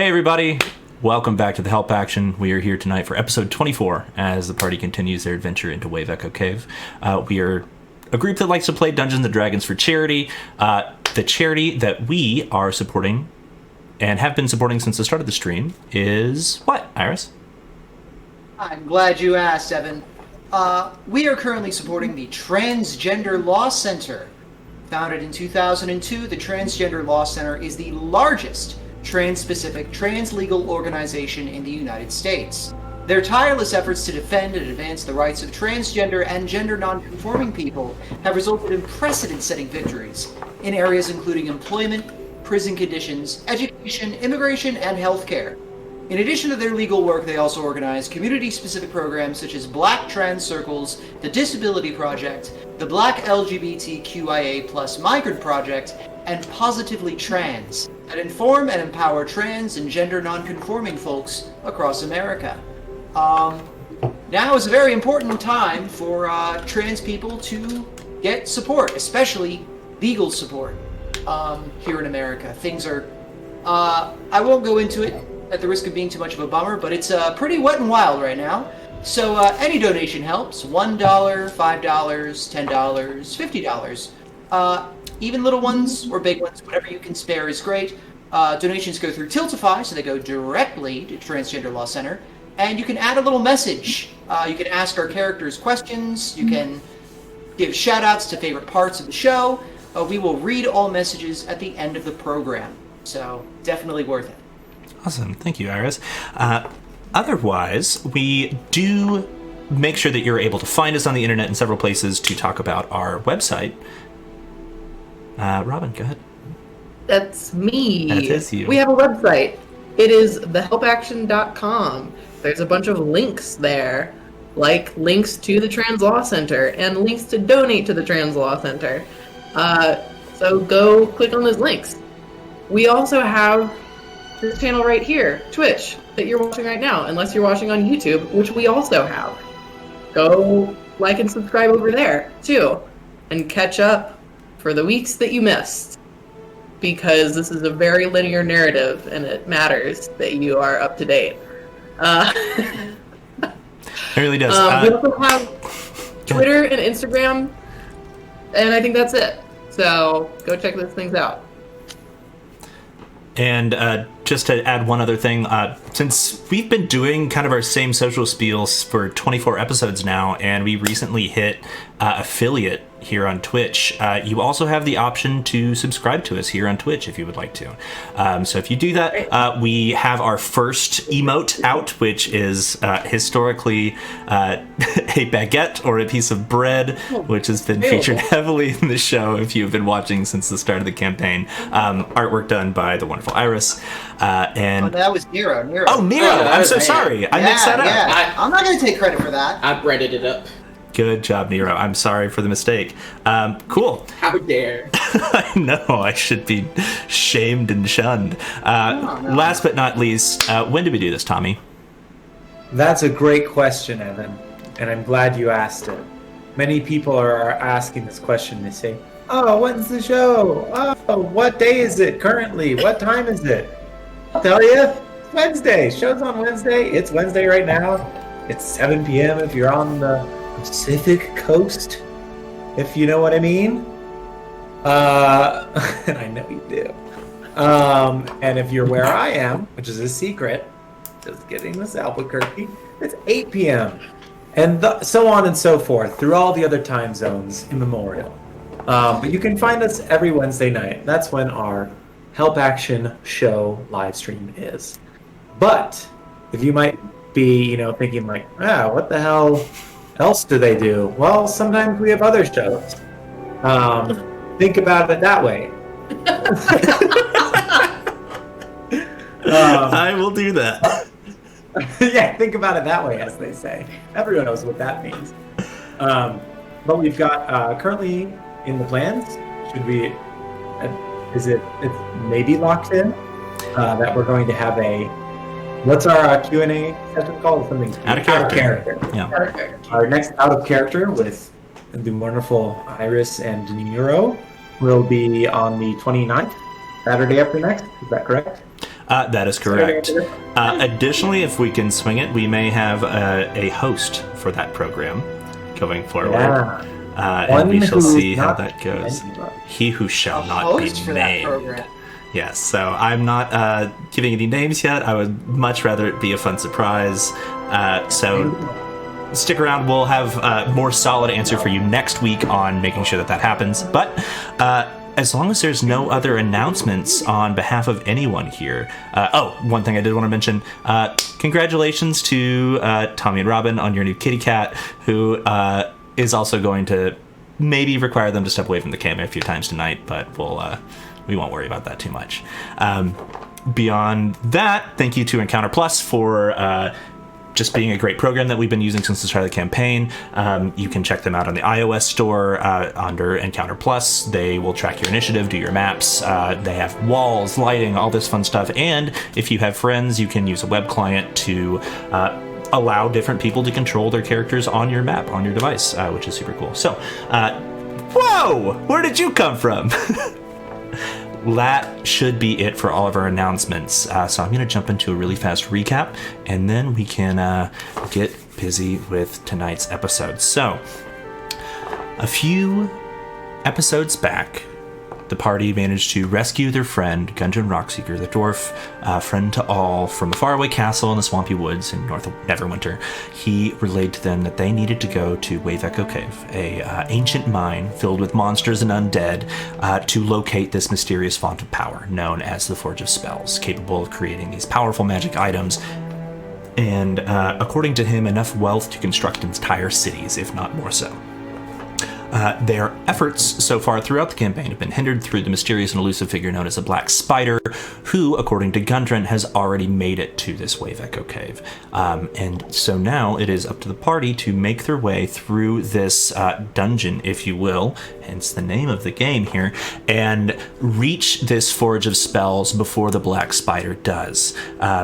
Hey everybody, welcome back to the Help Action. We are here tonight for episode 24 as the party continues their adventure into Wave Echo Cave. We are a group that likes to play Dungeons & Dragons for charity. The charity that we are supporting and have been supporting since the start of the stream is what, Iris? I'm glad you asked, Evan. We are currently supporting the Transgender Law Center. Founded in 2002, the Transgender Law Center is the largest trans-specific, trans-legal organization in the United States. Their tireless efforts to defend and advance the rights of transgender and gender non-conforming people have resulted in precedent-setting victories in areas including employment, prison conditions, education, immigration, and healthcare. In addition to their legal work, they also organize community-specific programs such as Black Trans Circles, the Disability Project, the Black LGBTQIA+ Migrant Project, and Positively Trans, that inform and empower trans and gender non-conforming folks across America. Now is a very important time for trans people to get support, especially legal support here in America. Things are, I won't go into it at the risk of being too much of a bummer, but it's pretty wet and wild right now. So any donation helps. $1, $5, $10, $50. Even little ones or big ones, whatever you can spare is great. Donations go through Tiltify, so they go directly to Transgender Law Center. And you can add a little message. You can ask our characters questions. You can give shout-outs to favorite parts of the show. We will read all messages at the end of the program. So definitely worth it. Awesome. Thank you, Iris. Otherwise, we do make sure that you're able to find us on the internet in several places to talk about our website. Robin, go ahead. That's me. That is you. We have a website. It is thehelpaction.com. There's a bunch of links there, like links to the Trans Law Center and links to donate to the Trans Law Center. So go click on those links. We also have this channel right here, Twitch, that you're watching right now, unless you're watching on YouTube, which we also have. Go like and subscribe over there, too, and catch up for the weeks that you missed, because this is a very linear narrative, and it matters that you are up to date. It really does. We also have Twitter and Instagram, and I think that's it. So go check those things out. And just to add one other thing, since we've been doing kind of our same social spiels for 24 episodes now, and we recently hit affiliate here on Twitch, you also have the option to subscribe to us here on Twitch if you would like to. So if you do that, we have our first emote out, which is historically a baguette or a piece of bread, which has been featured heavily in the show if you've been watching since the start of the campaign. Artwork done by the wonderful Iris. That was Nero. Oh, Nero! I'm so sorry. I mixed that up. Yeah. I'm not going to take credit for that. I breaded it up. Good job, Nero. I'm sorry for the mistake. Cool. How dare. I know, I should be shamed and shunned. No. Last but not least, when did we do this, Tommy? That's a great question, Evan, and I'm glad you asked it. Many people are asking this question. They say, oh, when's the show? Oh, what day is it currently? What time is it? I'll tell you, it's Wednesday. Show's on Wednesday. It's Wednesday right now. It's 7 p.m. if you're on the Pacific Coast, if you know what I mean. And I know you do. And if you're where I am, which is a secret, just getting this Albuquerque, it's 8 p.m. And so on and so forth through all the other time zones immemorial. But you can find us every Wednesday night. That's when our Help Action show live stream is. But if you might be, thinking like, what the hell else do they do? Well, sometimes we have other shows. Think about it that way. I will do that. Yeah, think about it that way, as they say. Everyone knows what that means. But we've got currently in the plans, it's maybe locked in, that we're going to have what's our Q&A session called? Something Out of character. Yeah. Our next Out of Character with the wonderful Iris and Nero will be on the 29th, Saturday after next. Is that correct? That is correct. Additionally, if we can swing it, we may have a host for that program going forward. Yeah. And we shall who see is how not that goes. anybody. He who shall A not host be for that named. program. Yes, so I'm not giving any names yet. I would much rather it be a fun surprise. So stick around. We'll have more solid answer for you next week on making sure that that happens. But as long as there's no other announcements on behalf of anyone here. One thing I did want to mention. Congratulations to Tommy and Robin on your new kitty cat, who is also going to maybe require them to step away from the camera a few times tonight, but we won't worry about that too much. Beyond that, thank you to Encounter Plus for just being a great program that we've been using since the start of the campaign. You can check them out on the iOS store under Encounter Plus. They will track your initiative, do your maps. They have walls, lighting, all this fun stuff. And if you have friends, you can use a web client to allow different people to control their characters on your map, on your device, which is super cool. So, whoa! Where did you come from? That should be it for all of our announcements. So I'm going to jump into a really fast recap, and then we can get busy with tonight's episode. So, a few episodes back, the party managed to rescue their friend, Gunjan Rockseeker, the dwarf, friend to all, from a faraway castle in the swampy woods in north of Neverwinter. He relayed to them that they needed to go to Wave Echo Cave, a ancient mine filled with monsters and undead, to locate this mysterious font of power known as the Forge of Spells, capable of creating these powerful magic items and, according to him, enough wealth to construct entire cities, if not more so. Their efforts so far throughout the campaign have been hindered through the mysterious and elusive figure known as the Black Spider, who, according to Gundren, has already made it to this Wave Echo Cave. And so now it is up to the party to make their way through this dungeon, if you will, hence the name of the game here, and reach this Forge of Spells before the Black Spider does.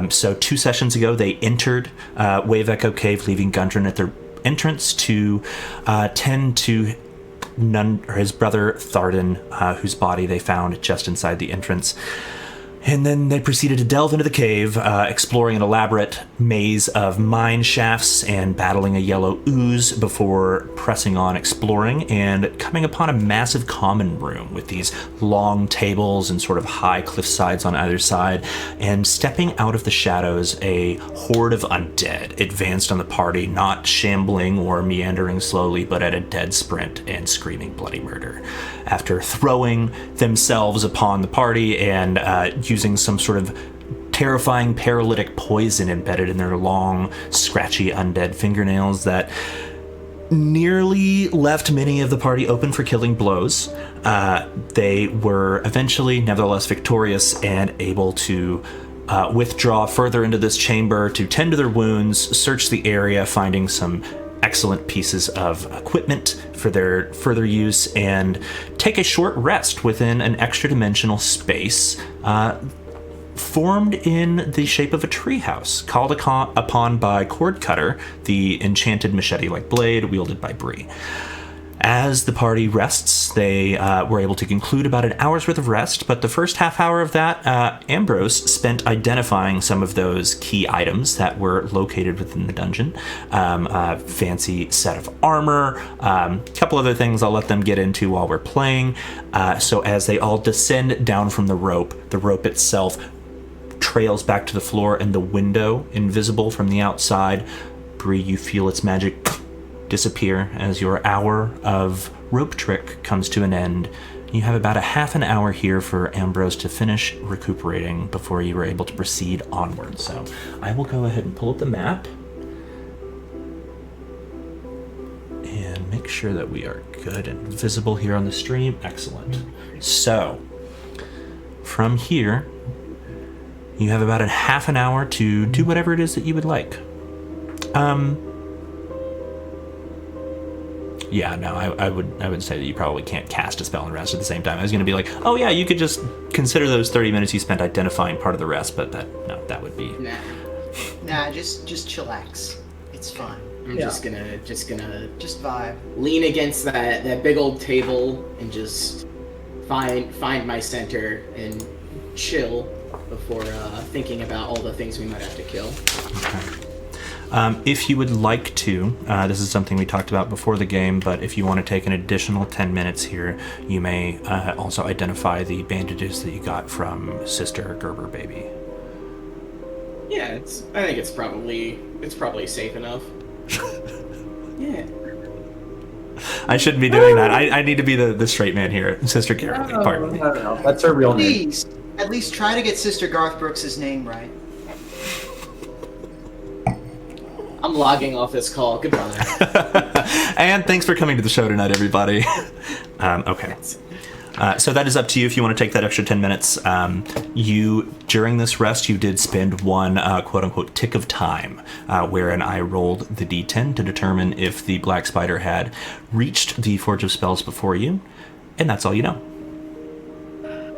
So 2 sessions ago, they entered Wave Echo Cave, leaving Gundren at their entrance to tend to his brother Tharden, whose body they found just inside the entrance. And then they proceeded to delve into the cave, exploring an elaborate maze of mine shafts and battling a yellow ooze before pressing on exploring and coming upon a massive common room with these long tables and sort of high cliff sides on either side. And stepping out of the shadows, a horde of undead advanced on the party, not shambling or meandering slowly, but at a dead sprint and screaming bloody murder. After throwing themselves upon the party and using some sort of terrifying paralytic poison embedded in their long, scratchy, undead fingernails that nearly left many of the party open for killing blows, they were eventually, nevertheless, victorious and able to withdraw further into this chamber to tend to their wounds, search the area, finding some excellent pieces of equipment for their further use, and take a short rest within an extra-dimensional space formed in the shape of a treehouse, called upon by Cordcutter, the enchanted machete-like blade wielded by Bree. As the party rests, they were able to conclude about an hour's worth of rest, but the first half hour of that, Ambrose spent identifying some of those key items that were located within the dungeon. A fancy set of armor, a couple other things I'll let them get into while we're playing. So as they all descend down from the rope itself trails back to the floor, and the window, invisible from the outside, Bree, you feel its magic disappear as your hour of rope trick comes to an end. You have about a half an hour here for Ambrose to finish recuperating before you are able to proceed onward. So I will go ahead and pull up the map and make sure that we are good and visible here on the stream. Excellent. So from here, you have about a half an hour to do whatever it is that you would like. Yeah, no, I would say that you probably can't cast a spell and rest at the same time. I was going to be like, oh yeah, you could just consider those 30 minutes you spent identifying part of the rest, but that would be... Nah, just chillax. It's fine. I'm just gonna vibe. Lean against that big old table and just find my center and chill before thinking about all the things we might have to kill. If you would like to, this is something we talked about before the game, but if you want to take an additional 10 minutes here, you may also identify the bandages that you got from Sister Gerber Baby. Yeah, I think it's probably safe enough. Yeah. I shouldn't be doing that. I need to be the straight man here. Sister Caroline, pardon me. No. That's her real name. Please, at least try to get Sister Garth Brooks' name right. I'm logging off this call. Goodbye. And thanks for coming to the show tonight, everybody. Okay. So that is up to you if you want to take that extra 10 minutes. During this rest, you did spend one quote-unquote tick of time, wherein I rolled the d10 to determine if the Black Spider had reached the Forge of Spells before you, and that's all you know.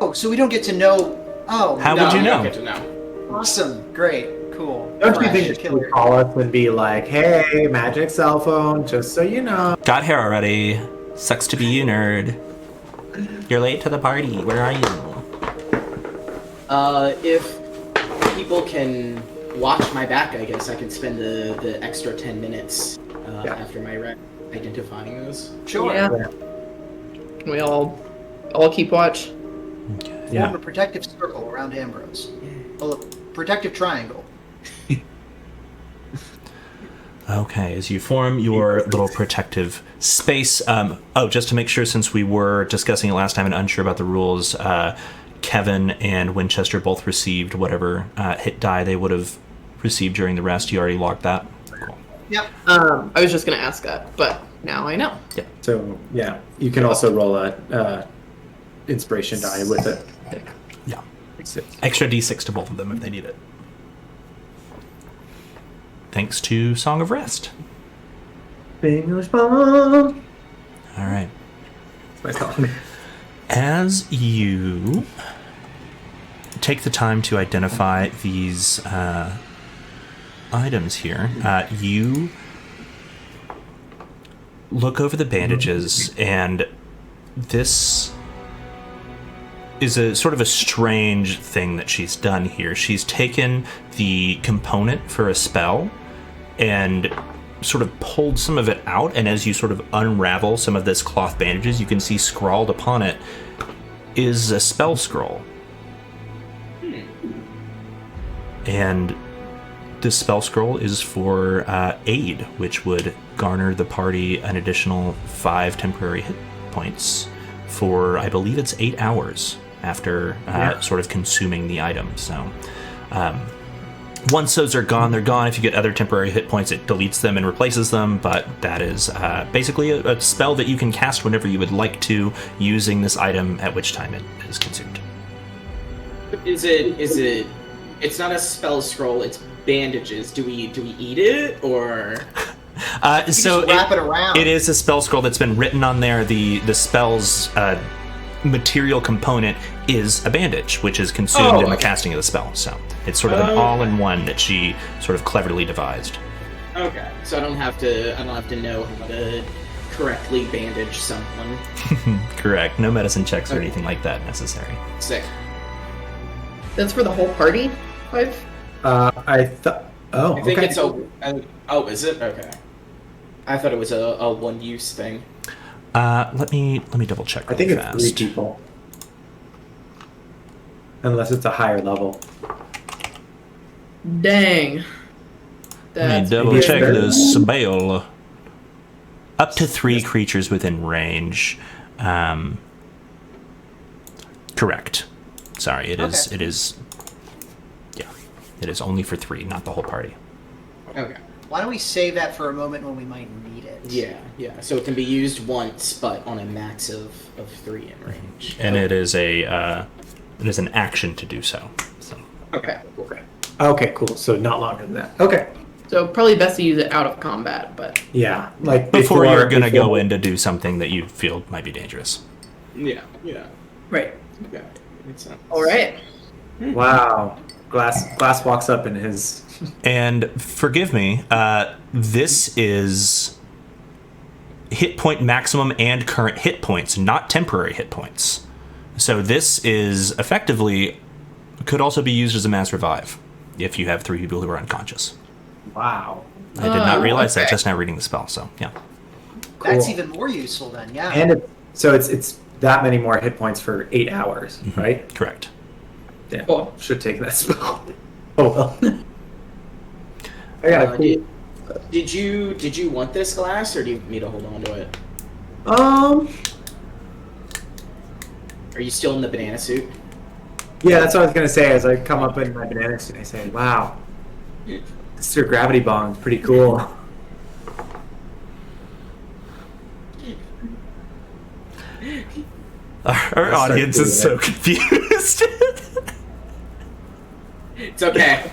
Oh, so we don't get to know... Oh, How no. would you You know? don't get to know. Awesome. Great. Cool. Don't you Fresh, think that she killer. would call us and be like, "Hey, magic cell phone, just so you know"? Got here already. Sucks to be you, nerd. You're late to the party. Where are you? If people can watch my back, I guess I can spend the extra 10 minutes after my rest identifying those. Sure. Yeah. We all keep watch. Form a protective circle around Ambrose. A protective triangle. Okay, as you form your little protective space. Just to make sure, since we were discussing it last time and unsure about the rules, Kevin and Winchester both received whatever hit die they would have received during the rest. You already logged that? Cool. Yep. I was just gonna ask that, but now I know. So yeah, you can also roll a inspiration die with it. Yeah. Extra d6 to both of them if they need it. Thanks to Song of Rest. English bomb. All right. That's my song. As you take the time to identify these items here, you look over the bandages, and this is a sort of a strange thing that she's done here. She's taken the component for a spell and sort of pulled some of it out, and as you sort of unravel some of this cloth bandages, you can see scrawled upon it is a spell scroll. And this spell scroll is for aid, which would garner the party an additional 5 temporary hit points for, I believe it's 8 hours after sort of consuming the item. So once those are gone, they're gone. If you get other temporary hit points, it deletes them and replaces them, but that is basically a spell that you can cast whenever you would like to, using this item, at which time it is consumed. Is it? It's not a spell scroll. It's bandages. Do we eat it or? So just wrap it around. It is a spell scroll that's been written on there. The spell's material component is a bandage, which is consumed in the casting of the spell. So it's sort of an all-in-one that she sort of cleverly devised. Okay, so I don't have to know how to correctly bandage someone. Correct. No medicine checks or anything like that necessary. Sick. That's for the whole party. 5. I thought. Oh, I think okay. it's oh, is it? Okay. I thought it was a one-use thing. Let me double check. I think really it's 3 people, unless it's a higher level. Dang. Let me That's double weird. check this spell. Up to 3 creatures within range. Correct. Sorry, it is. Okay. It is. Yeah, it is only for 3, not the whole party. Okay. Why don't we save that for a moment when we might need it? Yeah. So it can be used once, but on a max of 3 in range. And it is an action to do so. So Okay. Okay, cool. So not longer than that. Okay. So probably best to use it out of combat, but Yeah, like before you're gonna before- go in to do something that you feel might be dangerous. Yeah. right. Okay. Makes sense. All right. Wow. Glass walks up in his. And forgive me, this is hit point maximum and current hit points, not temporary hit points. So this is effectively Could also be used as a mass revive if you have 3 people who are unconscious. Wow. I did not realize that okay. just now reading the spell, so yeah. That's Cool. even more useful then, yeah. And it's that many more hit points for 8 hours, right? Correct. Damn. Cool. Should take that spell. Oh well. I got a cool. Did you want this glass, or do you need to hold on to it? Are you still in the banana suit? Yeah, that's what I was gonna say. As I come up in my banana suit, I say, "Wow, this your gravity bong, pretty cool." Our start audience is so doing confused. It's okay.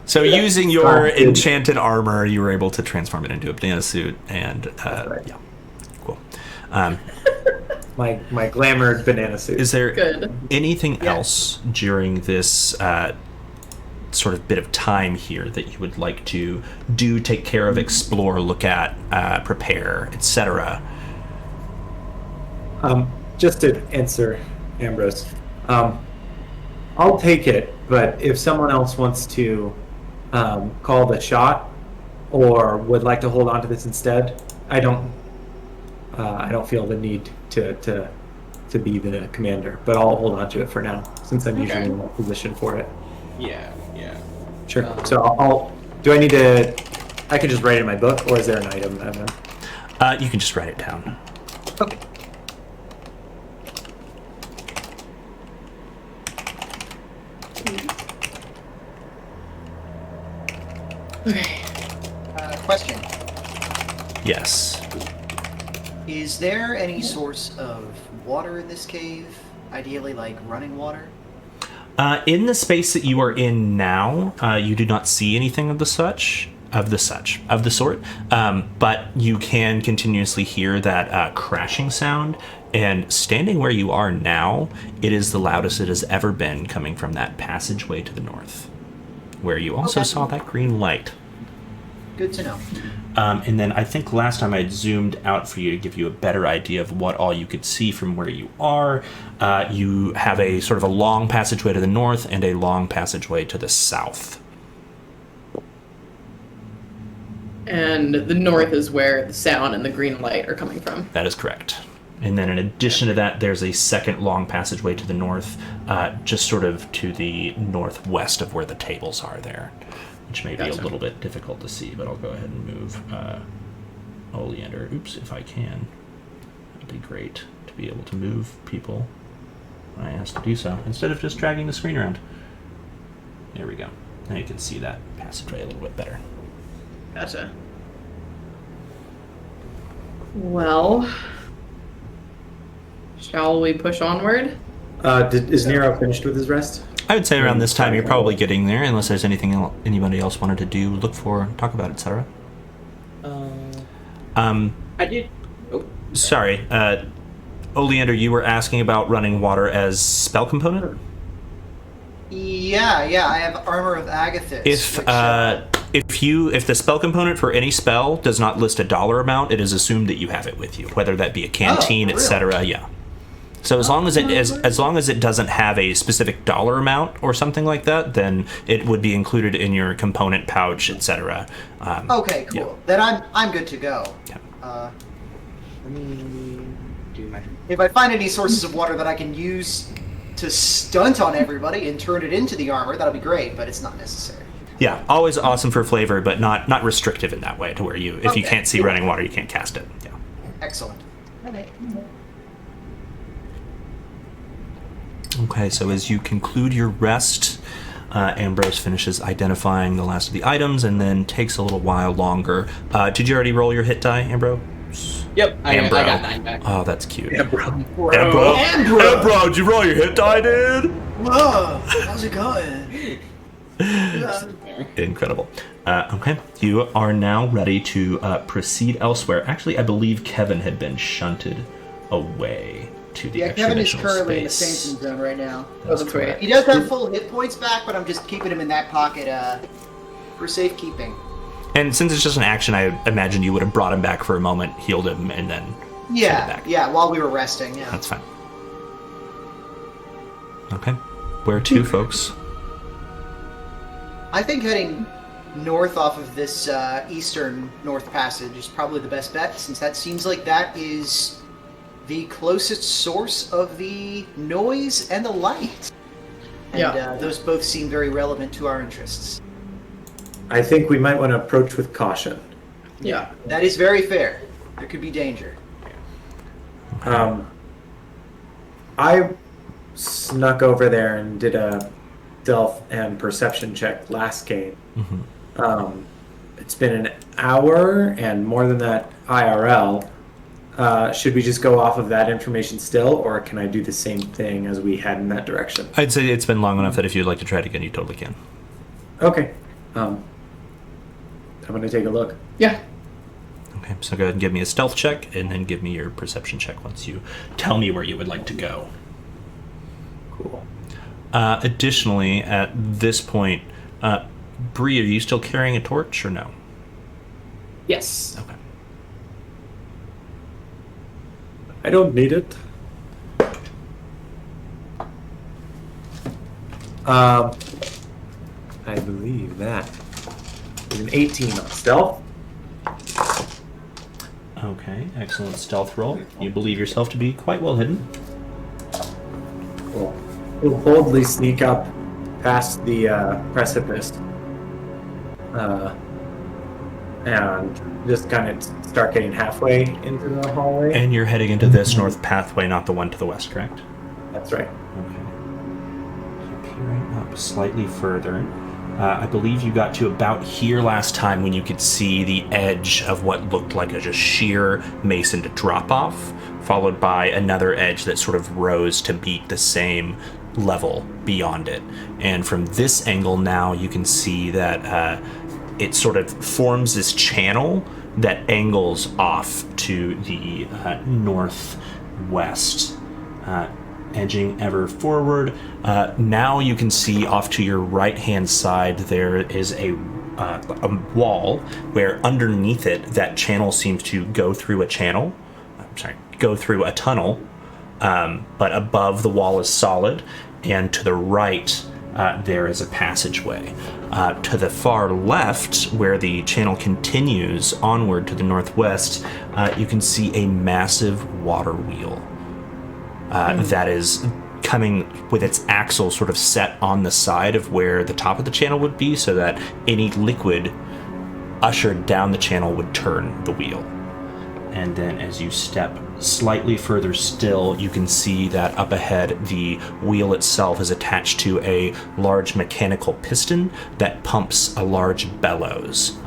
So using your Oh, good. enchanted armor, you were able to transform it into a banana suit, and right. yeah, cool. My glamored banana suit. Is there Good. anything else during this sort of bit of time here that you would like to do, take care of, explore, look at, prepare, etc.? Just to answer Ambrose, I'll take it. But if someone else wants to call the shot or would like to hold on to this instead, I don't feel the need to be the commander. But I'll hold on to it for now, since I'm usually in a position for it. Yeah. Sure. So I'll. Do I need to? I can just write it in my book, or is there an item, Evan? You can just write it down. Okay. Question. Yes. Is there any source of water in this cave? Ideally, like running water? In the space that you are in now, you do not see anything of the sort. But you can continuously hear that crashing sound. And standing where you are now, it is the loudest it has ever been, coming from that passageway to the north, where you also Okay. saw that green light. Good to know. And then I think last time I had zoomed out for you to give you a better idea of what all you could see from where you are. You have a sort of a long passageway to the north and a long passageway to the south. And the north is where the sound and the green light are coming from. That is correct. And then in addition to that, there's a second long passageway to the north, just sort of to the northwest of where the tables are there, which may be a Gotcha. little bit difficult to see, but I'll go ahead and move Oleander. Oops, if I can. That'd be great to be able to move people when I ask to do so, instead of just dragging the screen around. There we go. Now you can see that passageway a little bit better. Gotcha. Well, shall we push onward? Is Nero finished with his rest? I would say around this time you're probably getting there, unless there's anything anybody else wanted to do, look for, talk about, etc. I did. Oh, Sorry, Oleander, you were asking about running water as spell component? Yeah, I have Armor of Agathis. If the spell component for any spell does not list a dollar amount, it is assumed that you have it with you, whether that be a canteen, really? etc. Yeah. So as long as it doesn't have a specific dollar amount or something like that, then it would be included in your component pouch, etc. Okay, cool. Yeah. Then I'm good to go. Yeah. let me do my. If I find any sources of water that I can use to stunt on everybody and turn it into the armor, that'll be great, but it's not necessary. Yeah, always awesome for flavor, but not restrictive in that way to where if you Okay. can't see running water, you can't cast it. Yeah. Excellent. Okay, so as you conclude your rest, Ambrose finishes identifying the last of the items and then takes a little while longer. Did you already roll your hit die, Ambrose? Yep, I Ambro. got 9 back. Oh, that's cute. Bro. Ambro, did you roll your hit die, dude? Whoa, how's it going? Incredible. Okay, you are now ready to proceed elsewhere. Actually, I believe Kevin had been shunted away to the Yeah, extra Kevin is dimensional currently space. in the Phantom Zone right now. That's that's right. correct. He does have full hit points back, but I'm just keeping him in that pocket for safekeeping. And since it's just an action, I imagine you would have brought him back for a moment, healed him, and then sent it Yeah, back. yeah, while we were resting, yeah. That's fine. Okay. Where to, folks? I think heading north off of this eastern North Passage is probably the best bet, since that seems like that is the closest source of the noise and the light. And those both seem very relevant to our interests. I think we might want to approach with caution. Yeah. That is very fair. There could be danger. I snuck over there and did a stealth and perception check last game. It's been an hour and more than that IRL. Should we just go off of that information still, or can I do the same thing as we had in that direction? I'd say it's been long enough that if you'd like to try it again, you totally can. Okay. I'm going to take a look. Yeah. Okay, so go ahead and give me a stealth check, and then give me your perception check once you tell me where you would like to go. Cool. Additionally, at this point, Bree, are you still carrying a torch or no? Yes. Okay. I don't need it. I believe that is an 18 on stealth. Okay, excellent stealth roll. You believe yourself to be quite well hidden. Cool. We'll boldly sneak up past the precipice and just kind of start getting halfway into the hallway. And you're heading into this north pathway, not the one to the west, correct? That's right. Okay. So peering up slightly further. I believe you got to about here last time when you could see the edge of what looked like a just sheer masoned drop-off, followed by another edge that sort of rose to meet the same level beyond it. And from this angle now, you can see that it sort of forms this channel that angles off to the northwest, edging ever forward. Now you can see off to your right-hand side there is a wall where underneath it that channel seems to go through a channel. Go through a tunnel, but above the wall is solid, and to the right there is a passageway. To the far left, where the channel continues onward to the northwest, you can see a massive water wheel that is coming with its axle sort of set on the side of where the top of the channel would be, so that any liquid ushered down the channel would turn the wheel. And then as you step slightly further still, you can see that up ahead the wheel itself is attached to a large mechanical piston that pumps a large bellows.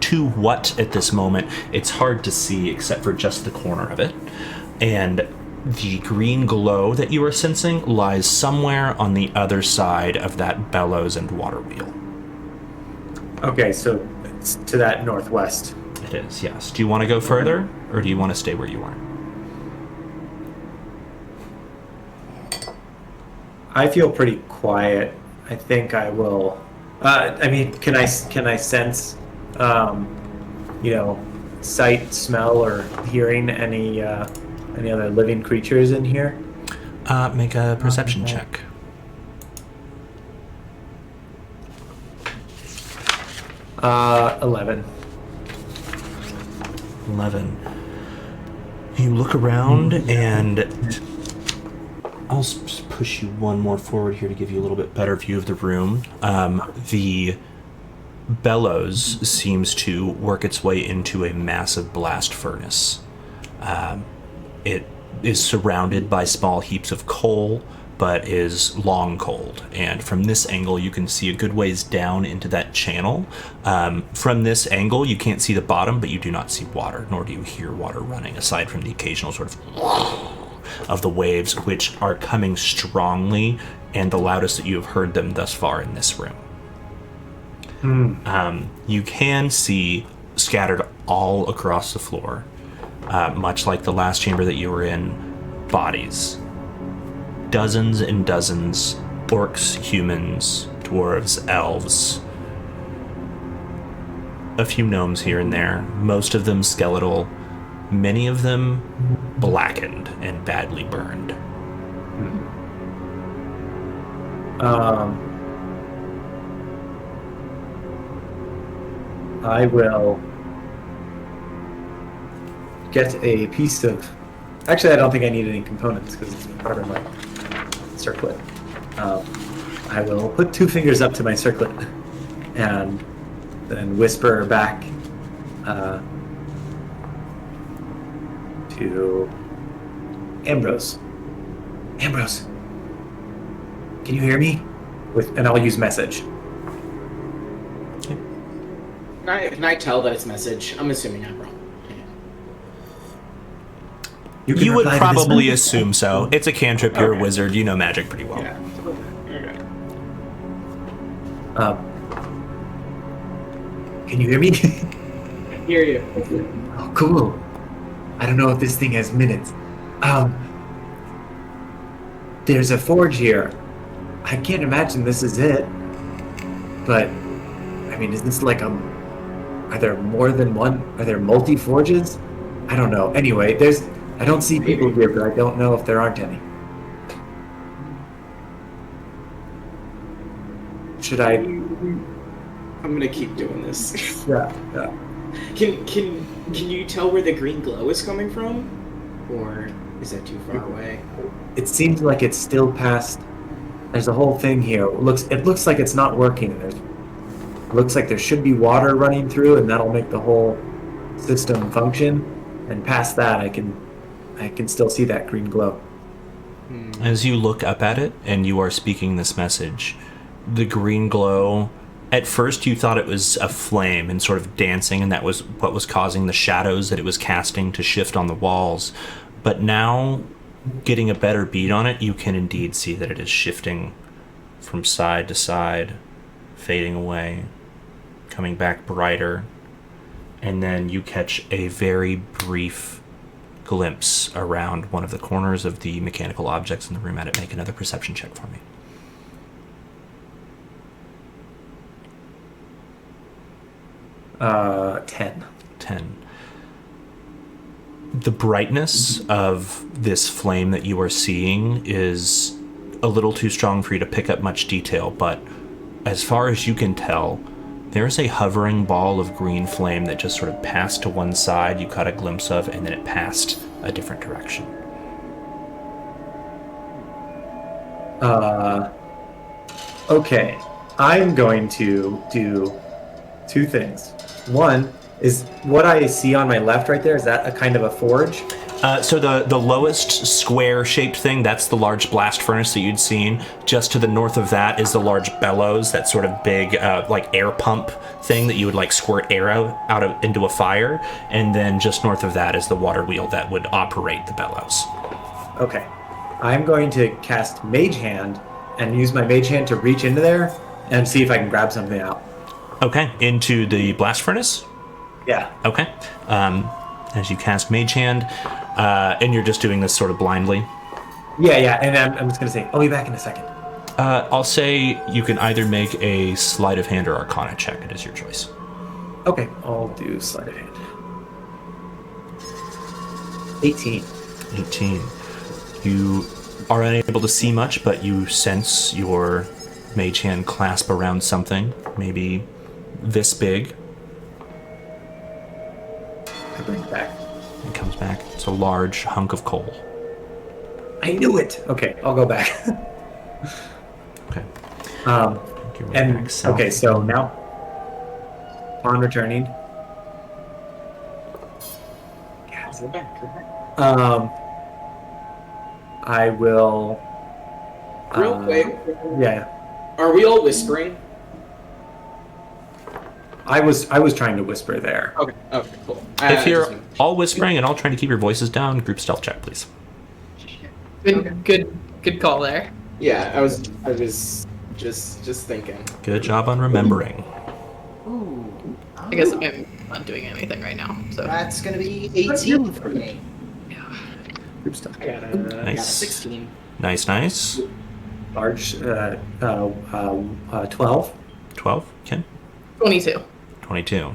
To what at this moment, it's hard to see except for just the corner of it. And the green glow that you are sensing lies somewhere on the other side of that bellows and water wheel. Okay, so it's to that northwest. It is, yes. Do you want to go further, or do you want to stay where you are? I feel pretty quiet. I think I will. Can I sense, sight, smell, or hearing any other living creatures in here? Make a perception check. Uh, 11. 11. You look around, and I'll push you one more forward here to give you a little bit better view of the room. The bellows seems to work its way into a massive blast furnace. It is surrounded by small heaps of coal, but is long cold. And from this angle, you can see a good ways down into that channel. From this angle, you can't see the bottom, but you do not see water, nor do you hear water running, aside from the occasional sort of the waves, which are coming strongly and the loudest that you have heard them thus far in this room. You can see scattered all across the floor, much like the last chamber that you were in, bodies. Dozens and dozens, orcs, humans, dwarves, elves, a few gnomes here and there, most of them skeletal, many of them blackened and badly burned. I will get a piece of. Actually, I don't think I need any components because it's part of my circlet. I will put 2 fingers up to my circlet and then whisper back to Ambrose. Ambrose, can you hear me? And I'll use message. Can I tell that it's message? I'm assuming I'm wrong. can You would reply to this probably message? assume so. It's a cantrip. You're Okay. a wizard. You know magic pretty well. Yeah. Okay. Can you hear me? I hear you. Oh, cool. I don't know if this thing has minutes. There's a forge here. I can't imagine this is it. But, I mean, is this like are there more than one? Are there multi-forges? I don't know. Anyway, I don't see people here, but I don't know if there aren't any. Should I? I'm gonna keep doing this. Yeah. Can you tell where the green glow is coming from, or is that too far away? It seems like it's still past. There's a whole thing here. It looks like it's not working. It looks like there should be water running through, and that'll make the whole system function. And past that, I can still see that green glow. As you look up at it and you are speaking this message, the green glow, at first you thought it was a flame and sort of dancing, and that was what was causing the shadows that it was casting to shift on the walls. But now, getting a better beat on it, you can indeed see that it is shifting from side to side, fading away, coming back brighter, and then you catch a very brief glimpse around one of the corners of the mechanical objects in the room. At it, make another perception check for me. 10. 10. The brightness of this flame that you are seeing is a little too strong for you to pick up much detail, but as far as you can tell, there's a hovering ball of green flame that just sort of passed to one side, you caught a glimpse of, and then it passed a different direction. Okay. I'm going to do 2 things. One is what I see on my left right there. Is that a kind of a forge? So the lowest square-shaped thing, that's the large blast furnace that you'd seen. Just to the north of that is the large bellows, that sort of big, like air pump thing that you would like squirt air into a fire. And then just north of that is the water wheel that would operate the bellows. Okay. I'm going to cast Mage Hand and use my Mage Hand to reach into there and see if I can grab something out. Okay, into the blast furnace. Yeah. Okay. As you cast Mage Hand, and you're just doing this sort of blindly. Yeah, and I'm just going to say, I'll be back in a second. I'll say you can either make a sleight of hand or Arcana check. It is your choice. Okay, I'll do Sleight of Hand. 18. 18. You are unable to see much, but you sense your Mage Hand clasp around something, maybe this big. I bring it back. It comes back. It's a large hunk of coal. I knew it! Okay, I'll go back. Okay. Make your way And back south. okay, so now, upon returning, Go back. I will. Real quick, Yeah, are we all whispering? I was trying to whisper there. Okay, cool. If you're all whispering and all trying to keep your voices down, group stealth check, please. Good call there. Yeah, I was just thinking. Good job on remembering. Ooh. I guess I'm not doing anything right now. So That's going to be 18 for me. Group stuff. I got a Nice. 16. Nice. Large. 12. 12, Ken? 22. 22.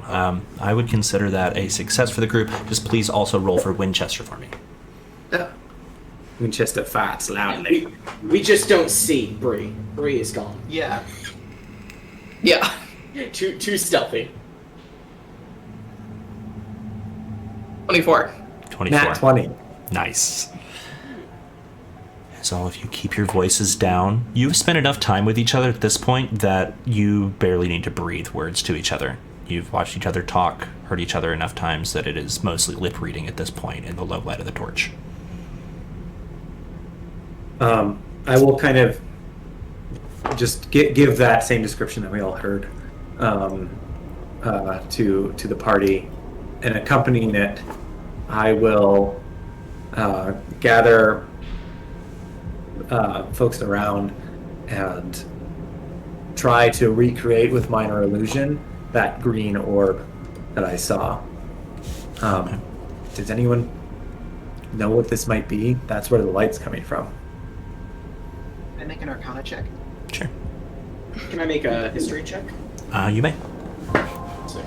I would consider that a success for the group. Just please also roll for Winchester for me. Winchester farts loudly. We just don't see Bree. Bree is gone. Yeah. Yeah. Too stealthy. 24. 24. Nat 20. Nice. As all of you keep your voices down, you've spent enough time with each other at this point that you barely need to breathe words to each other. You've watched each other talk, heard each other enough times that it is mostly lip reading at this point in the low light of the torch. I will kind of just give that same description that we all heard to the party, and accompanying it, I will gather folks around and try to recreate with minor illusion that green orb that I saw. Does anyone know what this might be? That's where the light's coming from. Can I make an Arcana check? Sure. Can I make a history check? You may. So,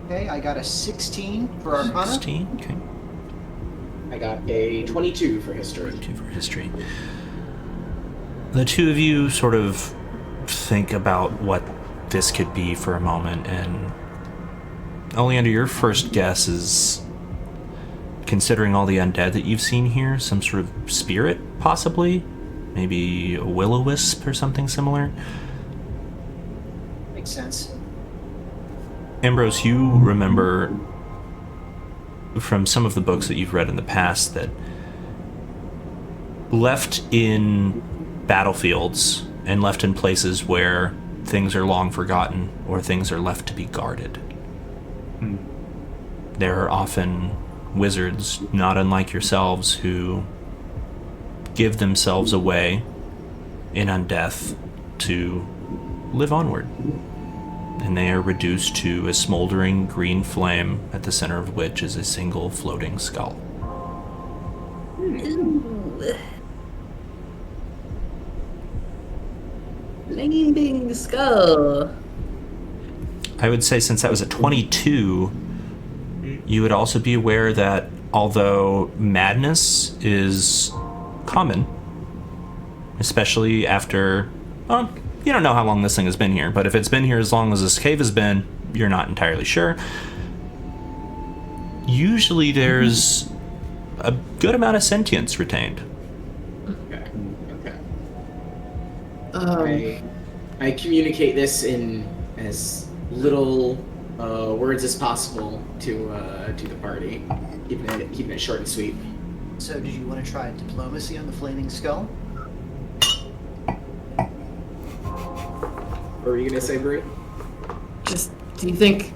Okay, I got a 16 for Arcana. 16. Okay. I got a 22 for history. 2 for history. The two of you sort of think about what this could be for a moment, and only under your first guess is, considering all the undead that you've seen here, some sort of spirit, possibly? Maybe a will-o-wisp or something similar? Makes sense. Ambrose, you remember from some of the books that you've read in the past that left in battlefields and left in places where things are long forgotten or things are left to be guarded, there are often wizards, not unlike yourselves, who give themselves away in undeath to live onward. And they are reduced to a smoldering green flame at the center of which is a single floating skull. Flaming skull. I would say, since that was a 22, you would also be aware that although madness is common, especially after, well, you don't know how long this thing has been here, but if it's been here as long as this cave has been, you're not entirely sure. Usually there's a good amount of sentience retained. Okay. I communicate this in as little words as possible to the party, keeping it short and sweet. So, did you want to try diplomacy on the Flaming Skull? What were you gonna say, Bree? Just, do you think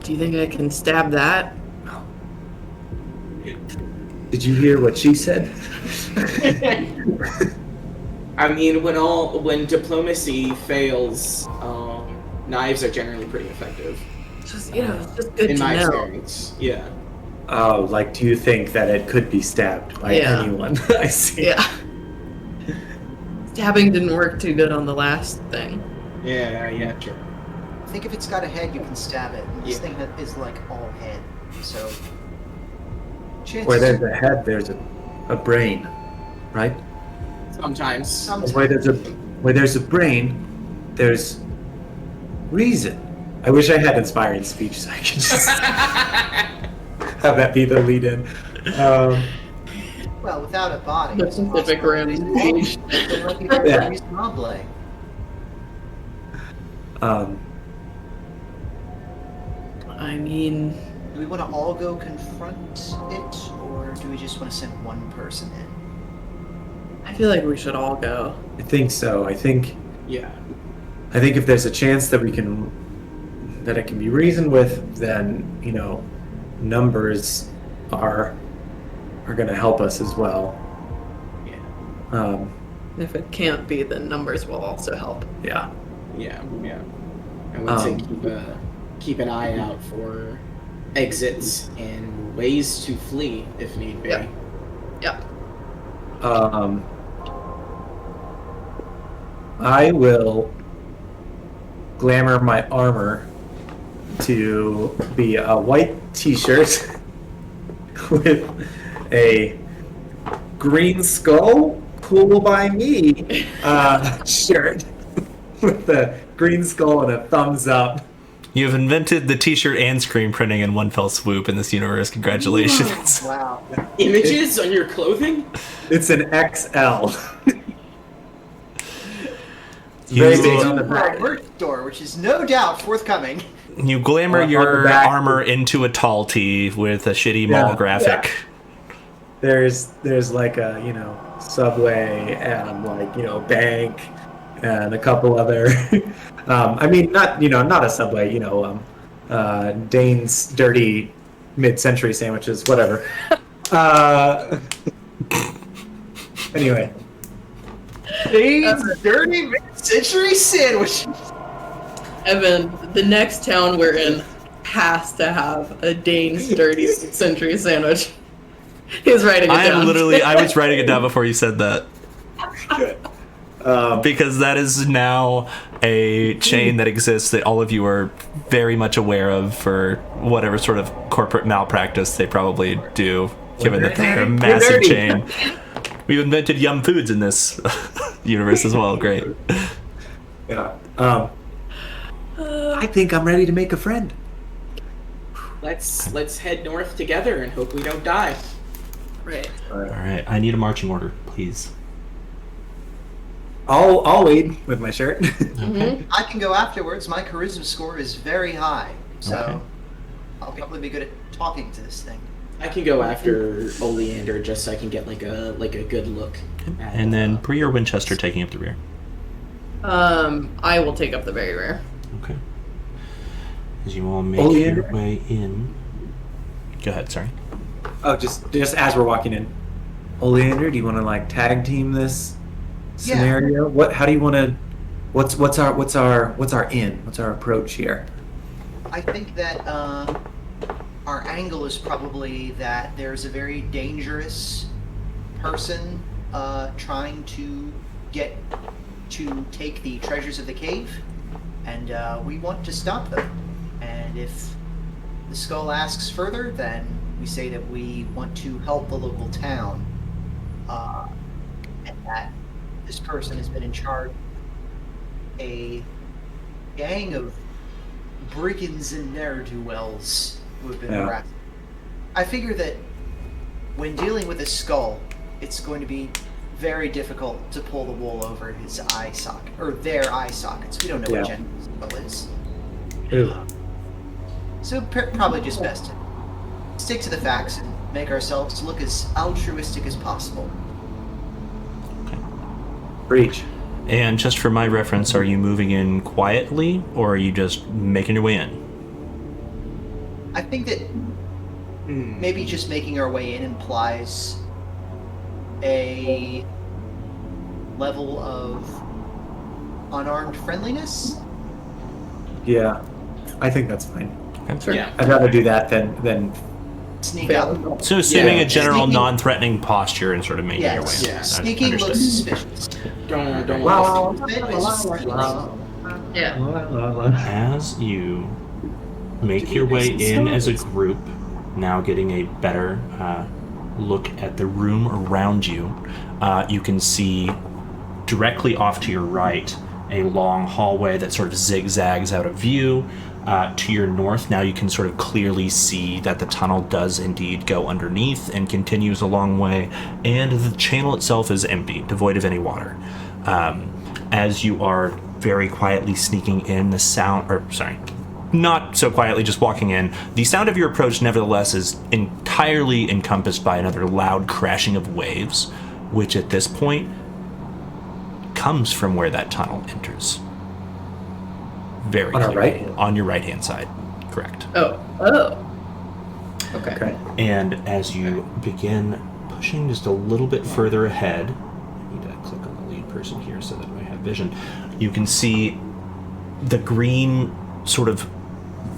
I can stab that? Did you hear what she said? I mean, when diplomacy fails, knives are generally pretty effective. Just, it's just good In to my know. experience, yeah. Oh, like, do you think that it could be stabbed by Yeah. anyone? I see. Yeah. Stabbing didn't work too good on the last thing. Yeah, sure. I think if it's got a head, you can stab it. And this Yeah. thing that is like all head, so. Chances Where there's a head, there's a brain, right? Sometimes. sometimes. Where there's a brain, there's reason. I wish I had inspiring speech so I could just have that be the lead-in. Well, without a body. The it's Pacific impossible. Rim. It's like a Yeah. reasonable. I mean, Do we want to all go confront it, or do we just want to send one person in? I feel like we should all go. I think so. I think Yeah. if there's a chance that it can be reasoned with, then numbers are going to help us as well. Yeah. If it can't be, then numbers will also help. Yeah. Yeah. I would say keep an eye out for exits and ways to flee if need be. Yep. Yep. I will glamour my armor to be a white T-shirt with a green skull, cool by me shirt with a green skull and a thumbs up. You've invented the t-shirt and screen printing in one fell swoop in this universe. Congratulations. Wow. Images on your clothing? It's an XL. You, Very big on the Our back. merch store, which is no doubt forthcoming. you glamour On the your back. armor into a tall tee with a shitty mall Yeah. graphic. There's like a Subway and like bank and a couple other. I mean not a Subway. Dane's dirty mid-century sandwiches, whatever. Anyway, Dane's dirty mid-century sandwich. Evan, the next town we're in has to have a Dane's dirty century sandwich. He's writing it down. I was writing it down before you said that. Because that is now a chain that exists that all of you are very much aware of for whatever sort of corporate malpractice they probably do, given that they're a massive dirty. chain. We've invented Yum Foods in this universe as well. Great. yeah. I think I'm ready to make a friend. Let's head north together and hope we don't die. Right. All right, I need a marching order, please. I'll lead with my shirt. I can go afterwards. My charisma score is very high, so Okay. I'll probably be good at talking to this thing. I can go after Oleander just so I can get like a good look. At, And then Bree or Winchester taking up the rear. I will take up the very rare. Okay. As you all make Oleander? your way in. Go ahead. Sorry. Oh, just as we're walking in. Oleander, do you want to like tag team this Yeah. scenario? What? How do you want to? What's our in? What's our approach here? I think that our angle is probably that there's a very dangerous person trying to get to take the treasures of the cave, and we want to stop them. And if the skull asks further, then we say that we want to help the local town, and that this person has been in charge of a gang of brigands and ne'er-do-wells who have been Yeah. harassing. I figure that when dealing with a skull, it's going to be very difficult to pull the wool over his eye socket, or their eye sockets. We don't know what Yeah. gender the skull is. Ooh. So probably just best to stick to the facts and make ourselves look as altruistic as possible. Breach. And just for my reference, are you moving in quietly, or are you just making your way in? I think that maybe just making our way in implies a level of unarmed friendliness. Yeah, I think that's fine. Okay. Yeah. I'd rather do that than Sneak up. So assuming Yeah. a general Sneaking- non-threatening posture and sort of making your way Yes. in. Yeah. Sneaking looks Understood. suspicious. Don't Wow. Yeah. As you make your way in as a group, now getting a better look at the room around you, you can see directly off to your right a long hallway that sort of zigzags out of view. To your north, now you can sort of clearly see that the tunnel does indeed go underneath and continues a long way, and the channel itself is empty, devoid of any water. As you are very quietly sneaking in, not so quietly, just walking in, the sound of your approach nevertheless is entirely encompassed by another loud crashing of waves, which at this point comes from where that tunnel enters. Very On our clearly. right? On your right-hand side. Correct. Oh. Okay. Okay. And as you begin pushing just a little bit further ahead, I need to click on the lead person here so that I have vision. You can see the green sort of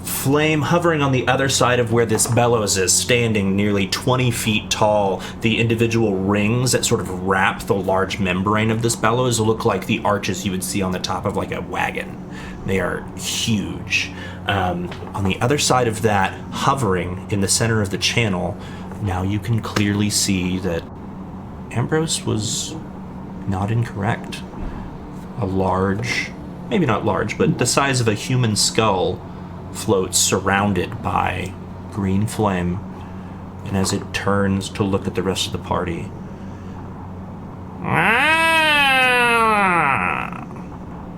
flame hovering on the other side of where this bellows is, standing nearly 20 feet tall. The individual rings that sort of wrap the large membrane of this bellows look like the arches you would see on the top of like a wagon. They are huge. On the other side of that, hovering in the center of the channel, now you can clearly see that Ambrose was not incorrect. A large, maybe not large, but the size of a human skull floats surrounded by green flame. And as it turns to look at the rest of the party,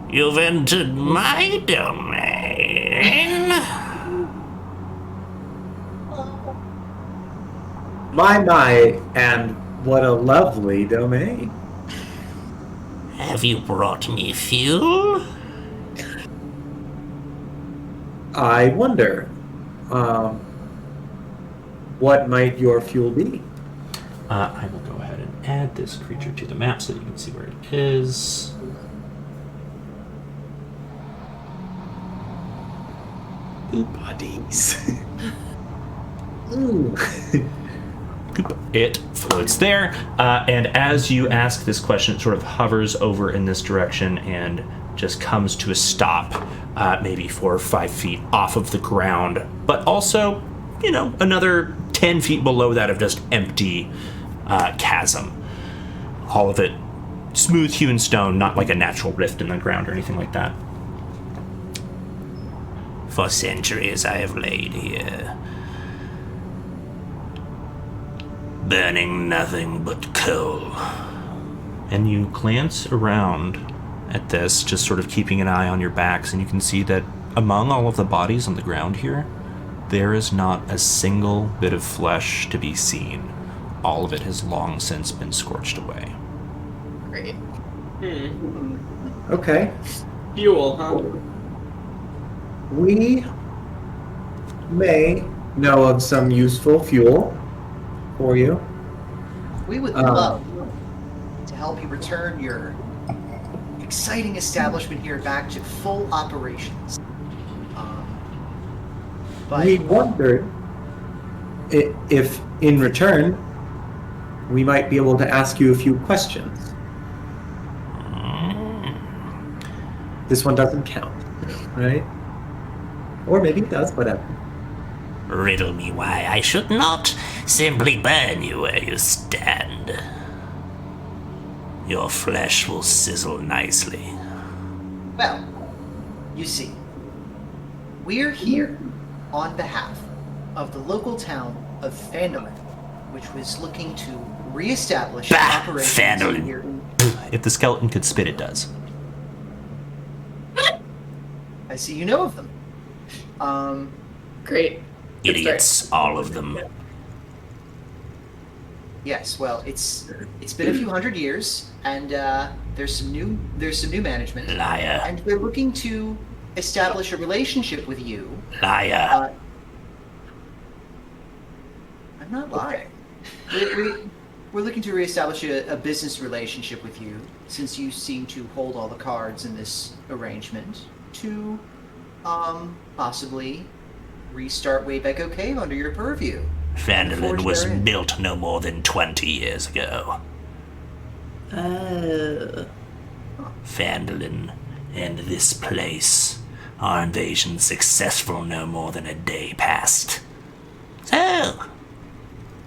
you've entered my domain. My, and what a lovely domain. Have you brought me fuel? I wonder, what might your fuel be? I will go ahead and add this creature to the map so that you can see where it is. Buddies. Ooh. It floats there, and as you ask this question, it sort of hovers over in this direction and just comes to a stop, maybe 4 or 5 feet off of the ground, but also, another 10 feet below that of just empty chasm. All of it smooth hewn stone, not like a natural rift in the ground or anything like that. For centuries I have laid here, burning nothing but coal. And you glance around at this, just sort of keeping an eye on your backs, and you can see that among all of the bodies on the ground here, there is not a single bit of flesh to be seen. All of it has long since been scorched away. Great. Okay. Fuel, huh? We may know of some useful fuel for you. We would love to help you return your exciting establishment here back to full operations. But We wondered if, in return, we might be able to ask you a few questions. This one doesn't count, right? Or maybe it does, whatever. Riddle me why I should not simply burn you where you stand. Your flesh will sizzle nicely. well, you see, we're here on behalf of the local town of Phandalin, which was looking to reestablish Bah, operations Phandalin. here. If the skeleton could spit, it does. I see you know of them. Great. Good Idiots, all of them. Yes, well, it's been a few hundred years, and there's some new management, Liar. and they're looking to establish a relationship with you. Liar. I'm not lying. We're looking to reestablish a business relationship with you, since you seem to hold all the cards in this arrangement, to possibly restart Wayback Cave under your purview. Phandalin forge was therein. built no more than 20 years ago. Phandalin and this place. Our invasion successful no more than a day past. So,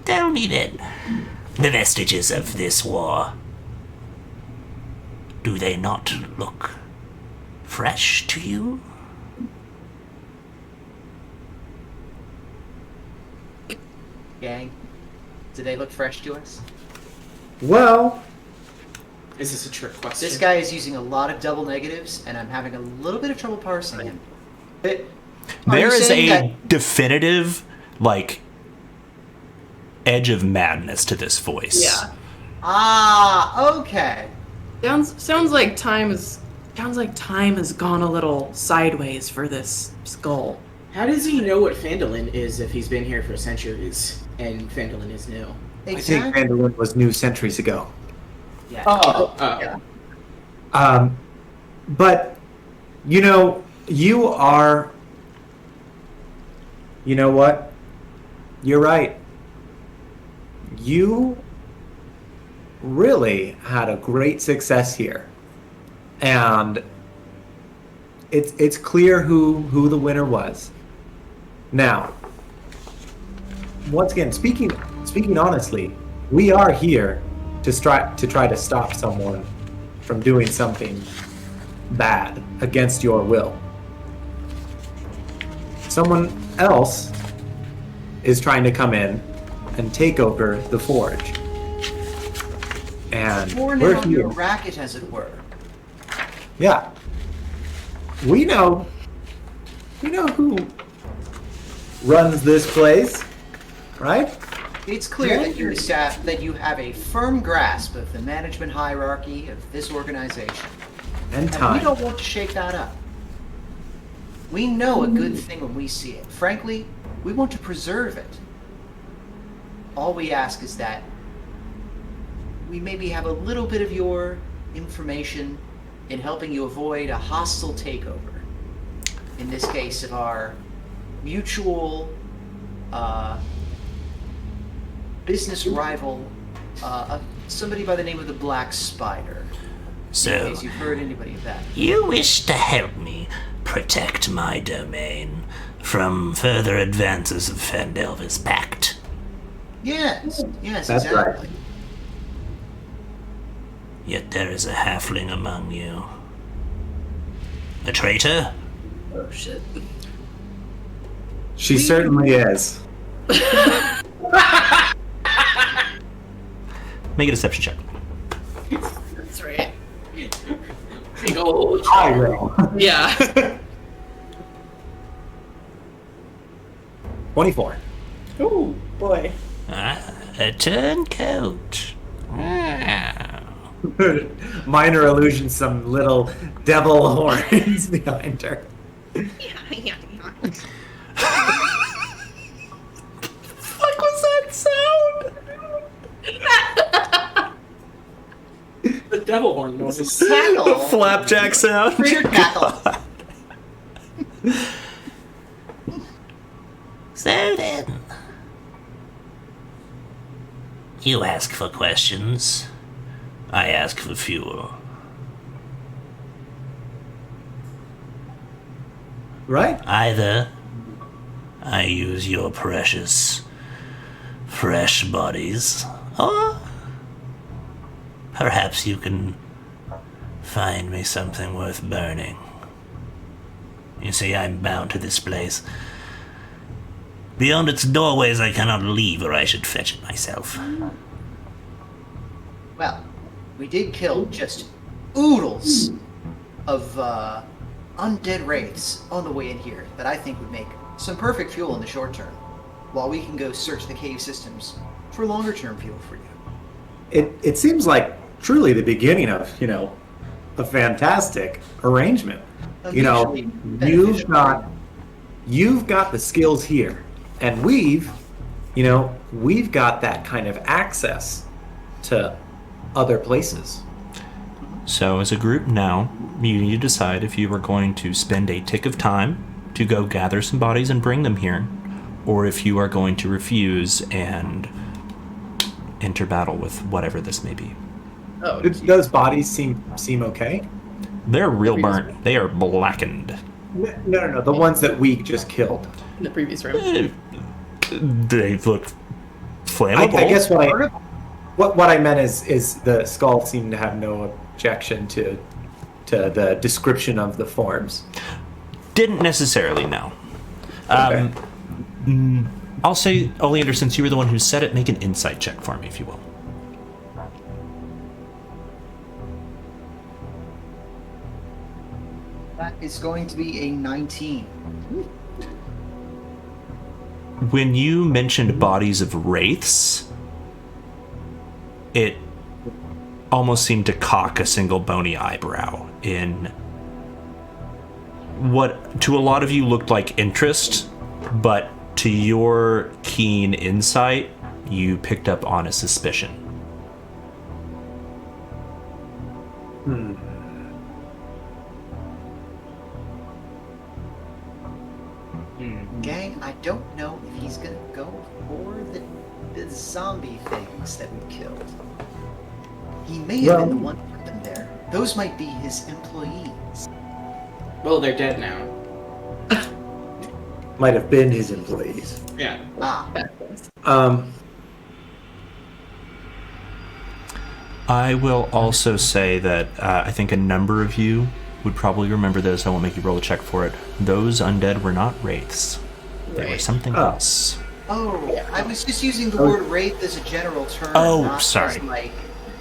tell me then, the vestiges of this war, do they not look fresh to you? Gang, do they look fresh to us? Well, Is this a trick question? This guy is using a lot of double negatives, and I'm having a little bit of trouble parsing him. Are There you is saying a that- definitive, edge of madness to this voice. Yeah. Okay. Sounds like time has gone a little sideways for this skull. How does he know what Phandalin is if he's been here for centuries and Phandalin is new? I think Exactly. Phandalin was new centuries ago. Yeah. Oh, Yeah. But, you are... You know what? You're right. You really had a great success here. And it's clear who the winner was. Now, once again, speaking honestly, we are here to try to stop someone from doing something bad against your will. Someone else is trying to come in and take over the forge. And Born we're in on here. your racket, as it were. Yeah. We know who runs this place, right? It's clear that you have a firm grasp of the management hierarchy of this organization. And And we time. don't want to shake that up. We know a good thing when we see it. Frankly, we want to preserve it. All we ask is that we maybe have a little bit of your information in helping you avoid a hostile takeover. In this case, of our mutual business rival, somebody by the name of the Black Spider. In So, case you've heard anybody of that. you wish to help me protect my domain from further advances of Fandelva's pact. Yes, That's right. exactly. Yet there is a halfling among you. A traitor? Oh shit. She certainly is. Make a deception check. That's right. Big old. I will. Yeah. 24. Oh boy. A turncoat. Minor illusion, some little devil horns behind her. What was that sound? The devil horn noise. Cackle. Flapjack sound. Weird cackle. So then, you ask for questions, I ask for fuel. Right? Either I use your precious, fresh bodies, or perhaps you can find me something worth burning. You see, I'm bound to this place. Beyond its doorways I cannot leave, or I should fetch it myself. Well, we did kill just oodles of undead wraiths on the way in here that I think would make some perfect fuel in the short term, while we can go search the cave systems for longer term fuel for you. It seems like truly the beginning of, a fantastic arrangement. Mutually You've beneficial. you've got the skills here, and we've got that kind of access to other places. So, as a group now, you need to decide if you are going to spend a tick of time to go gather some bodies and bring them here, or if you are going to refuse and enter battle with whatever this may be. Oh, Those bodies seem okay? They're real burnt. They are blackened. No. The ones that we just killed. in the previous room. They look I flammable. guess what I meant is the skull seemed to have no objection to the description of the forms. Didn't necessarily know. Okay. I'll say, Oleander, since you were the one who said it, make an insight check for me, if you will. That is going to be a 19. When you mentioned bodies of wraiths, it almost seemed to cock a single bony eyebrow in what to a lot of you looked like interest, but to your keen insight, you picked up on a suspicion. Gang, I don't know if he's gonna go for the zombie things that we killed. He may have been the one who put them there. Those might be his employees. Well, they're dead now. Might have been his employees. Yeah. Ah, I will also say that I think a number of you would probably remember this. I won't make you roll a check for it. Those undead were not wraiths. They were Right. something Oh. else. oh, I was just using the word wraith as a general term. Oh, not sorry. As like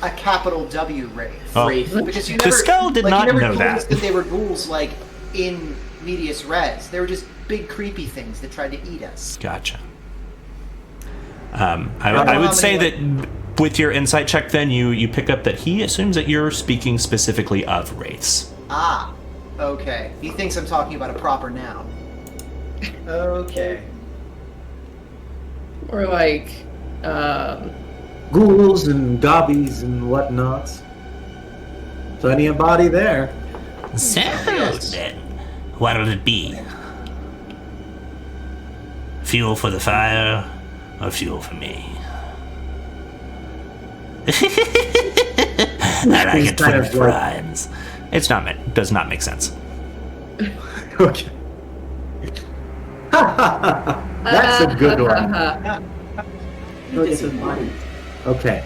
a capital W wraith. Oh. Wraith. Because you never, Dispel did like, not you never know told us that. that they were ghouls like in medias res. They were just big creepy things that tried to eat us. Gotcha. I would say that with your insight check, then you pick up that he assumes that you're speaking specifically of wraiths. Ah, okay. He thinks I'm talking about a proper noun. Okay. Or like, Ghouls and gobbies and whatnot. Plenty of body there. So Yes. then, what'll it be? Fuel for the fire, or fuel for me? I like He's it kind when of it like- rhymes. It's not meant. Does not make sense. Okay. That's a good one. Okay.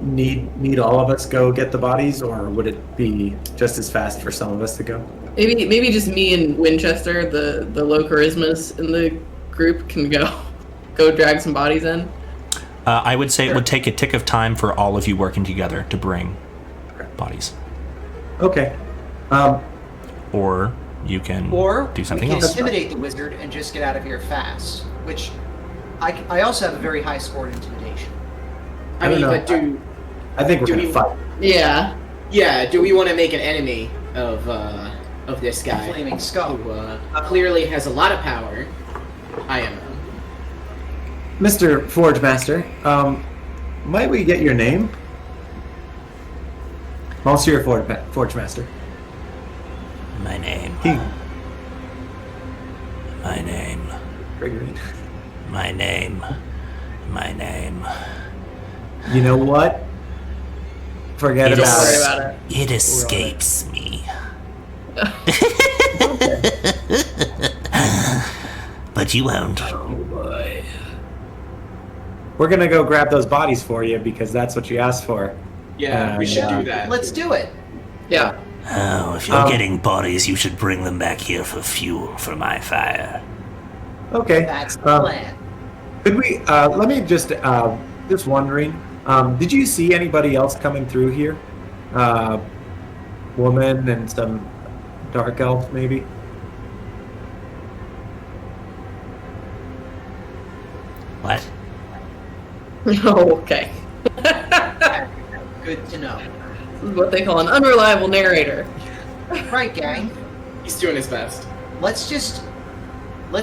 Need all of us go get the bodies, or would it be just as fast for some of us to go? maybe just me and Winchester, the low charismas in the group, can go drag some bodies in. I would say it would take a tick of time for all of you working together to bring bodies, Okay. or you can Or do something we can else. intimidate the wizard and just get out of here fast. Which I also have a very high score in intimidation. I I don't mean, know. but I think we're Do gonna we- fight. Yeah. do we want to make an enemy of this guy Flaming skull. who clearly has a lot of power? I am. Mr. Forge Master, might we get your name? Monsieur Forge Master. My name. He. My name. Gregory. My name. My name. You know what? Forget It about Don't worry it. about it. It escapes me. But you won't. We're gonna go grab those bodies for you because that's what you asked for. Yeah, we should Yeah. do that. Let's do it. Yeah. Oh, if you're Um, getting bodies, you should bring them back here for fuel for my fire. Okay. That's the plan. Could we? Let me just wondering. Did you see anybody else coming through here? Woman and some dark elves, maybe. What? Okay. Good to know. This is what they call an unreliable narrator. Right, gang. He's doing his best. Let's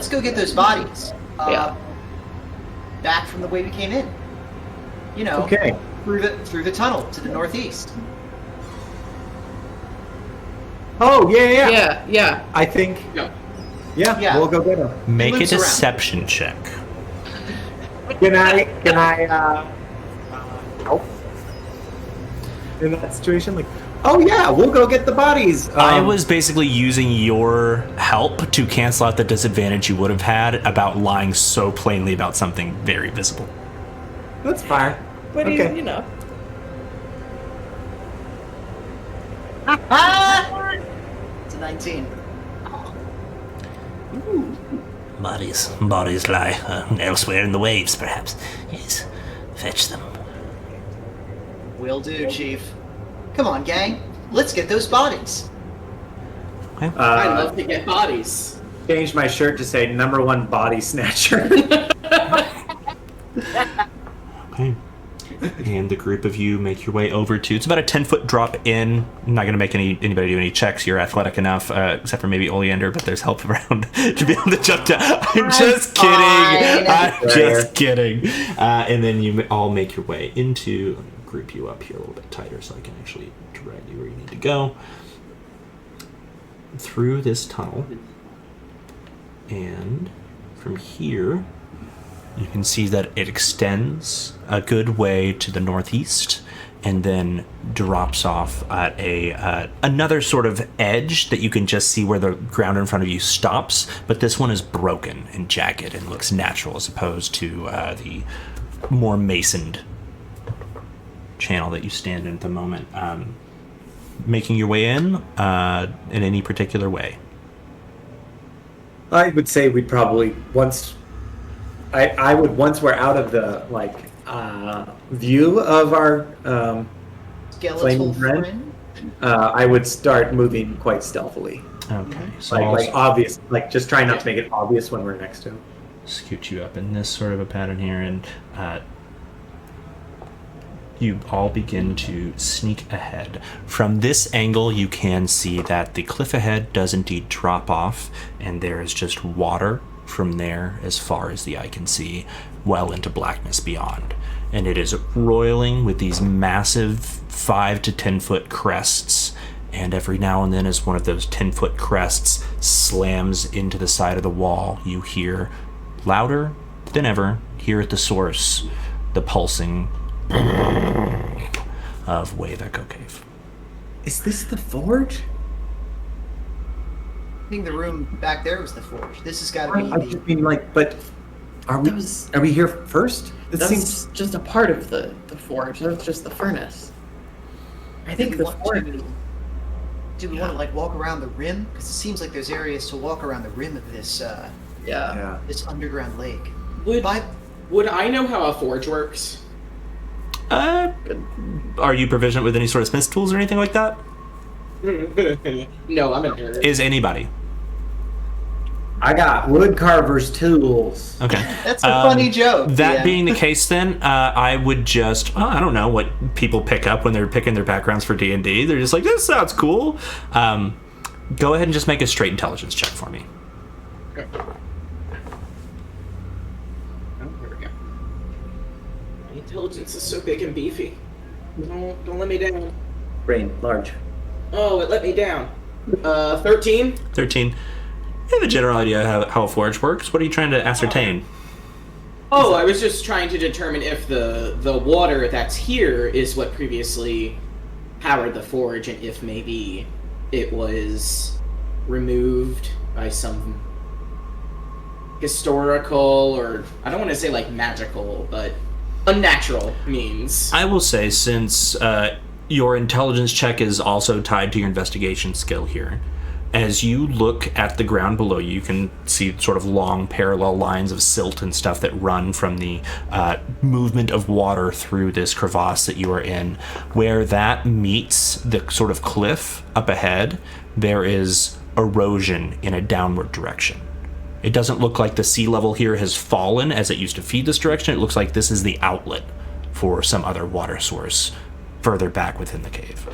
go get those bodies. Yeah. Back from the way we came in. You know, Okay. through the tunnel to the northeast. Oh yeah. Yeah. I think. No. Yeah. Yeah. We'll go get them. Make a loops around. deception check. Can I help in that situation? Like, oh yeah, we'll go get the bodies. I was basically using your help to cancel out the disadvantage you would have had about lying so plainly about something very visible. That's fine. But Okay. he's, you know. It's a 19. Bodies lie elsewhere in the waves, perhaps. Yes, fetch them. Will do, Chief. Come on, gang. Let's get those bodies. I love to get bodies. Changed my shirt to say #1 body snatcher. Okay. And the group of you make your way over to. It's about a 10-foot drop in. I'm not going to make anybody do any checks. You're athletic enough, except for maybe Oleander, but there's help around to be able to jump down. I'm just kidding. fine. I'm just kidding. And then you all make your way into. Let me group you up here a little bit tighter so I can actually drag you where you need to go. Through this tunnel. And from here, you can see that it extends a good way to the northeast and then drops off at another sort of edge that you can just see where the ground in front of you stops, but this one is broken and jagged and looks natural as opposed to the more masoned channel that you stand in at the moment. Making your way in any particular way? I would say we'd probably once we're out of the view of our Skeletal flaming friend, I would start moving quite stealthily. Okay, so Like obvious, just try not to make it obvious when we're next to him. scoot you up in this sort of a pattern here, and you all begin to sneak ahead. From this angle, you can see that the cliff ahead does indeed drop off, and there is just water from there as far as the eye can see, well into blackness beyond. And it is roiling with these massive 5 to 10 foot crests, and every now and then as one of those 10-foot crests slams into the side of the wall, you hear louder than ever, here at the source, the pulsing of Wave Echo Cave. Is this the forge? I think the room back there was the forge. This has got to I be just mean but are we here first? This That's seems just a part of the forge. That's just the furnace. I think the forge. Do we want to walk around the rim? Because it seems like there's areas to walk around the rim of this Yeah. this underground lake. Would I know how a forge works? Are you proficient with any sort of smith tools or anything like that? No, I'm a nerd. Is anybody? I got wood carver's tools. Okay. That's a funny joke. That yeah. being the case, then I would just I don't know what people pick up when they're picking their backgrounds for D&D. They're just like, this sounds cool. Go ahead and just make a straight intelligence check for me. Okay. Oh, here we go. My intelligence is so big and beefy. Don't let me down. Brain large. Oh, it let me down. 13? 13. You have a general idea how a forge works. What are you trying to ascertain? Oh, I was just trying to determine if the water that's here is what previously powered the forge, and if maybe it was removed by some historical, or I don't want to say magical, but unnatural means. I will say, since your intelligence check is also tied to your investigation skill here, as you look at the ground below you can see sort of long parallel lines of silt and stuff that run from the movement of water through this crevasse that you are in. Where that meets the sort of cliff up ahead, there is erosion in a downward direction. It doesn't look like the sea level here has fallen as it used to feed this direction. It looks like this is the outlet for some other water source further back within the cave.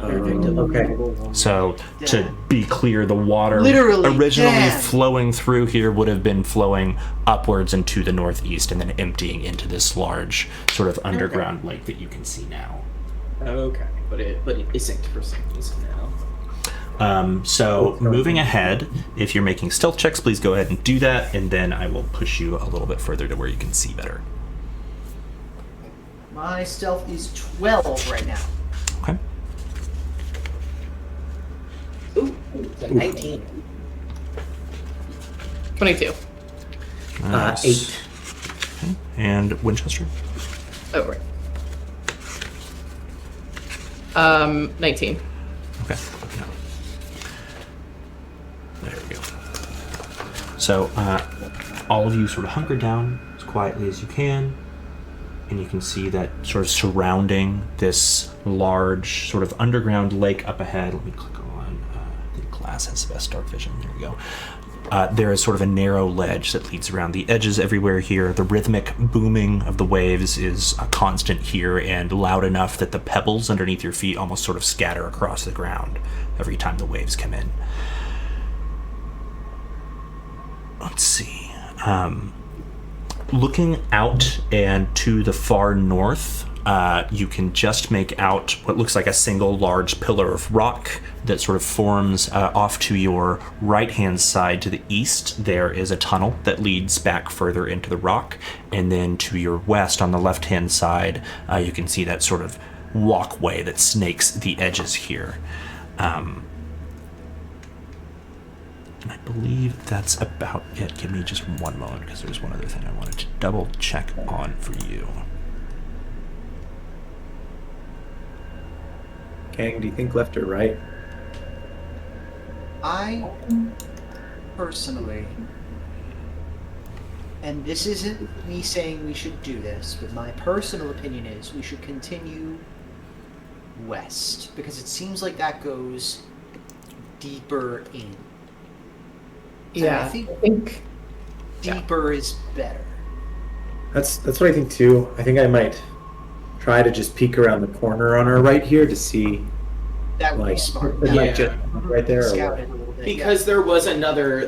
Okay. So, to be clear, the water Literally, originally damn. flowing through here would have been flowing upwards and to the northeast and then emptying into this large sort of underground lake that you can see now. Okay, but it isn't for some reason now. So, moving ahead, if you're making stealth checks, please go ahead and do that, and then I will push you a little bit further to where you can see better. My stealth is 12 right now. Okay. Ooh, 19. 22. Nice. 8. Okay. And Winchester? Oh, right. 19. Okay. No. There we go. So, all of you sort of hunker down as quietly as you can, and you can see that sort of surrounding this large sort of underground lake up ahead. Let me click on, I think glass has the best dark vision. There we go. There is sort of a narrow ledge that leads around the edges everywhere here. The rhythmic booming of the waves is a constant here and loud enough that the pebbles underneath your feet almost sort of scatter across the ground every time the waves come in. Let's see. Looking out and to the far north you can just make out what looks like a single large pillar of rock that sort of forms off to your right-hand side. To the east, there is a tunnel that leads back further into the rock, and then to your west, on the left-hand side, you can see that sort of walkway that snakes the edges here. And I believe that's about it. Give me just one moment, because there's one other thing I wanted to double check on for you. Kang, do you think left or right? I personally, and this isn't me saying we should do this, but my personal opinion is we should continue west, because it seems like that goes deeper in. And Yeah, I think I think deeper is better. That's what I think too. I think I might try to just peek around the corner on our right here to see, That would be like, smart. it Yeah. might just right there. Or Scout what. it a little bit. Because there was another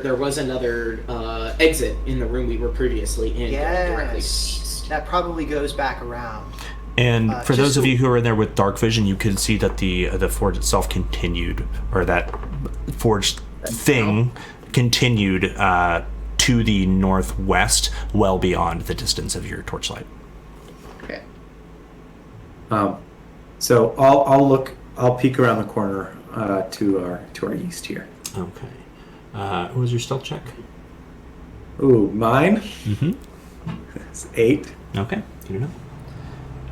exit in the room we were previously in, going directly Yes, east. that probably goes back around. And for just those of so- you who are in there with dark vision, you can see that the forge itself continued, or that forged thing continued to the northwest, well beyond the distance of your torchlight. okay. So I'll peek around the corner to our east here. Okay. What was your stealth check? Ooh, mine? Mm-hmm. It's 8. Okay, good enough.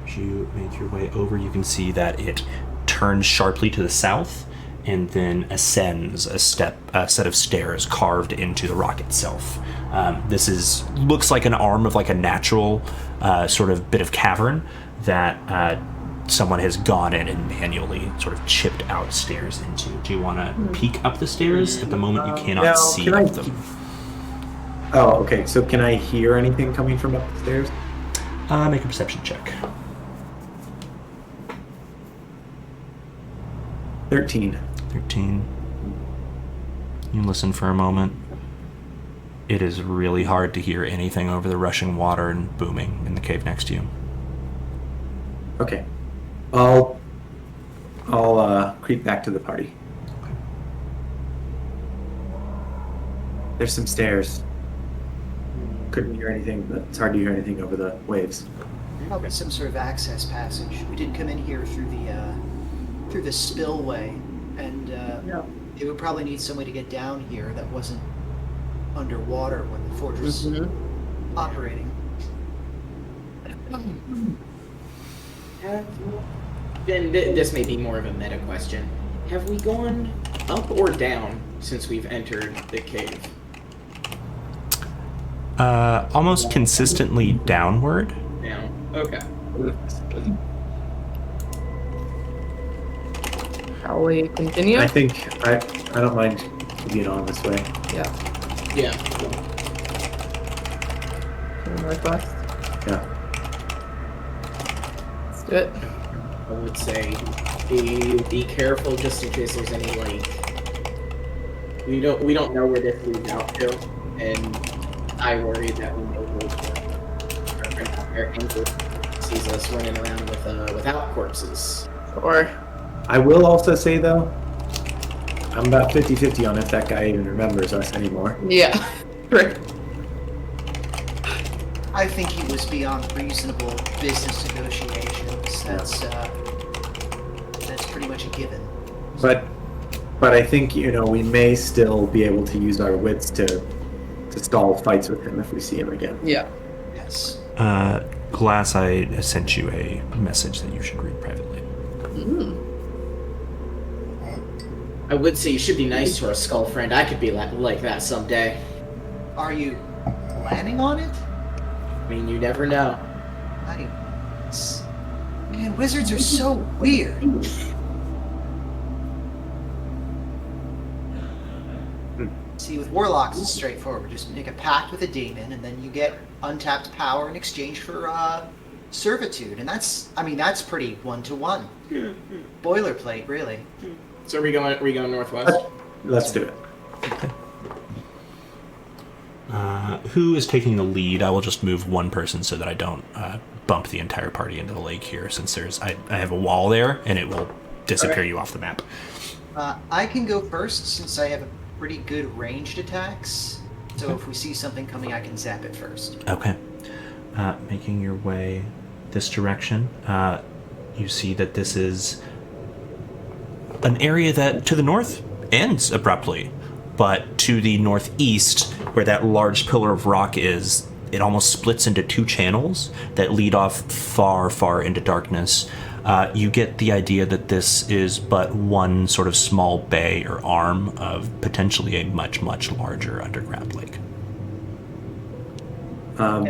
As you make your way over, you can see that it turns sharply to the south and then ascends a set of stairs carved into the rock itself. This looks like an arm of like a natural sort of bit of cavern that someone has gone in and manually sort of chipped out stairs into. Do you want to peek up the stairs? At the moment, you cannot No, see can I- up them. Oh, okay. So can I hear anything coming from up the stairs? Make a perception check. 13. 13. You listen for a moment. It is really hard to hear anything over the rushing water and booming in the cave next to you. Okay. I'll creep back to the party. There's some stairs. Couldn't hear anything, but it's hard to hear anything over the waves. Probably some sort of access passage. We did come in here through the spillway, and it would probably need some way to get down here that wasn't underwater when the forge was operating. And this may be more of a meta question. Have we gone up or down since we've entered the cave? Almost consistently downward. Down. Okay. Shall we continue? I think I don't mind being on this way. Yeah. Yeah. To the northwest. Yeah. Let's do it. I would say be careful just in case there's any like we don't know where this leads out to, and I worry that we may lose our ankle sees us running around without corpses. Or I will also say though, I'm about 50-50 on if that guy even remembers us anymore. yeah. Right. I think he was beyond reasonable business negotiations. That's pretty much a given. But I think we may still be able to use our wits to stall fights with him if we see him again. Yeah. Yes. Glass, I sent you a message that you should read privately. I would say you should be nice to our skull friend. I could be like that someday. Are you planning on it? I mean, you never know. Man, wizards are so weird. See, with warlocks, it's straightforward. Just make a pact with a demon, and then you get untapped power in exchange for servitude, and that's pretty 1-to-1. Boilerplate, really. So are we going northwest? Let's do it. Who is taking the lead? I will just move one person so that I don't bump the entire party into the lake here, since I have a wall there, and it will disappear Okay. you off the map. I can go first since I have a pretty good ranged attacks. So if we see something coming, I can zap it first. Okay. Making your way this direction, you see that this is an area that to the north ends abruptly, but to the northeast, where that large pillar of rock is, it almost splits into two channels that lead off far, far into darkness. You get the idea that this is but one sort of small bay or arm of potentially a much, much larger underground lake. Can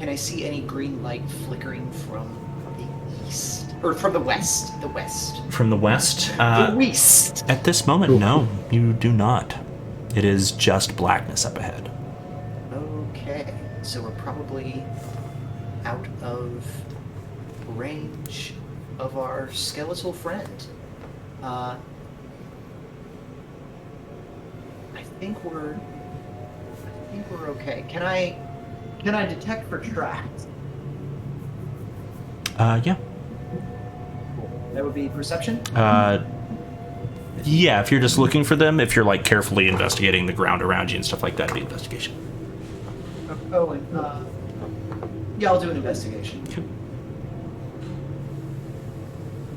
I see any green light flickering from the east or from the west? The west. From the west, The west. at this moment, no, you do not. It is just blackness up ahead. Okay, so we're probably out of range of our skeletal friend. I think we're okay. Can I detect for tracks? Yeah. That would be perception. Yeah, if you're just looking for them, if you're like carefully investigating the ground around you and stuff like that, it'd be investigation. Oh, and yeah, I'll do an investigation.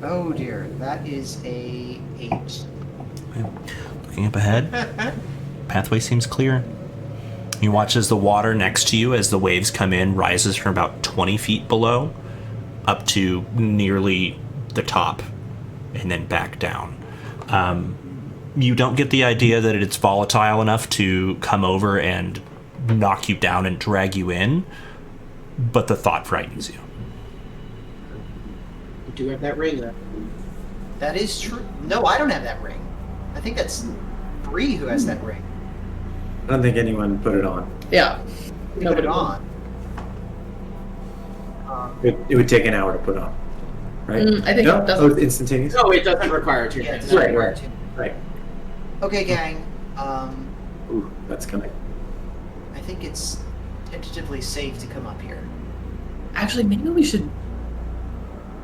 Oh dear, that is a 8. Looking up ahead, pathway seems clear. You watch as the water next to you, as the waves come in, rises from about 20 feet below up to nearly the top and then back down. You don't get the idea that it's volatile enough to come over and knock you down and drag you in, but the thought frightens you. You do have that ring, though. That is true. No, I don't have that ring. I think that's Bree who has that ring. I don't think anyone put it on. Yeah. Put Nobody it on. It would take an hour to put on, right? I think no? it doesn't. Oh, it's instantaneous. No, it doesn't require two Yeah, things. it's not Right, required right. to. Right. Okay, gang. Ooh, that's coming. I think it's tentatively safe to come up here. Actually, maybe we should.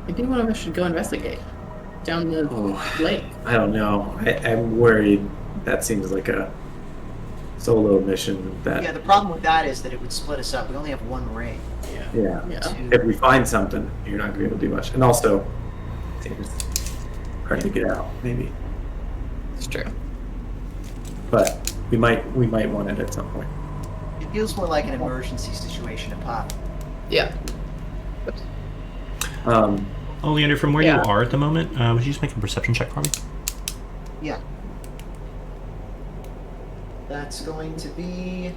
Maybe one of us should go investigate down the Oh. lake. I don't know. I'm worried. That seems like a solo mission. That Yeah, the problem with that is that it would split us up. We only have one ring. yeah. Yeah. Two. If we find something, you're not going to be able to do much. And also, it seems hard to get out. Maybe, It's true. but we might want it at some point. It feels more like an emergency situation to pop. Yeah. Oh, Leander, from where Yeah. you are at the moment, would you just make a perception check for me? Yeah. That's going to be.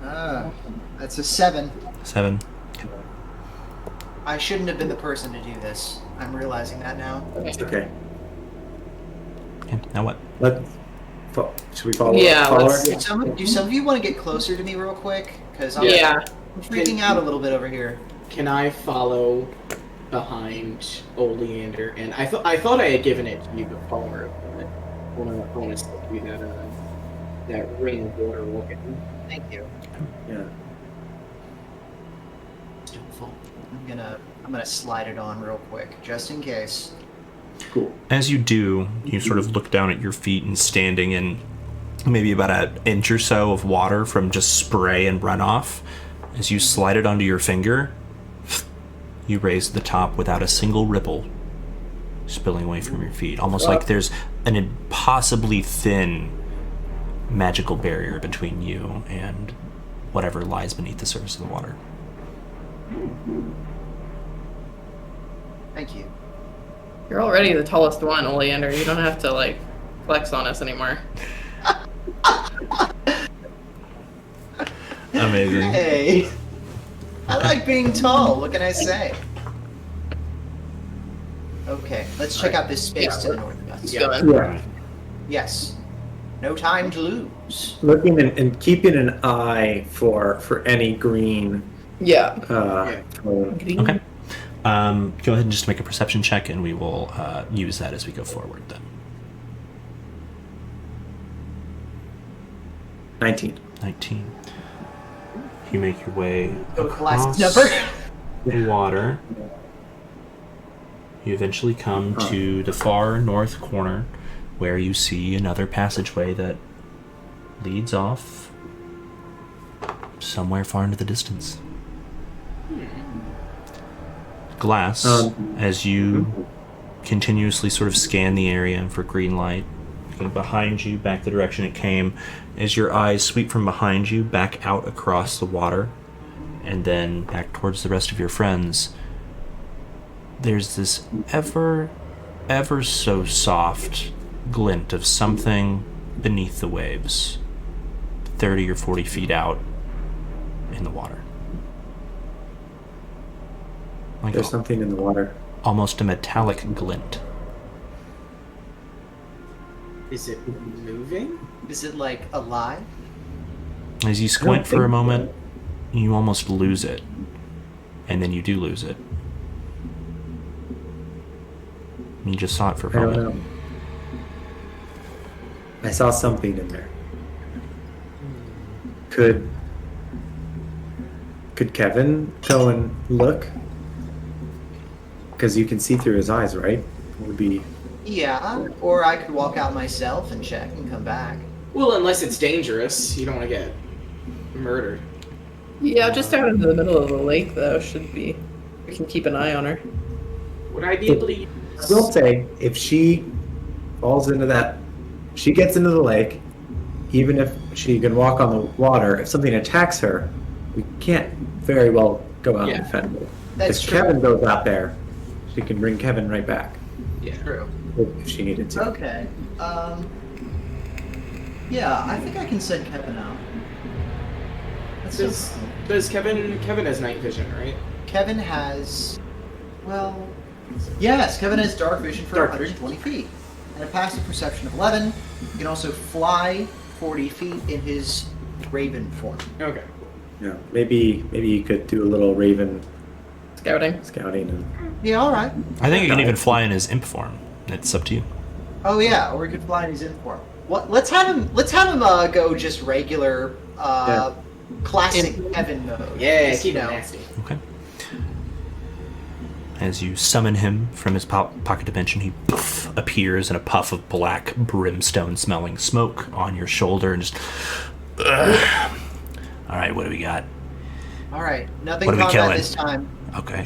That's a 7. 7. I shouldn't have been the person to do this. I'm realizing that now. It's okay. Okay, now what? Should we follow? Yeah, follow let's- her? Do some of you want to get closer to me real quick? Because I'm Yeah. freaking out a little bit over here. Can I follow behind Oleander? And I thought I had given it to you before, but I want to still do that ring of water looking. Thank you. Yeah. It's full. I'm gonna slide it on real quick, just in case. Cool. As you do, you sort of look down at your feet and standing in maybe about an inch or so of water from just spray and runoff. As you slide it onto your finger, you raise the top without a single ripple spilling away from your feet. Almost like there's an impossibly thin magical barrier between you and whatever lies beneath the surface of the water. Thank you. You're already the tallest one, Oleander. You don't have to, like, flex on us anymore. Amazing. Hey, I like being tall. What can I say? Okay, let's check out this space to the north of us. Yeah. Yeah. Yes. No time to lose. Looking and keeping an eye for any green. Yeah. Okay. Go ahead and just make a perception check, and we will use that as we go forward then. 19. 19. You make your way Go with the last across. number. the water, you eventually come to the far north corner where you see another passageway that leads off somewhere far into the distance. Glass, as you continuously sort of scan the area for green light, looking behind you, back the direction it came, as your eyes sweep from behind you back out across the water, and then back towards the rest of your friends, there's this ever so soft glint of something beneath the waves, 30 or 40 feet out in the water. Like There's something in the water. almost a metallic glint. Is it moving? Is it like alive? As you squint for think a moment, you almost lose it. And then you do lose it. You just saw it for a I don't moment. know. I saw something in there. Could Kevin go and look? Because you can see through his eyes, right? It would be. Yeah, or I could walk out myself and check and come back. Well, unless it's dangerous, you don't want to get murdered. Yeah, just out into the middle of the lake, though, should be. We can keep an eye on her. Would I be able to? I will say, if she falls into that, she gets into the lake, even if she can walk on the water, if something attacks her, we can't very well go out and defend her. That's If true. Kevin goes out there, she can bring Kevin right back Yeah. True. if she needed to. Okay. Yeah, I think I can send Kevin out. That's Does Kevin has night vision, right? Kevin has, well, yes, Kevin has dark vision for Dark 120 feet and a passive perception of 11. He can also fly 40 feet in his raven form. Okay. Yeah, maybe you could do a little raven Scouting. scouting and Yeah, all right. I think you can even fly in his imp form. It's up to you. Oh yeah, or he could fly in his inform. What? Let's have him go just regular, classic Kevin mode. Yeah, Just, keep you it know. nasty. Okay. As you summon him from his pocket dimension, he appears in a puff of black brimstone-smelling smoke on your shoulder and just... All right, what do we got? All right, nothing What are we combat killing? this time. Okay.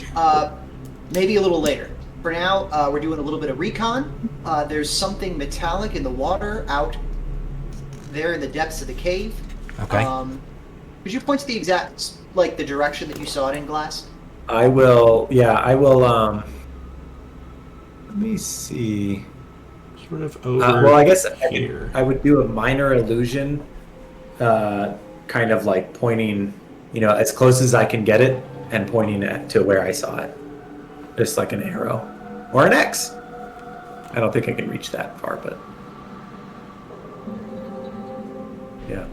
Maybe a little later. For now, we're doing a little bit of recon. There's something metallic in the water out there in the depths of the cave. Okay. Could you point to the exact, like, the direction that you saw it in, Glass? I will. Let me see. Sort of over Well, I guess here. I would do a minor illusion, kind of like pointing, as close as I can get it, and pointing it to where I saw it, just like an arrow or an X. I don't think I can reach that far, but yeah.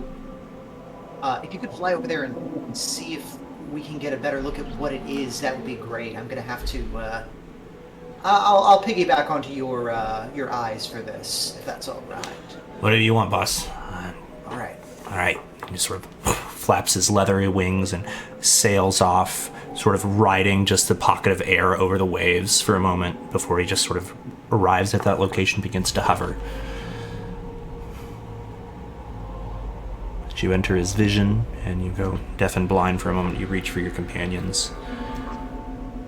If you could fly over there and see if we can get a better look at what it is, that would be great. I'm gonna have to. I'll piggyback onto your eyes for this, if that's all right. Whatever you want, boss. All right. All right. He sort of flaps his leathery wings and sails off, sort of riding just a pocket of air over the waves for a moment before he just sort of arrives at that location, begins to hover. As you enter his vision and you go deaf and blind for a moment, you reach for your companions.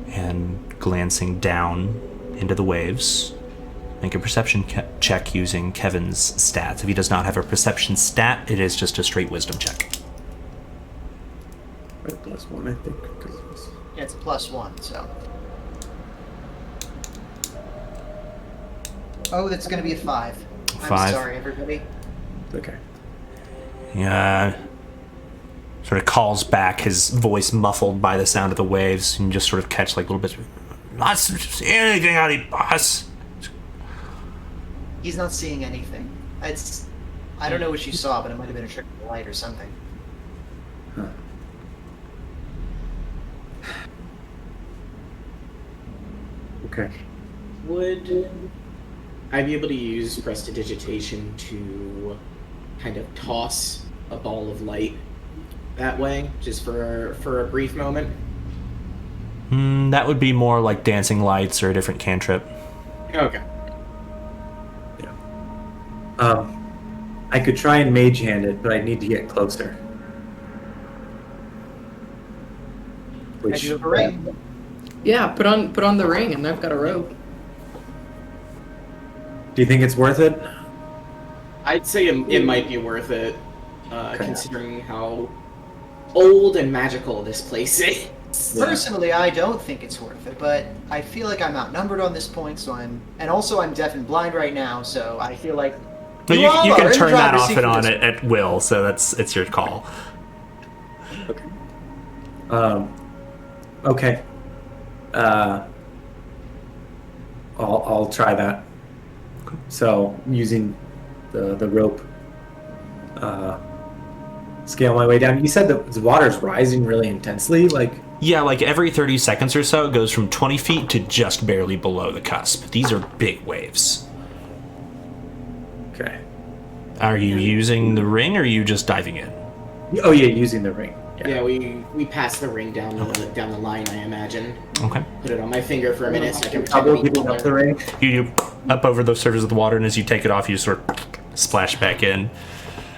And glancing down into the waves, make a perception check using Kevin's stats. If he does not have a perception stat, it is just a straight wisdom check. Right, +1, I think. 'cause it's- Yeah, it's a +1, so. Oh, that's gonna be a 5. I'm 5. sorry, everybody. Okay. Yeah. Sort of calls back, his voice muffled by the sound of the waves, and you just sort of catch like little bits. Not see anything out of it, boss. He's not seeing anything. I don't know what you saw, but it might have been a trick of the light or something. Huh. Okay. Would I be able to use prestidigitation to kind of toss a ball of light that way, just for a brief moment? That would be more like dancing lights or a different cantrip. Okay. I could try and mage hand it, but I need to get closer. I do have a ring. Yeah, put on the ring, and I've got a rope. Do you think it's worth it? I'd say it might be worth it, Okay. considering how old and magical this place is. Yeah. Personally, I don't think it's worth it, but I feel like I'm outnumbered on this point, so I'm deaf and blind right now, so I feel like But you all are can in the turn that driver's off seat and for on this. at will, so it's your call. Okay. I'll try that. So using the rope, scale my way down. You said the water's rising really intensely, like. Yeah, like every 30 seconds or so, it goes from 20 feet to just barely below the cusp. These are big waves. Okay. Are you using the ring, or are you just diving in? Oh yeah, using the ring. Yeah, we pass the ring down the line, I imagine. Okay. Put it on my finger for a minute so I can Double pretend to giving be up the ring. You up over the surface of the water, and as you take it off, you sort of splash back in.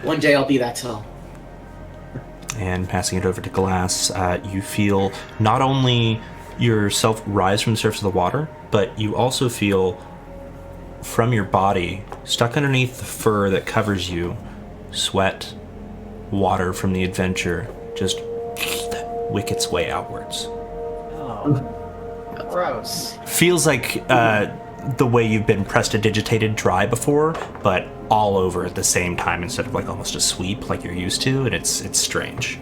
One day I'll be that tall. And passing it over to Glass, you feel not only yourself rise from the surface of the water, but you also feel from your body, stuck underneath the fur that covers you, sweat, water from the adventure just wick its way outwards. Oh, gross. Feels like the way you've been prestidigitated dry before, but all over at the same time instead of like almost a sweep like you're used to, and it's strange.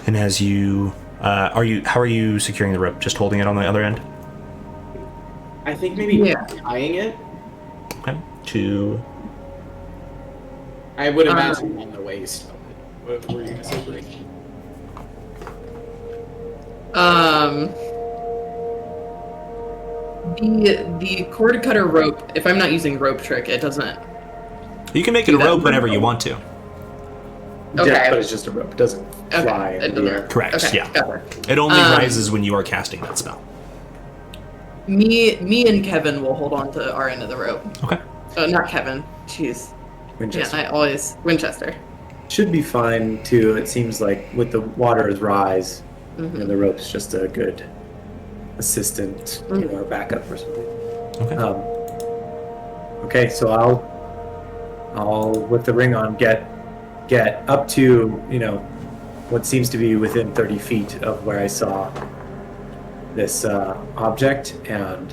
And as you how are you securing the rope? Just holding it on the other end? I think maybe Yeah. tying it. Okay. To I would imagine on the waist. What were you gonna say, Blake? The cord cutter rope. If I'm not using rope trick, it doesn't. you can make it a rope whenever you want to. Okay. Yeah, but it's just a rope. It doesn't fly It in the doesn't- air. Correct. Okay, Yeah. got it. It only rises when you are casting that spell. Me and Kevin will hold on to our end of the rope. Okay. Not Kevin. Jeez. Winchester. Yeah, I always Winchester. Should be fine too. It seems like with the water's rise, Mm-hmm. the rope's just a good assistant, or backup or something. Okay. Okay, so I'll with the ring on get up to what seems to be within 30 feet of where I saw this object, and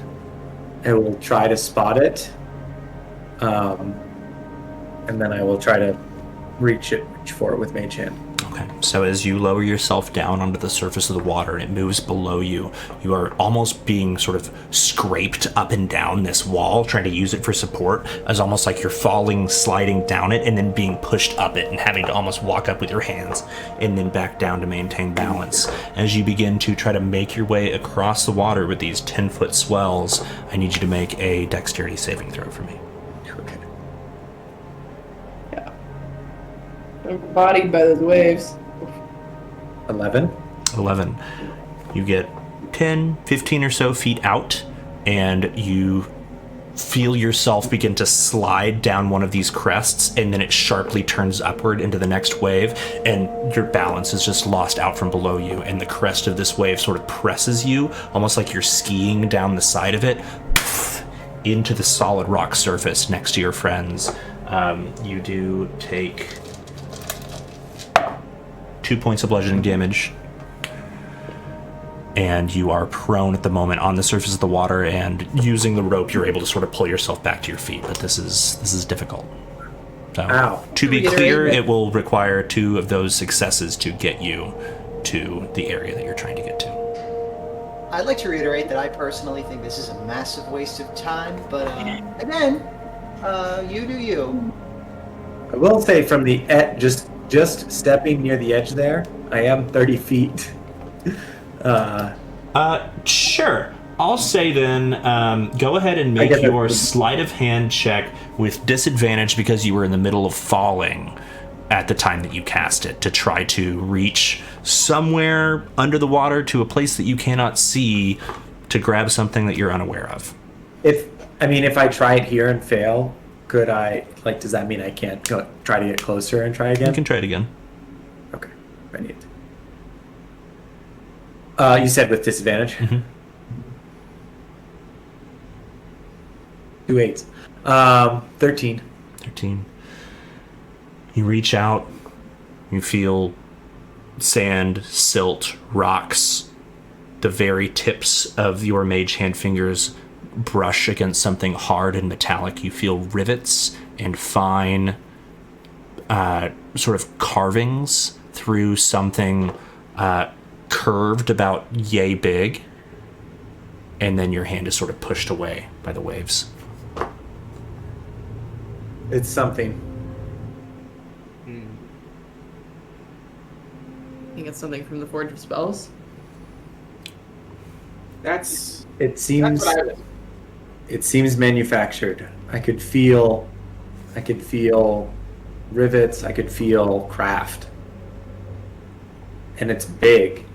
I will try to spot it, and then I will try to reach for it with Mage Hand. Okay, so as you lower yourself down onto the surface of the water and it moves below you, you are almost being sort of scraped up and down this wall, trying to use it for support, as almost like you're falling, sliding down it, and then being pushed up it and having to almost walk up with your hands and then back down to maintain balance. As you begin to try to make your way across the water with these 10-foot swells, I need you to make a dexterity saving throw for me. Okay. I'm bodied by those waves. 11. 11. You get 10, 15 or so feet out, and you feel yourself begin to slide down one of these crests, and then it sharply turns upward into the next wave, and your balance is just lost out from below you, and the crest of this wave sort of presses you, almost like you're skiing down the side of it, into the solid rock surface next to your friends. You do take 2 points of bludgeoning damage, and you are prone at the moment on the surface of the water, and using the rope you're able to sort of pull yourself back to your feet, but this is difficult. So, Ow. to be Reiterate clear, that- it will require 2 of those successes to get you to the area that you're trying to get to. I'd like to reiterate that I personally think this is a massive waste of time, but again, you do you. I will say from the just stepping near the edge there, I am 30 feet. Sure. I'll say then, go ahead and I make get that. your sleight of hand check with disadvantage because you were in the middle of falling. at the time that you cast it, to try to reach somewhere under the water to a place that you cannot see to grab something that you're unaware of. If I try it here and fail, could I, like, does that mean I can't go, try to get closer and try again? You can try it again. Okay, I need you said with disadvantage? Mm-hmm. 2 8s. 13. 13. You reach out, you feel sand, silt, rocks. The very tips of your mage hand fingers brush against something hard and metallic. You feel rivets and fine sort of carvings through something curved about yay big. And then your hand is sort of pushed away by the waves. It's something. I think it's something from the Forge of Spells. That's It seems what I was. it seems manufactured. I could feel rivets, I could feel craft. And it's big.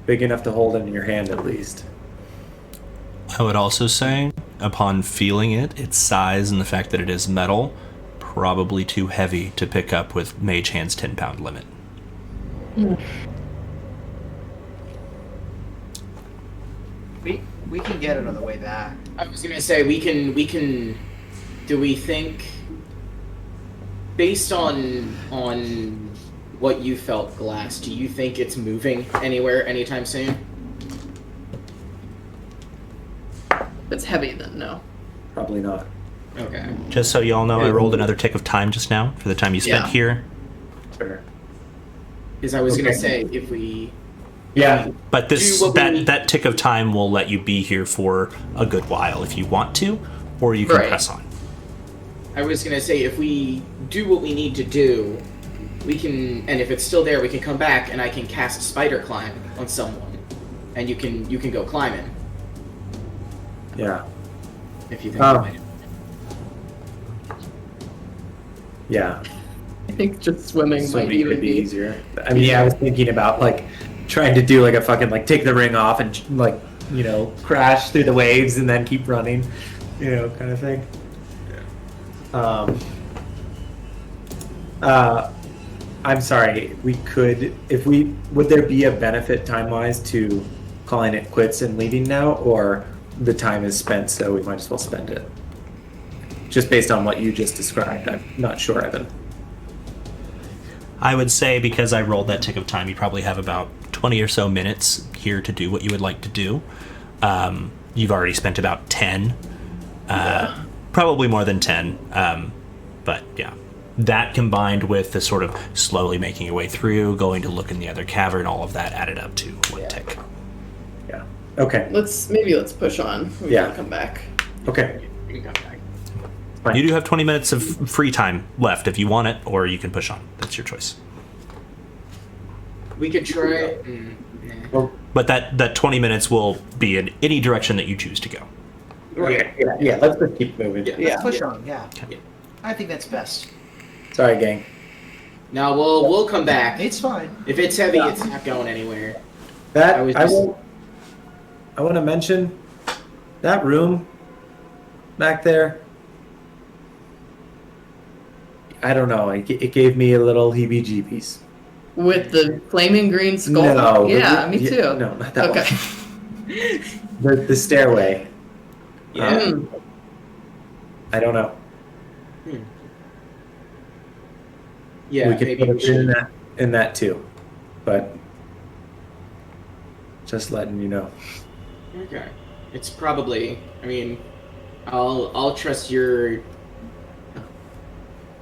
Big enough to hold in your hand at least. I would also say, upon feeling it, its size and the fact that it is metal, probably too heavy to pick up with Mage Hand's 10-pound limit. We can get it on the way back. I was gonna say we can. Do we think, based on what you felt, Glass? Do you think it's moving anywhere anytime soon? If it's heavy, then no. Probably not. Okay. Just so y'all know, I rolled another tick of time just now for the time you spent Yeah. here. Sure. Because I was Okay. gonna say if we. Yeah. But this Do what we- that tick of time will let you be here for a good while if you want to, or you can Right. press on. I was gonna say if we do what we need to do, we can, and if it's still there, we can come back and I can cast Spider Climb on someone, and you can go climbing Yeah. if you think. Oh. that might- Yeah. I think just swimming might Swimming even could be be. easier. I mean, yeah, I was thinking about like trying to do like a fucking like take the ring off and like, you know, crash through the waves and then keep running, you know, kind of thing. I'm sorry. We could, would there be a benefit time wise to calling it quits and leaving now, or the time is spent, so we might as well spend it? Just based on what you just described, I'm not sure, Evan. I would say because I rolled that tick of time, you probably have about 20 or so minutes here to do what you would like to do. You've already spent about 10. Probably more than 10. But yeah. That combined with the sort of slowly making your way through, going to look in the other cavern, all of that added up to one tick. Yeah. Okay. Let's push on. We Yeah. can come back. Okay. You can come back. Fine. You do have 20 minutes of free time left if you want it, or you can push on. That's your choice. We could try. Well, But that 20 minutes will be in any direction that you choose to go. okay. Yeah. Let's just keep moving. Yeah. Let's push on, yeah. Yeah. I think that's best. Sorry, gang. Now we'll come back. It's fine. If it's heavy, it's not going anywhere. That I was I just- want to mention that room back there. I don't know. It gave me a little heebie-jeebies. With the flaming green skull? No. Yeah, me too. No, not that Okay. one. The stairway. Yeah. Mm. I don't know. Yeah. we could maybe put we it should. in that too, but just letting you know. Okay. It's probably. I mean, I'll trust your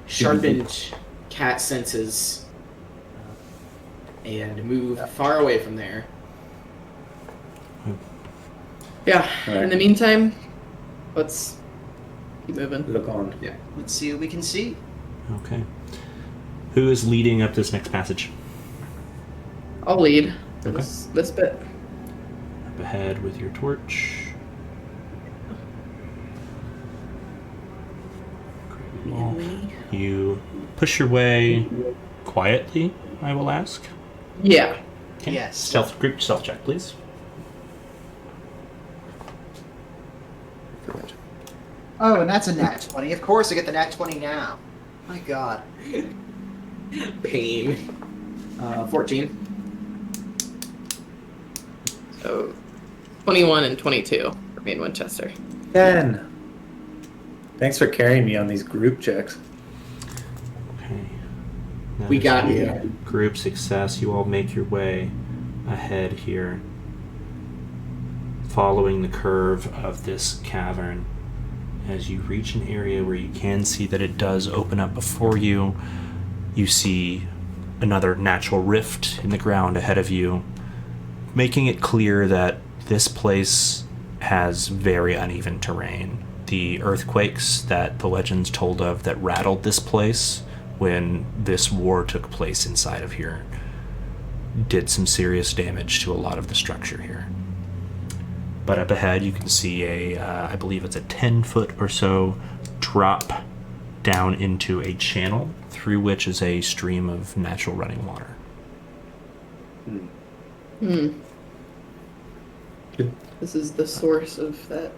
sharpened cat senses and move far away from there. Yeah. Alright. In the meantime, let's keep moving. Look on. Let's see what we can see. Okay. Who is leading up this next passage? I'll lead for Okay. this bit. Up ahead with your torch. You push your way quietly, I will ask. Yeah. Okay. Yes. Group stealth check, please. Oh, and that's a nat 20. Of course, I get the nat 20 now. My God. Pain. 14. So 21 and 22 for me in Winchester. 10. Thanks for carrying me on these group checks. Okay. We got Yeah. you. Group success. You all make your way ahead here, following the curve of this cavern. As you reach an area where you can see that it does open up before you, you see another natural rift in the ground ahead of you, making it clear that this place has very uneven terrain. The earthquakes that the legends told of that rattled this place when this war took place inside of here did some serious damage to a lot of the structure here. But up ahead you can see I believe it's a 10-foot or so drop down into a channel through which is a stream of natural running water. This is the source of that.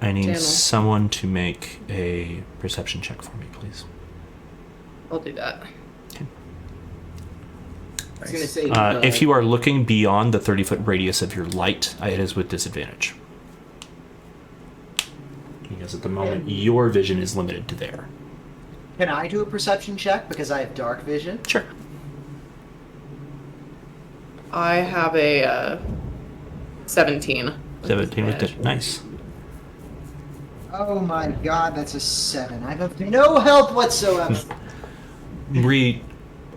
I need Channel. someone to make a perception check for me, please. I'll do that. I was gonna say. If you are looking beyond the 30-foot radius of your light, it is with disadvantage. Because at the moment, your vision is limited to there. Can I do a perception check because I have dark vision? Sure. I have a 17. 17 with it. Nice. Oh my God, that's a 7. I have no help whatsoever.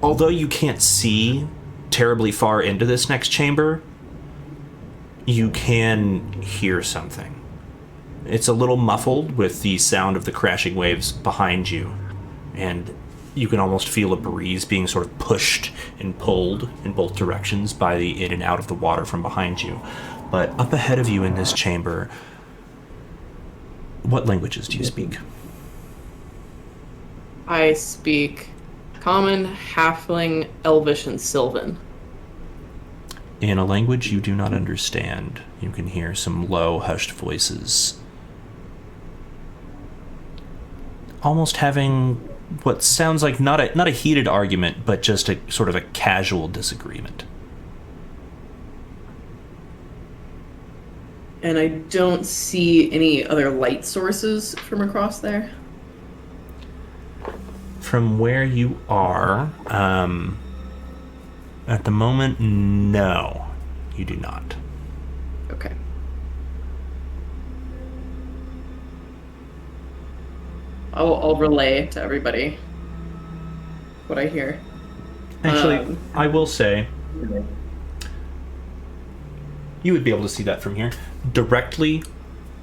Although you can't see terribly far into this next chamber, you can hear something. It's a little muffled with the sound of the crashing waves behind you, and you can almost feel a breeze being sort of pushed and pulled in both directions by the in and out of the water from behind you. But up ahead of you in this chamber, what languages do you speak? I speak Common, Halfling, Elvish, and Sylvan. In a language you do not understand, you can hear some low, hushed voices, almost having what sounds like not a heated argument, but just a sort of a casual disagreement. And I don't see any other light sources from across there. From where you are, at the moment, no, you do not. Okay. I'll relay to everybody what I hear. Actually, I will say, you would be able to see that from here. Directly,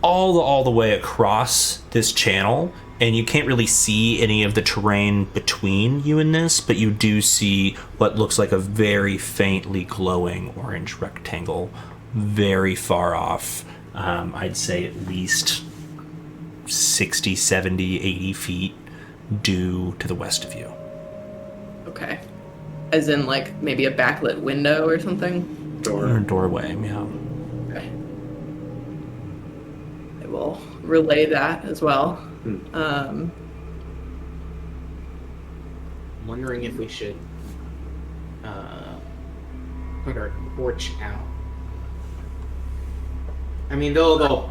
all the way across this channel, and you can't really see any of the terrain between you and this, but you do see what looks like a very faintly glowing orange rectangle very far off. I'd say at least 60, 70, 80 feet due to the west of you. Okay. As in, like, maybe a backlit window or something? Or doorway, yeah. Okay. I will relay that as well. I'm wondering if we should put our torch out. I mean,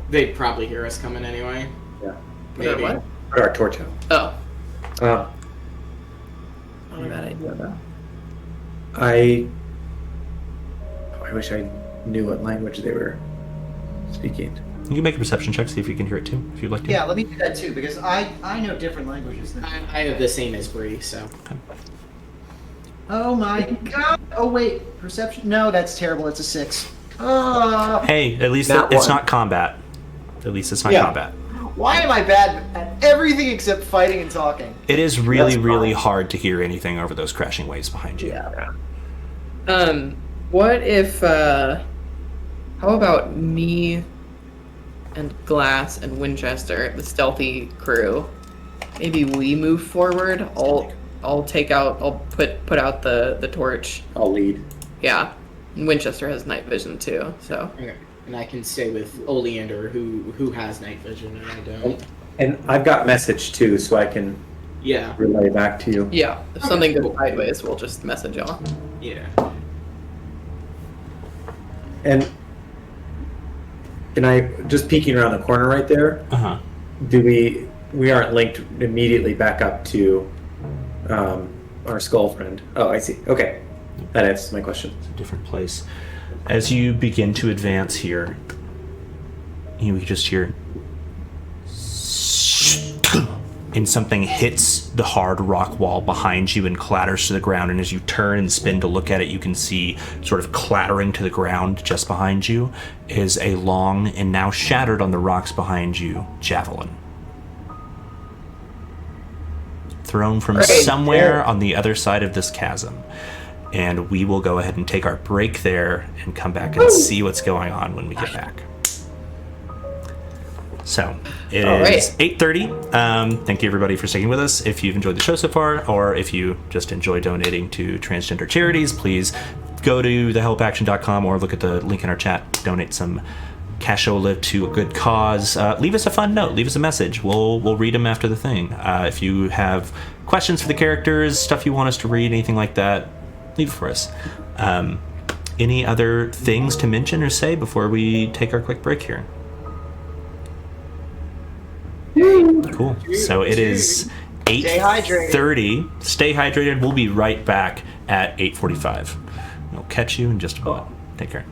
they'd probably hear us coming anyway. Yeah. Maybe. What? Put our torch out. Oh. Uh, Not a bad idea, though. I wish I knew what language they were speaking. You can make a perception check, see if you can hear it too, if you'd like to. Yeah, let me do that too because I know different languages than I have the same as Bree, so. Oh my God! Oh wait, perception? No, that's terrible. It's a 6. Oh, Hey, at least Not it's one. not combat. At least it's not Yeah. combat. why am I bad at everything except fighting and talking? It is really, That's really fine. hard to hear anything over those crashing waves behind you. What if, how about me and Glass and Winchester, the stealthy crew, maybe we move forward? I'll I'll put out the torch. I'll lead. Yeah. And Winchester has night vision too, so. Okay. And I can stay with Oleander, who has night vision, and I don't. And I've got message too, so I can Yeah. relay back to you. Yeah. If something goes sideways, we'll just message y'all. Yeah. And can I just peeking around the corner right there? Uh-huh. Do we aren't linked immediately back up to our skull friend? Oh, I see. Okay, that answers my question. It's a different place. As you begin to advance here, you just hear and something hits the hard rock wall behind you and clatters to the ground, and as you turn and spin to look at it, you can see sort of clattering to the ground just behind you is a long and now shattered on the rocks behind you javelin. Thrown from Right somewhere there. on the other side of this chasm. And we will go ahead and take our break there and come back and see what's going on when we get back. So it All is right. 8:30. Thank you everybody for sticking with us. If you've enjoyed the show so far, or if you just enjoy donating to transgender charities, please go to thehelpaction.com or look at the link in our chat. Donate some cash live to a good cause. Leave us a fun note. Leave us a message. We'll read them after the thing. If you have questions for the characters, stuff you want us to read, anything like that, leave it for us. Any other things to mention or say before we take our quick break here? Cool. So it is Stay hydrated. 8:30. Stay hydrated. We'll be right back at 8:45. We'll catch you in just a moment. Take care.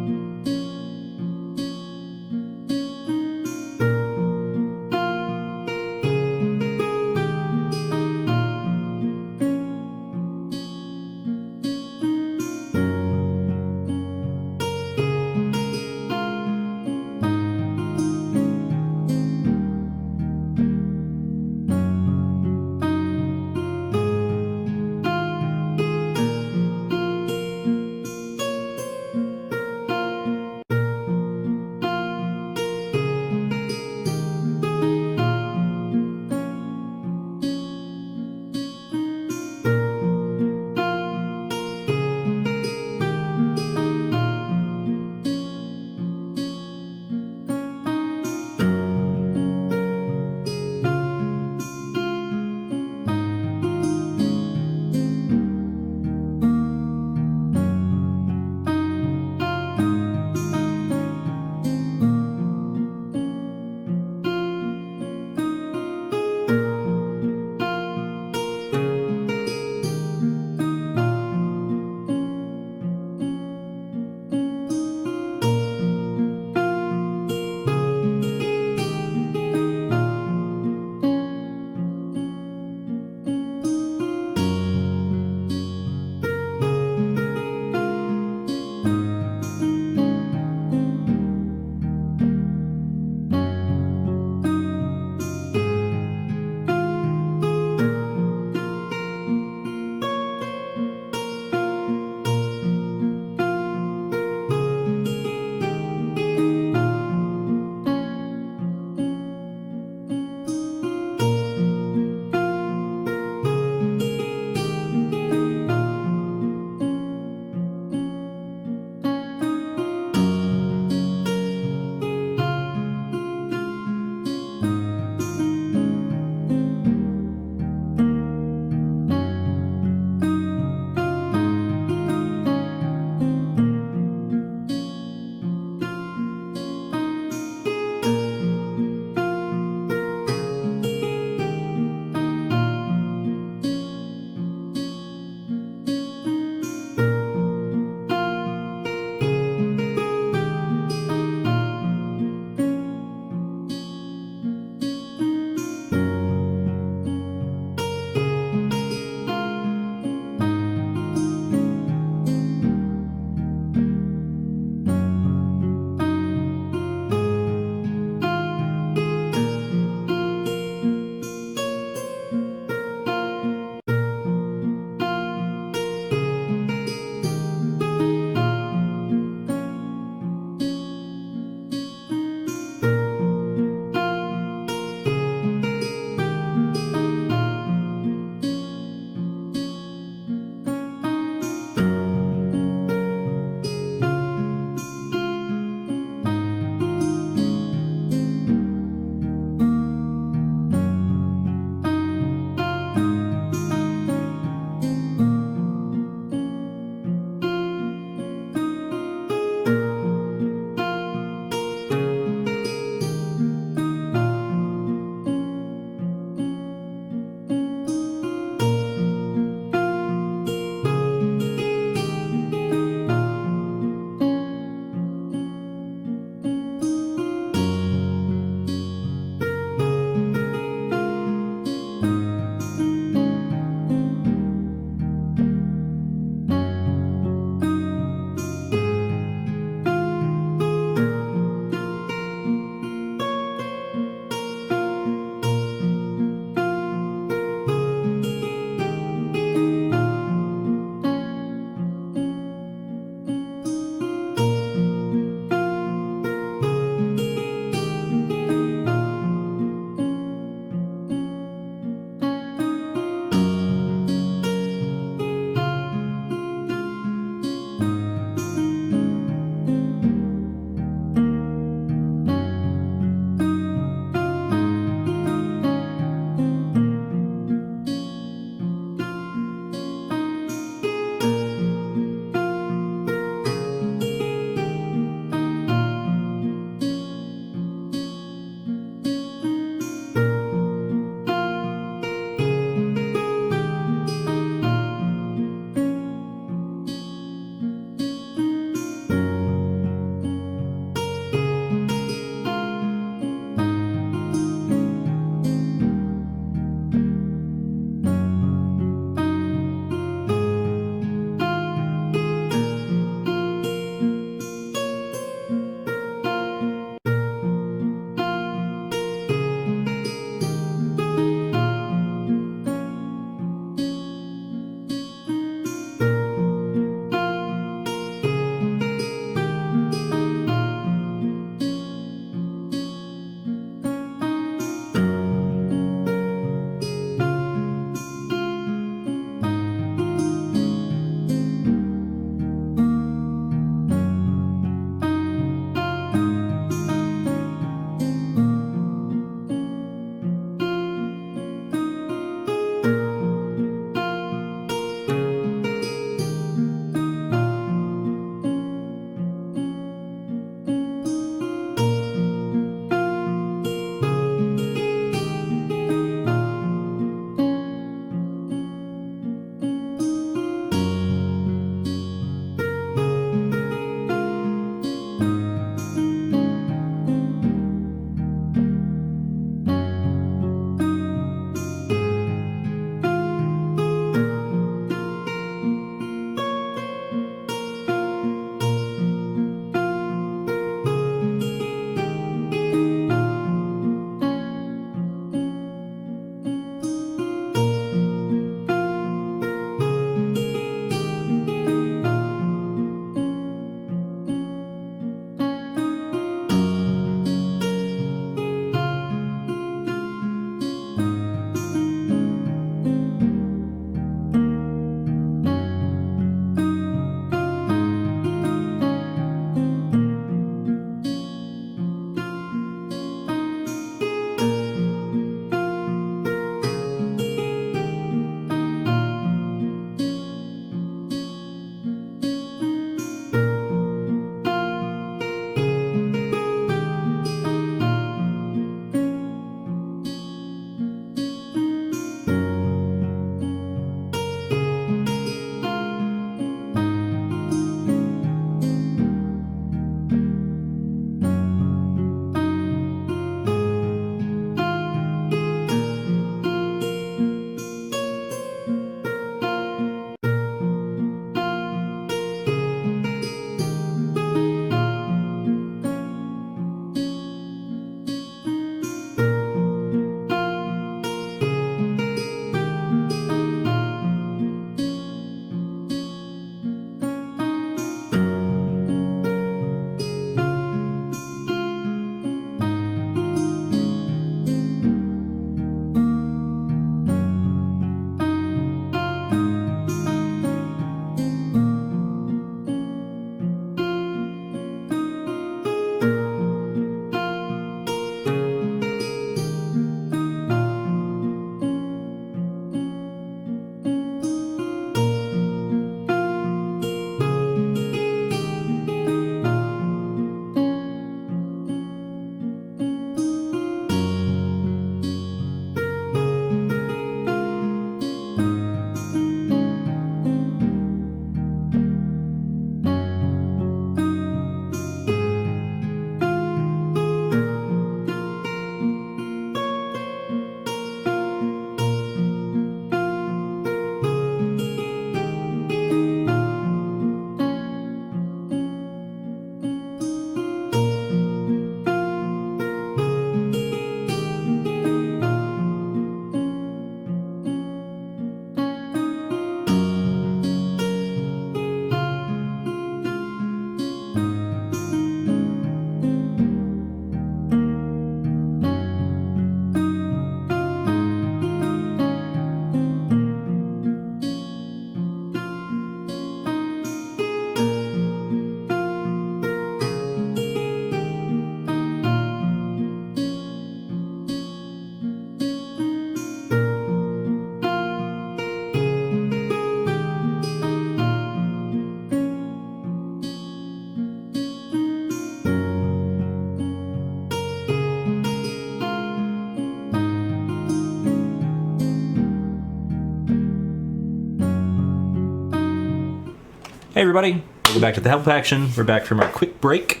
Hey everybody, welcome back to the Help Action. We're back from our quick break.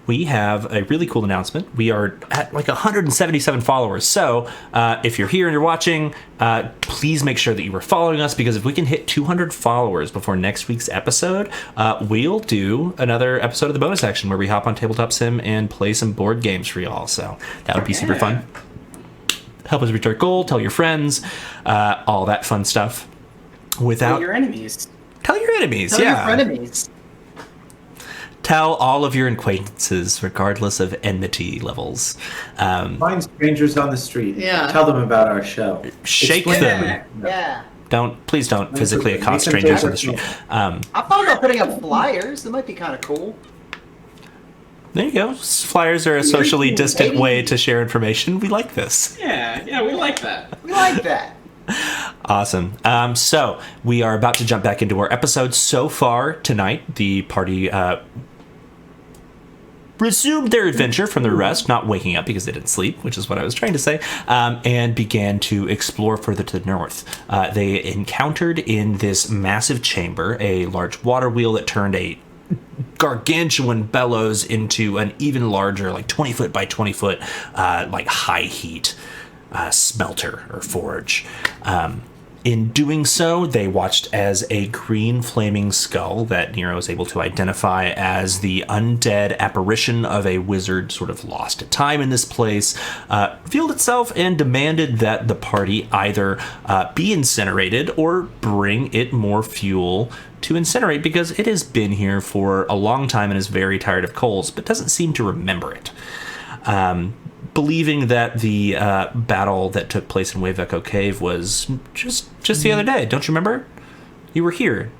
We have a really cool announcement. We are at like 177 followers. So if you're here and you're watching, please make sure that you are following us, because if we can hit 200 followers before next week's episode, we'll do another episode of the bonus section where we hop on Tabletop Sim and play some board games for y'all. So that would be super fun. Help us reach our goal, tell your friends, all that fun stuff. Tell your enemies. Tell your enemies, Tell your frenemies. Tell all of your acquaintances, regardless of enmity levels. Find strangers on the street. Yeah. Tell them about our show. Shake Explain them. Yeah. Please don't physically accost strangers on the street. I thought about putting up flyers. That might be kind of cool. There you go. Flyers are a socially distant way to share information. We like this. Yeah, we like that. We like that. Awesome. So we are about to jump back into our episode. So far tonight, the party resumed their adventure from the rest, not waking up because they didn't sleep, which is what I was trying to say, and began to explore further to the north. They encountered in this massive chamber a large water wheel that turned a gargantuan bellows into an even larger, like 20 foot by 20 foot, like high heat smelter or forge. In doing so, they watched as a green flaming skull that Nero was able to identify as the undead apparition of a wizard sort of lost to time in this place, revealed itself and demanded that the party either be incinerated or bring it more fuel to incinerate, because it has been here for a long time and is very tired of coals, but doesn't seem to remember it. Believing that the battle that took place in Wave Echo Cave was just the other day. Don't you remember? You were here.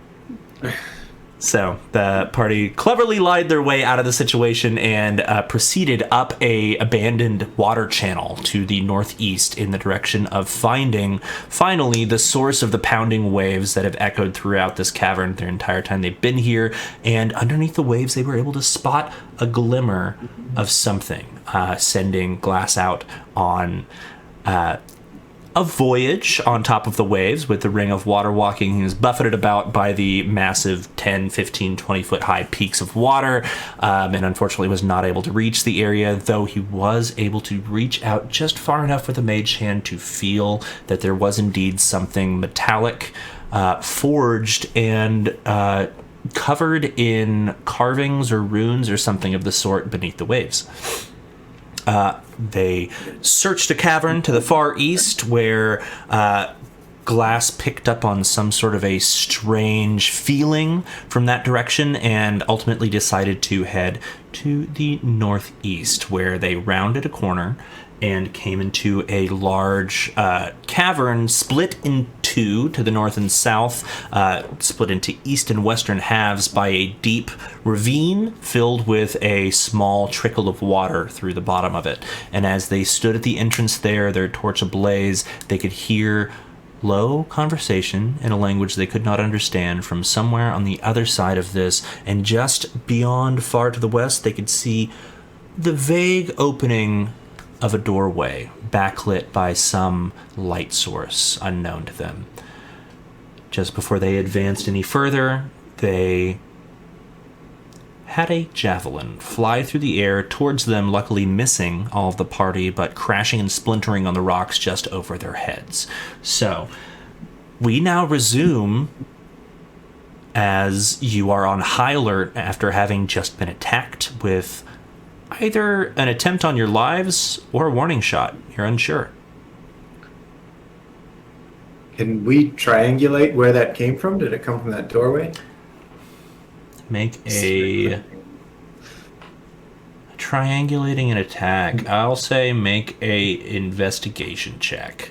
So the party cleverly lied their way out of the situation and proceeded up a abandoned water channel to the northeast in the direction of finding, finally, the source of the pounding waves that have echoed throughout this cavern their entire time they've been here. And underneath the waves, they were able to spot a glimmer of something, sending Glass out on a voyage on top of the waves with the ring of water walking. He was buffeted about by the massive 10, 15, 20 foot high peaks of water, and unfortunately was not able to reach the area, though he was able to reach out just far enough with a mage hand to feel that there was indeed something metallic, forged and covered in carvings or runes or something of the sort beneath the waves. They searched a cavern to the far east where Glass picked up on some sort of a strange feeling from that direction and ultimately decided to head to the northeast, where they rounded a corner and came into a large cavern split in two to the north and south, split into east and western halves by a deep ravine filled with a small trickle of water through the bottom of it. And as they stood at the entrance there, their torch ablaze, they could hear low conversation in a language they could not understand from somewhere on the other side of this, and just beyond, far to the west, they could see the vague opening of a doorway backlit by some light source unknown to them. Just before they advanced any further, they had a javelin fly through the air towards them, luckily missing all of the party, but crashing and splintering on the rocks just over their heads. So, we now resume as you are on high alert after having just been attacked with either an attempt on your lives or a warning shot. You're unsure. Can we triangulate where that came from? Did it come from that doorway? Make a triangulating an attack. I'll say make a investigation check,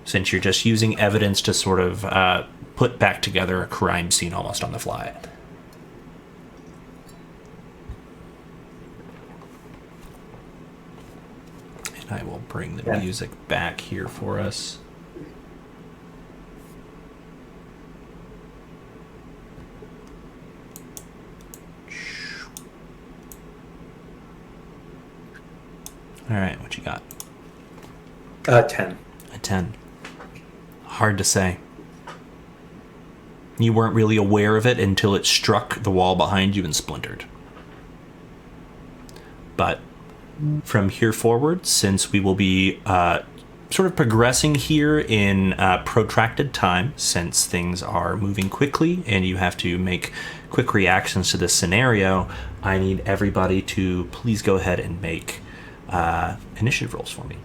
since you're just using evidence to sort of put back together a crime scene almost on the fly. I will bring the music back here for us. All right, what you got? 10. A 10. Hard to say. You weren't really aware of it until it struck the wall behind you and splintered. But from here forward, since we will be sort of progressing here in protracted time, since things are moving quickly and you have to make quick reactions to this scenario, I need everybody to please go ahead and make initiative rolls for me.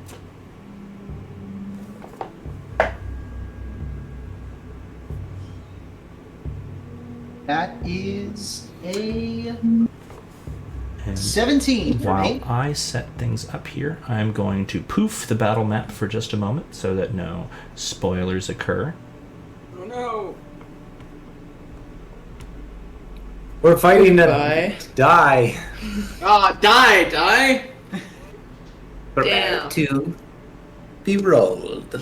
That is a And 17 for while me. I set things up here, I'm going to poof the battle map for just a moment so that no spoilers occur. Oh no! We're fighting Goodbye. to die. Ah, die! Damn. To be rolled.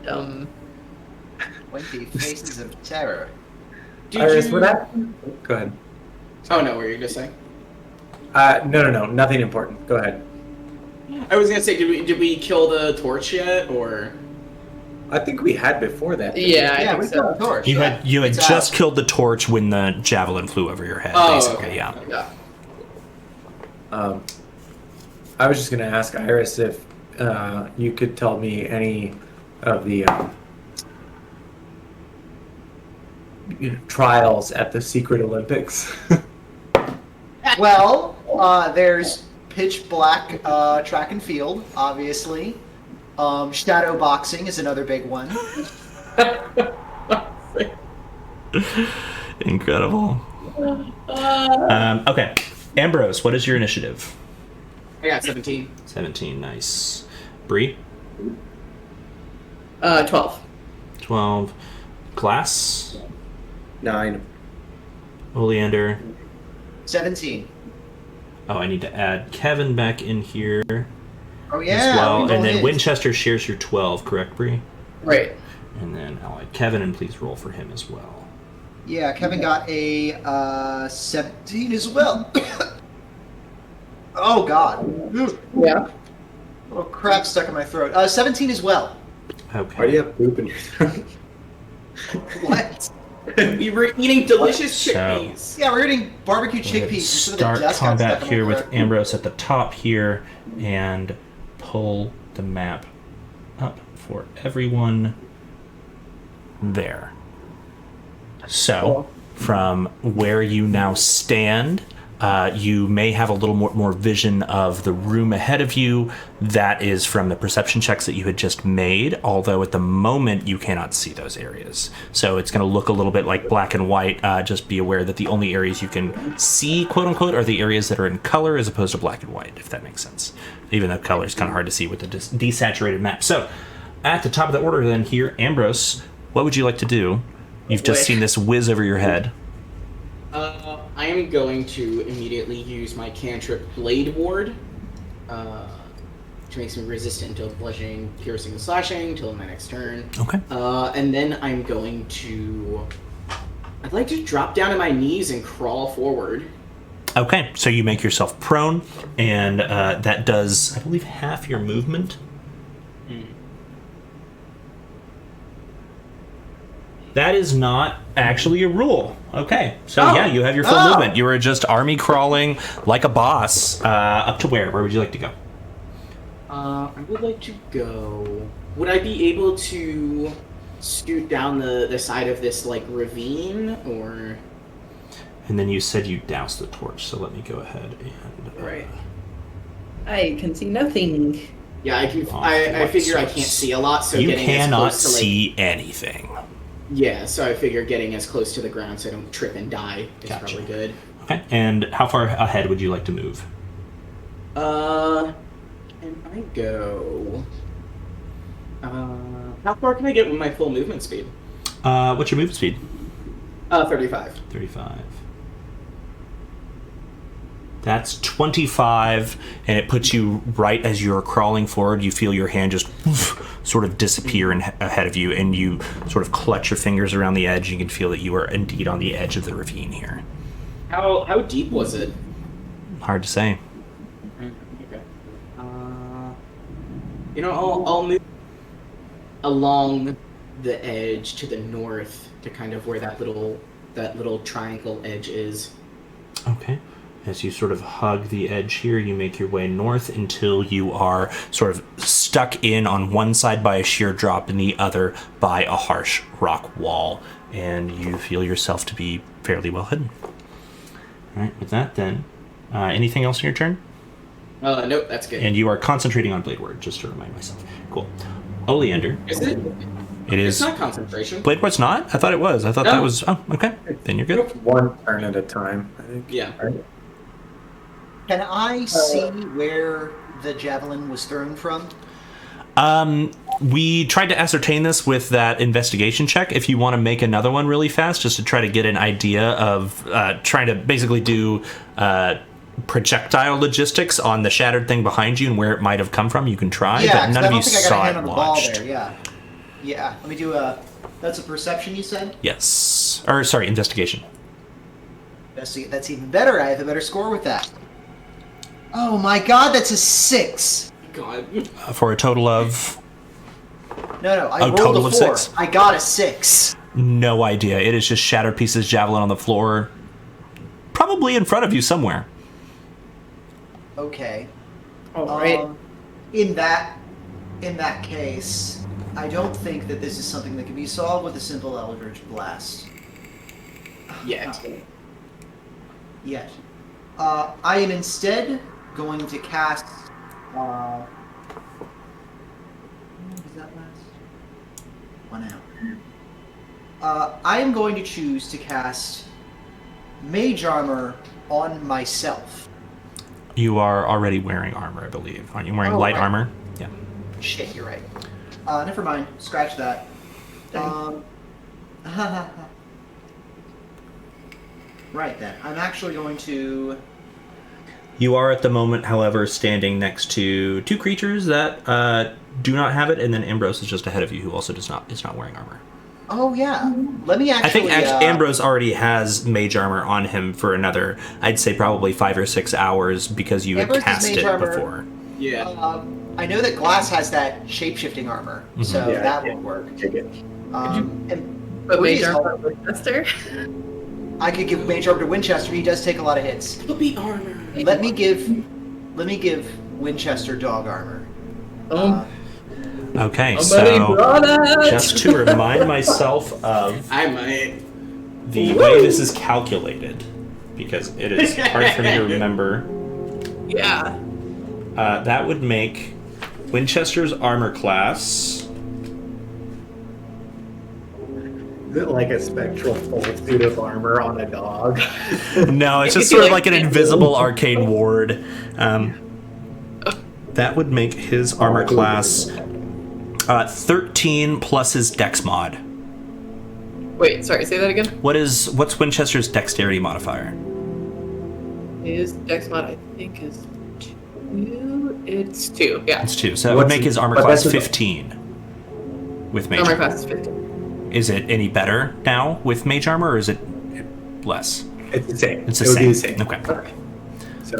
Dumb. 20 faces of terror. Did Iris, you... what happened? Go ahead. Oh no, what were you gonna say? No, nothing important. Go ahead. I was gonna say, did we kill the torch yet, or? I think we had before that. Yeah, I Yeah, think we so. got the torch. You yeah. had It's just out. killed the torch when the javelin flew over your head, Oh, basically, okay. yeah. Yeah. I was just going to ask Iris if you could tell me any of the trials at the Secret Olympics. Well, there's pitch black track and field, obviously. Shadow boxing is another big one. Incredible. Okay. Ambrose, what is your initiative? I got 17. 17, nice. Bree? 12. 12. Glass? 9. Oleander? 17. Oh, I need to add Kevin back in here Oh yeah. as well. we roll And then his. Winchester shares your 12, correct, Bree? Right. And then I'll add Kevin, and please roll for him as well. Yeah, Kevin got a 17 as well. Oh god. Ooh, Yeah. little crap stuck in my throat. 17 as well. Okay. Why do you have poop in your throat? What? We were eating delicious So- chickpeas. Yeah, we're eating barbecue We're gonna chickpeas instead of start the dust got combat stuck in here my with throat. Ambrose at the top here and pull the map up for everyone there. So, from where you now stand, you may have a little more vision of the room ahead of you. That is from the perception checks that you had just made, although at the moment you cannot see those areas. So it's going to look a little bit like black and white. Just be aware that the only areas you can see, quote unquote, are the areas that are in color as opposed to black and white, if that makes sense. Even though color is kind of hard to see with the desaturated map. So, at the top of the order then here, Ambrose, what would you like to do? You've just Wait. seen this whiz over your head. I am going to immediately use my cantrip Blade Ward, which makes me resistant to bludgeoning, piercing, and slashing until my next turn. Okay. And then I'm going to... I'd like to drop down to my knees and crawl forward. Okay, so you make yourself prone, and that does, I believe, half your movement. That is not actually a rule. Okay, so Oh. yeah, you have your full Oh. movement. You are just army crawling like a boss. Up to where? Where would you like to go? I would like to go... Would I be able to scoot down the side of this, like, ravine, or... And then you said you doused the torch, so let me go ahead and... Right. I can see nothing. Yeah, I can. Oh, I what figure I source? can't see a lot, so you getting as cannot close to, like, see anything. yeah, so I figure getting as close to the ground so I don't trip and die is Gotcha. probably good. Okay, and how far ahead would you like to move? Can I go? How far can I get with my full movement speed? What's your movement speed? 35. 35. That's 25, and it puts you right as you're crawling forward. You feel your hand just sort of disappear ahead of you, and you sort of clutch your fingers around the edge. You can feel that you are indeed on the edge of the ravine here. How deep was it? Hard to say. Okay. I'll move along the edge to the north, to kind of where that little triangle edge is. Okay. As you sort of hug the edge here, you make your way north until you are sort of stuck in on one side by a sheer drop and the other by a harsh rock wall. And you feel yourself to be fairly well hidden. All right, with that then, anything else in your turn? Nope, that's good. And you are concentrating on Blade Word, just to remind myself. Cool. Oleander. Is it? It is. It's not concentration. Blade Word's not? I thought it was. I thought that was... Oh, okay. Then you're good. One turn at a time, I think. Yeah. Right? Can I see where the javelin was thrown from? We tried to ascertain this with that investigation check. If you want to make another one really fast, just to try to get an idea of trying to basically do projectile logistics on the shattered thing behind you and where it might have come from, you can try. Yeah, but none I of you don't think I got a saw hand it on the ball launched. there. Yeah, yeah. Let me do a. That's a perception, you said. Yes, or sorry, investigation. That's even better. I have a better score with that. Oh my God, that's a 6. God. For a total of No, I Oh, rolled total a of 4. 6? I got a 6. no idea. It is just shattered pieces of javelin on the floor, probably in front of you somewhere. Okay. All right. In that case, I don't think that this is something that can be solved with a simple Eldritch Blast. Yet. Yet. I am instead going to cast. What was that last? 1 hour. I am going to choose to cast Mage Armor on myself. You are already wearing armor, I believe. Aren't you wearing Oh, light right. armor? Yeah. Shit, you're right. Never mind. Scratch that. Right then. I'm actually going to. You are at the moment, however, standing next to two creatures that do not have it, and then Ambrose is just ahead of you, who also is not wearing armor. Oh yeah. Let me actually. I think Ambrose already has mage armor on him for another, I'd say probably 5 or 6 hours because you Ambrose had has cast mage it armor. before. Yeah. I know that Glass has that shape-shifting armor, so Yeah, that yeah. will work. Take it. And But Breeze Mage help- Armor Winchester? I could give Mage Armor to Winchester. He does take a lot of hits. Puppy armor. Let me give Winchester dog armor. Okay, Somebody so draw that! just to remind myself of I might. the way this is calculated, because it is hard for me to remember, Yeah. that would make Winchester's armor class... Is it like a spectral full suit of armor on a dog? No, it's just You sort of like like an it. invisible arcane ward. That would make his armor class 13 plus his dex mod. Wait, sorry, say that again? What's Winchester's dexterity modifier? His dex mod, I think, is 2. It's 2, yeah. It's 2, so that would What's make his armor but class that's a- 15 with mage Armor armor. class is 15. Is it any better now with mage armor, or is it less? It's the same. It's It the would be same. Okay. Okay.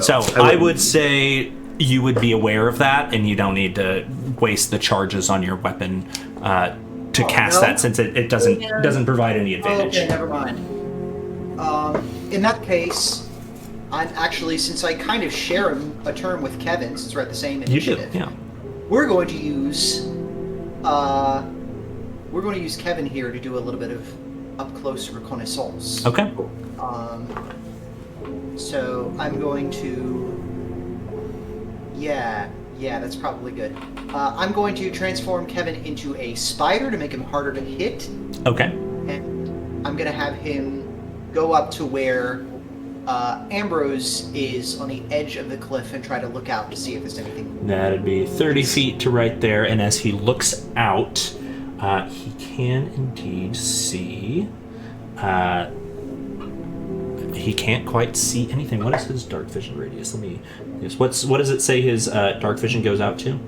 So I would say you would be aware of that, and you don't need to waste the charges on your weapon to cast no? that, since it doesn't provide any advantage. Okay, never mind. In that case, I'm actually, since I kind of share a term with Kevin, since we're at the same You do, initiative, yeah. we're going to use Kevin here to do a little bit of up close reconnaissance. Okay. So I'm going to. Yeah, that's probably good. I'm going to transform Kevin into a spider to make him harder to hit, Okay. and I'm gonna have him go up to where Ambrose is on the edge of the cliff and try to look out to see if there's anything. That'd be 30 feet to right there, and as he looks out, he can indeed see. He can't quite see anything. What is his dark vision radius? Let me. Yes. What does it say his dark vision goes out to?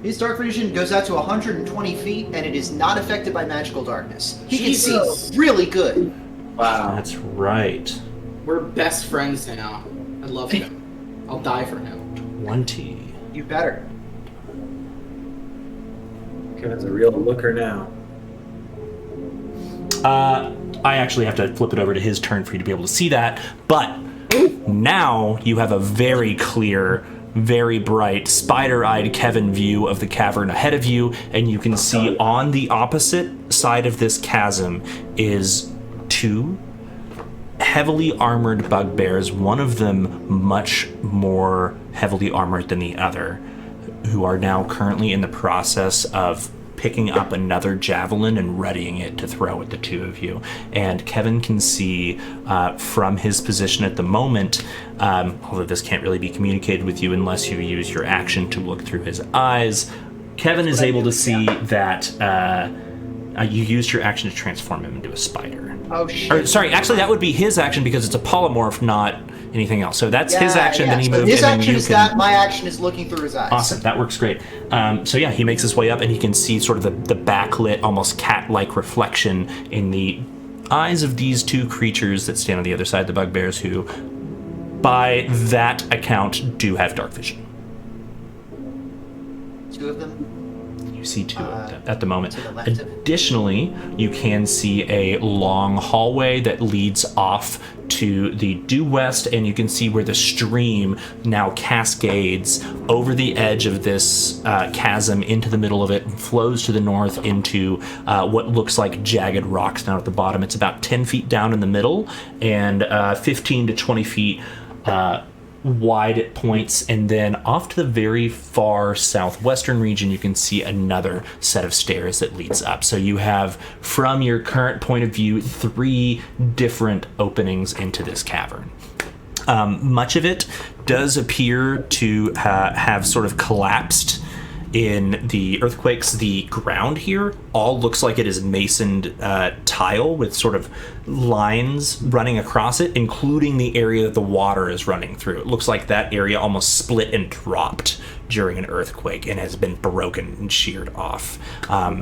His dark vision goes out to 120 feet, and it is not affected by magical darkness. He Jesus. can see really good. Wow. That's right. We're best friends now. I love him. I'll die for him. 20. You better. Kevin's a real looker now. I actually have to flip it over to his turn for you to be able to see that, but now you have a very clear, very bright, spider-eyed Kevin view of the cavern ahead of you, and you can see on the opposite side of this chasm is two heavily armored bugbears, one of them much more heavily armored than the other, who are now currently in the process of picking up another javelin and readying it to throw at the two of you. And Kevin can see from his position at the moment, although this can't really be communicated with you unless you use your action to look through his eyes, Kevin is able to see that you used your action to transform him into a spider. Oh, shit. Or, sorry, actually that would be his action because it's a polymorph, not anything else. So that's his action, then he So moved, his and then action you is can... that, my action is looking through his eyes. Awesome, that works great. So yeah, he makes his way up and he can see sort of the backlit, almost cat-like reflection in the eyes of these two creatures that stand on the other side, the bugbears, who, by that account, do have dark vision. Two of them. You see two of them at the moment. to the left of it. Additionally, you can see a long hallway that leads off to the due west, and you can see where the stream now cascades over the edge of this chasm into the middle of it, and flows to the north into what looks like jagged rocks down at the bottom. It's about 10 feet down in the middle and 15 to 20 feet wide at points, and then off to the very far southwestern region you can see another set of stairs that leads up. So you have, from your current point of view, 3 different openings into this cavern. Much of it does appear to have sort of collapsed in the earthquakes. The ground here all looks like it is masoned tile with sort of lines running across it, including the area that the water is running through. It looks like that area almost split and dropped during an earthquake and has been broken and sheared off.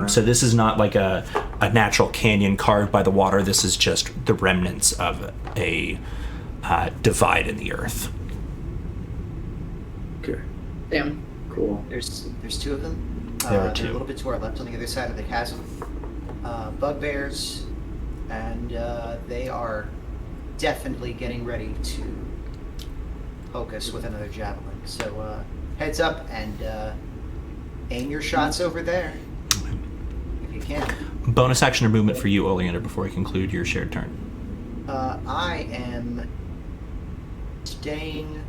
So this is not like a natural canyon carved by the water. This is just the remnants of a divide in the earth. Okay. Damn. Cool. There's two of them. There are They're two. a little bit to our left on the other side of the chasm. Bugbears, and they are definitely getting ready to poke us with another javelin. So heads up and aim your shots over there if you can. Bonus action or movement for you, Oleander, before we conclude your shared turn. I am staying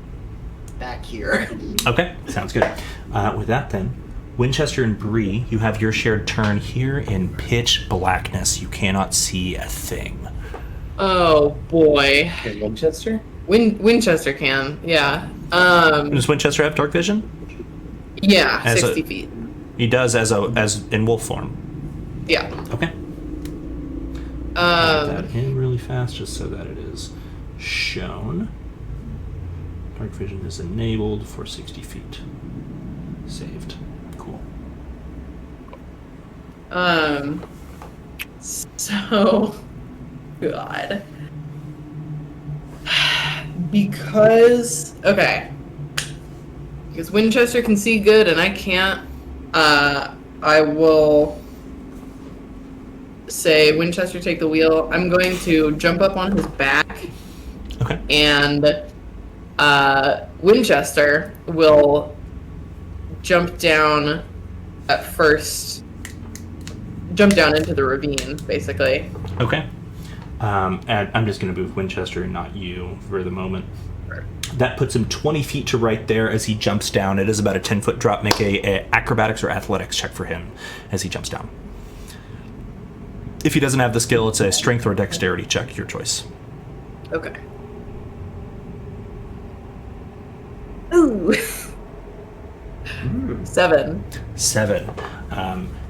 back here. Okay, sounds good. With that then, Winchester and Bree, you have your shared turn here in pitch blackness. You cannot see a thing. Oh boy. Okay, Winchester? Winchester can, yeah. Does Winchester have dark vision? Yeah, As 60 a- feet. He does as in wolf form. Yeah. Okay. Add that in really fast just so that it is shown. Dark vision is enabled for 60 feet. Saved. Cool. So, God. Because Winchester can see good and I can't, I will say, Winchester, take the wheel. I'm going to jump up on his back, Okay. and Winchester will jump down at first, jump down into the ravine, basically. Okay. And I'm just going to move Winchester and not you for the moment. That puts him 20 feet to right there as he jumps down. It is about a 10-foot drop. Make a acrobatics or athletics check for him as he jumps down. If he doesn't have the skill, it's a strength or dexterity check, your choice. Okay. Ooh. 7. 7.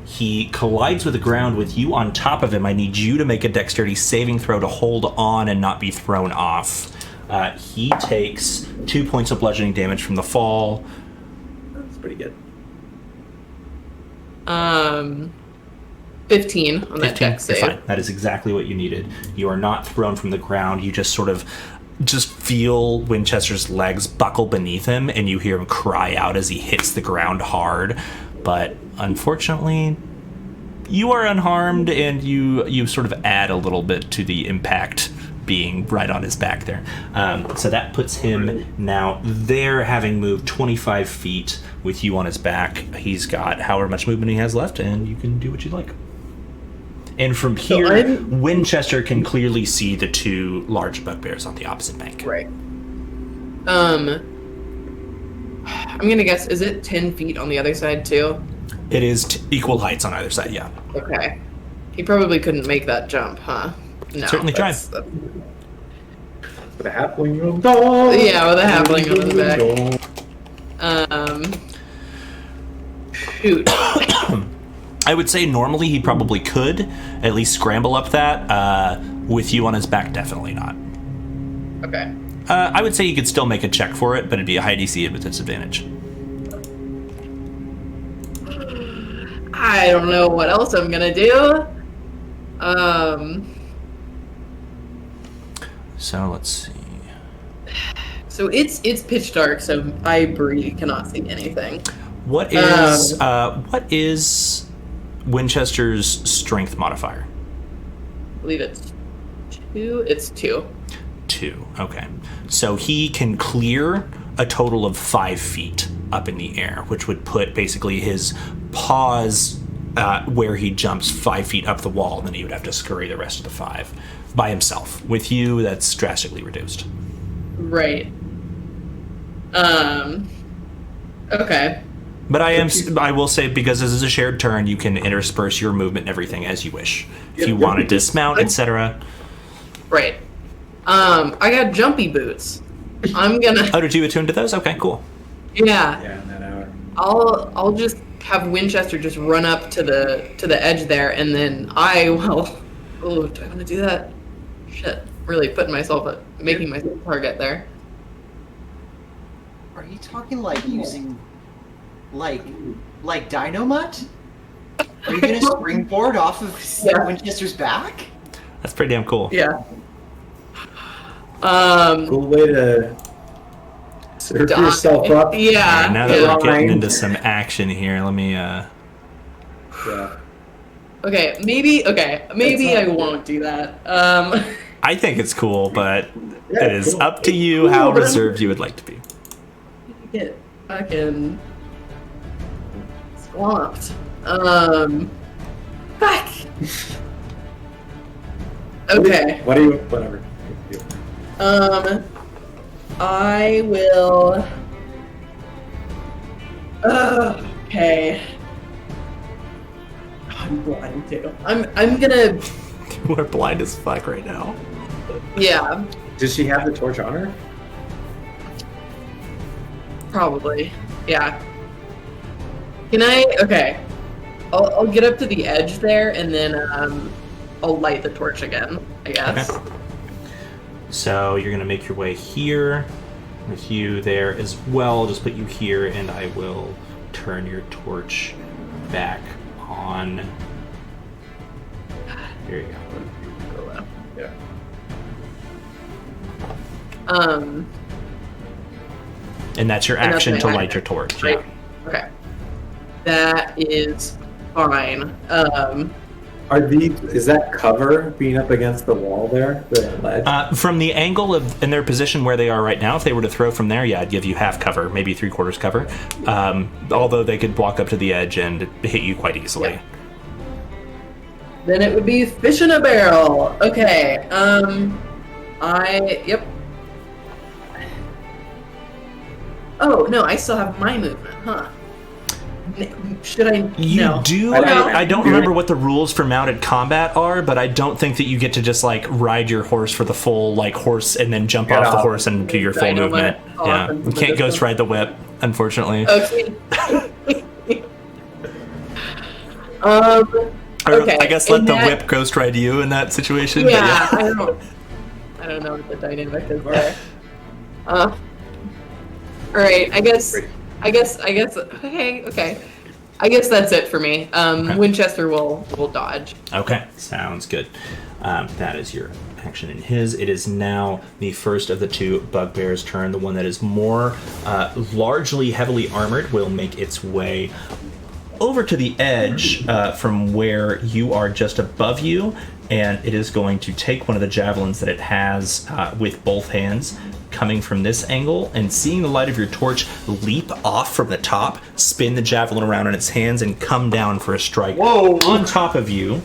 He collides with the ground with you on top of him. I need you to make a dexterity saving throw to hold on and not be thrown off. He takes 2 points of bludgeoning damage from the fall. That's pretty good. 15 on that 15. dex You're save. fine. That is exactly what you needed. You are not thrown from the ground. You just sort of feel Winchester's legs buckle beneath him, and you hear him cry out as he hits the ground hard. But unfortunately, you are unharmed, and you sort of add a little bit to the impact being right on his back there. So that puts him now there, having moved 25 feet with you on his back. He's got however much movement he has left, and you can do what you like. And from here, Winchester can clearly see the two large bugbears on the opposite bank. Right. I'm gonna guess, is it 10 feet on the other side too? It is equal heights on either side, yeah. Okay. He probably couldn't make that jump, huh? No. Certainly try. With a halfling on the dog. Yeah, with a halfling on his back. Shoot. I would say normally he probably could at least scramble up that. With you on his back, definitely not. Okay. I would say you could still make a check for it, but it'd be a high DC with disadvantage. I don't know what else I'm gonna do. So let's see. So it's pitch dark, so I, Bree, cannot see anything. What is Winchester's strength modifier? I believe it's 2. It's 2. 2. Okay. So he can clear a total of 5 feet up in the air, which would put basically his paws where he jumps 5 feet up the wall, and then he would have to scurry the rest of the 5 by himself. With you, that's drastically reduced. Right. Okay. But I will say, because this is a shared turn, you can intersperse your movement and everything as you wish. If you want to dismount, etc. Right. I got jumpy boots. I'm gonna. Oh, did you attune to those? Okay, cool. Yeah. Yeah, in that hour. I'll just have Winchester just run up to the edge there, and then I will. Oh, do I want to do that? Shit, really putting myself making myself a target there. Are you talking like using, like Dynamut? Are you gonna springboard off of Yeah. Winchester's back? That's pretty damn cool. Yeah. Cool way to serve Die. yourself up. Yeah. Now that yeah. we're getting into some action here, let me Yeah. Okay, maybe I won't do that. I think it's cool, but Yeah, it is cool. up to you how reserved you would like to be. Get fucking swamped. Fuck. Okay. What do you? Whatever. I will. Okay. I'm blind too. I'm gonna. We're blind as fuck right now. Yeah, Does she have the torch on her? probably. Yeah. Can I? Okay. I'll get up to the edge there, and then I'll light the torch again, I guess. Okay. So you're gonna make your way here with you there as well. I'll just put you here, and I will turn your torch back on. Here you go. Yeah. And that's your And that's action my to action, light your torch. right? Yeah. Okay. That is fine. Is that cover being up against the wall there, the ledge? From the angle of in their position where they are right now, if they were to throw from there, yeah, I'd give you half cover, maybe 3/4 cover. Although they could walk up to the edge and hit you quite easily. Yeah. Then it would be fish in a barrel. Okay. Yep. Oh no, I still have my movement, huh? Should I? You no. do. I don't remember what the rules for mounted combat are, but I don't think that you get to just like ride your horse for the full like horse and then jump off the horse and do your full Dynamite movement. off Yeah, into you the can't ghost distance. ride the whip, unfortunately. Okay. Or okay, I guess let in the that- whip ghost ride you in that situation. but Yeah, I don't know what the dynamic is there. All right, I guess. Okay. I guess that's it for me. Winchester will dodge. Okay, sounds good. That is your action in his. It is now the first of the two bugbears' turn. The one that is more largely heavily armored will make its way over to the edge from where you are just above you, and it is going to take one of the javelins that it has with both hands, coming from this angle, and seeing the light of your torch leap off from the top, spin the javelin around in its hands, and come down for a strike on top of you.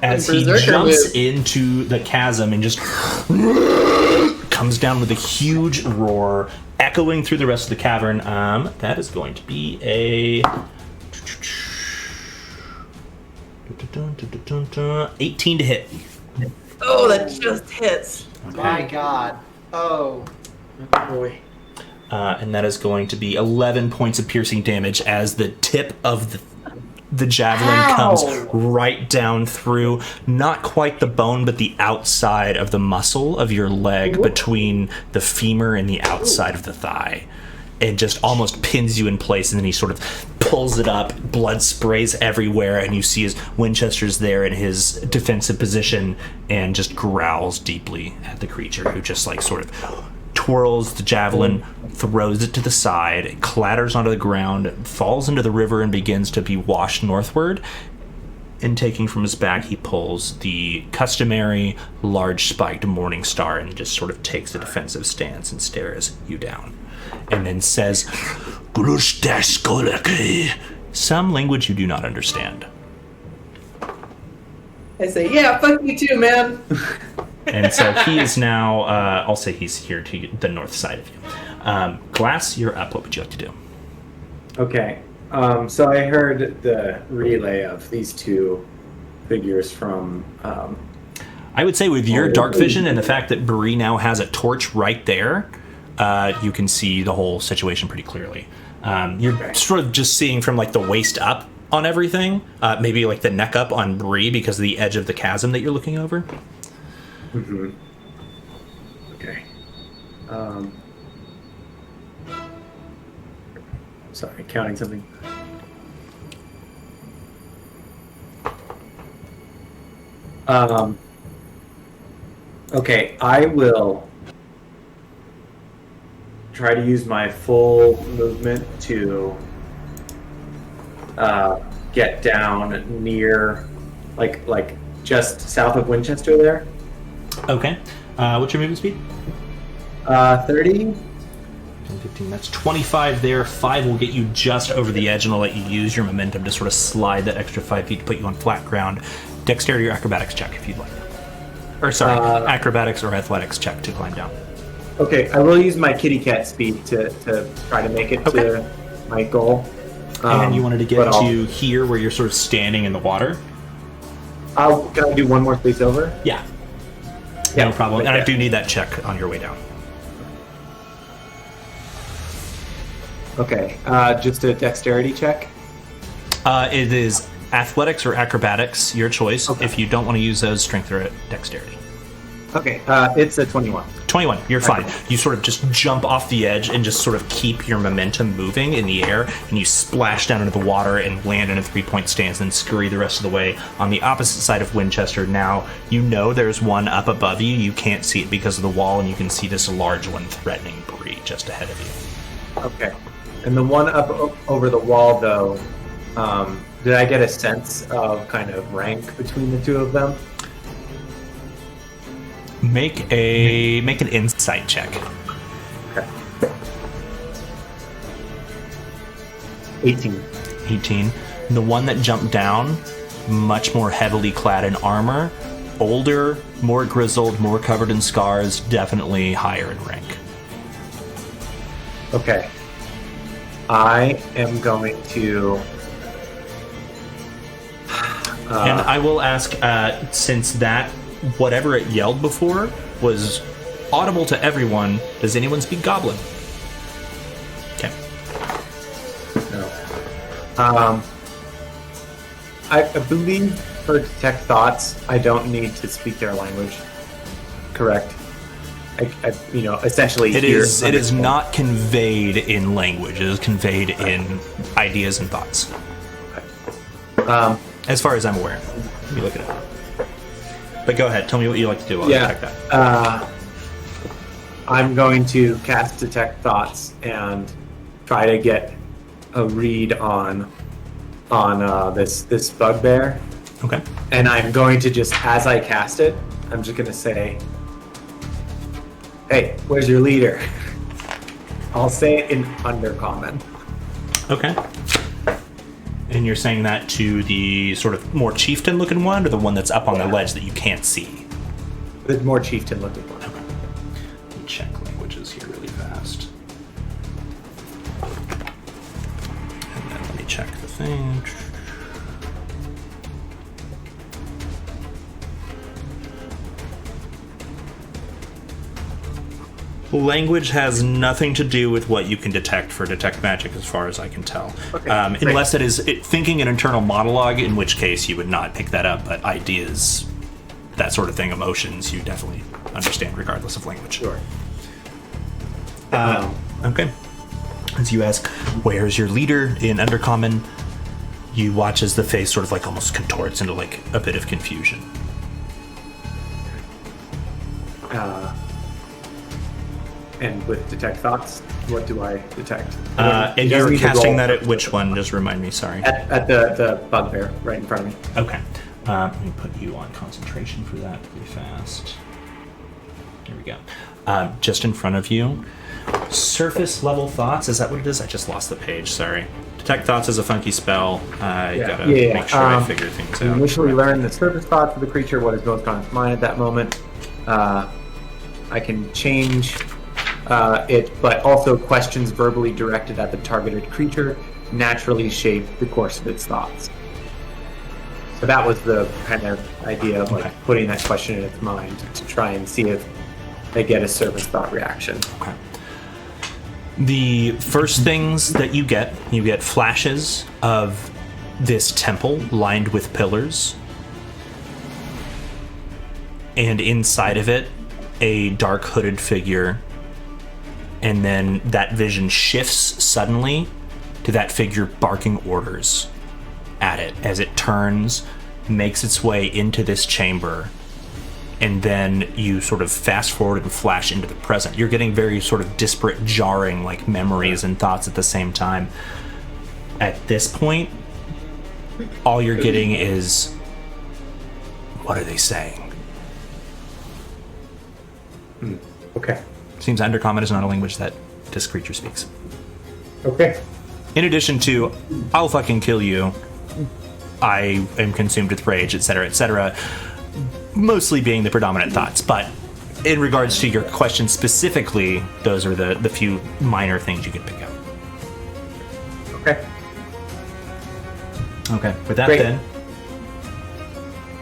As he jumps into the chasm and just comes down with a huge roar, echoing through the rest of the cavern. That is going to be a 18 to hit. Oh, that just hits. My God. Oh. Boy. And that is going to be 11 points of piercing damage as the tip of the javelin comes right down through, not quite the bone, but the outside of the muscle of your leg between the femur and the outside of the thigh. It just almost pins you in place, and then he sort of pulls it up, blood sprays everywhere, and you see his Winchester's there in his defensive position and just growls deeply at the creature, who just like sort of twirls the javelin, throws it to the side, it clatters onto the ground, falls into the river, and begins to be washed northward. And taking from his back, he pulls the customary large spiked morning star and just sort of takes a defensive stance and stares you down. And then says, some language you do not understand. I say, yeah, fuck you too, man. And so he is now, I'll say he's here to the north side of you. Glass, you're up. What would you like to do? Okay. So I heard the relay of these two figures from... I would say with your dark vision and the fact that Bree now has a torch right there, you can see the whole situation pretty clearly. You're sort of just seeing from like the waist up on everything, maybe like the neck up on Bree because of the edge of the chasm that you're looking over. Mm-hmm. Okay. Sorry, counting something. Okay, I will try to use my full movement to get down near, like just south of Winchester there. Okay. What's your movement speed? 30. 15. That's 25 there. 5 will get you just over the edge, and I'll let you use your momentum to sort of slide that extra 5 feet to put you on flat ground. Dexterity or acrobatics check if you'd like. Or sorry, acrobatics or athletics check to climb down. Okay, I will use my kitty cat speed to try to make it to my goal. And you wanted to get to here where you're sort of standing in the water? Can I do one more space over? Yeah. No problem. And I do need that check on your way down. Okay, just a dexterity check? It is athletics or acrobatics, your choice. Okay. If you don't want to use those, strength or dexterity. Okay, it's a 21. 21, you're fine. Okay. You sort of just jump off the edge and just sort of keep your momentum moving in the air, and you splash down into the water and land in a 3-point stance and scurry the rest of the way on the opposite side of Winchester. Now, you know there's one up above you. You can't see it because of the wall, and you can see this large one threatening Bree just ahead of you. Okay. And the one up over the wall, though, did I get a sense of kind of rank between the two of them? Make an insight check. Okay. 18. 18. The one that jumped down, much more heavily clad in armor, older, more grizzled, more covered in scars, definitely higher in rank. Okay. I am going to... And I will ask, since that, whatever it yelled before, was audible to everyone, does anyone speak Goblin? Okay. No. I believe for detect thoughts, I don't need to speak their language. Correct. I essentially it is not conveyed in language. It is conveyed in ideas and thoughts. As far as I'm aware. Let me look it up. But go ahead. Tell me what you like to do. I'll check that. I'm going to cast Detect Thoughts and try to get a read on this bugbear, Okay. and I'm going to just, as I cast it, I'm just gonna say, "Hey, where's your leader?" I'll say it in Undercommon. Okay. And you're saying that to the sort of more chieftain-looking one, or the one that's up on the ledge that you can't see? The more chieftain-looking one. Okay. Let me check languages here really fast. And then let me check the thing. Language has nothing to do with what you can detect for detect magic, as far as I can tell. Okay, Unless it is thinking an internal monologue, in which case you would not pick that up. But ideas, that sort of thing, emotions, you definitely understand regardless of language. Sure. Okay. As you ask, where's your leader in Undercommon, you watch as the face sort of like almost contorts into like a bit of confusion. And with detect thoughts, what do I detect? And It you doesn't were need to casting roll. that at which one? Just remind me, sorry. At the bugbear right in front of me. Okay. Let me put you on concentration for that really fast. Here we go. Just in front of you. Surface level thoughts, is that what it is? I just lost the page, sorry. Detect thoughts is a funky spell. I gotta make sure I figure things You out. initially learn the surface thoughts of the creature, what is most on its mind at that moment. I can change it, but also questions verbally directed at the targeted creature naturally shape the course of its thoughts. So that was the kind of idea of like Okay. putting that question in its mind to try and see if they get a surface thought reaction. Okay. The first things that you get flashes of this temple lined with pillars. And inside of it, a dark hooded figure. And then that vision shifts suddenly to that figure barking orders at it as it turns, makes its way into this chamber. And then you sort of fast forward and flash into the present. You're getting very sort of disparate, jarring like memories and thoughts at the same time. At this point, all you're getting is, what are they saying? Okay. Seems Undercommon is not a language that this creature speaks. Okay. In addition to, I'll fucking kill you, I am consumed with rage, etc., mostly being the predominant thoughts. But in regards to your question specifically, those are the few minor things you can pick up. Okay. Okay, with that Great. then,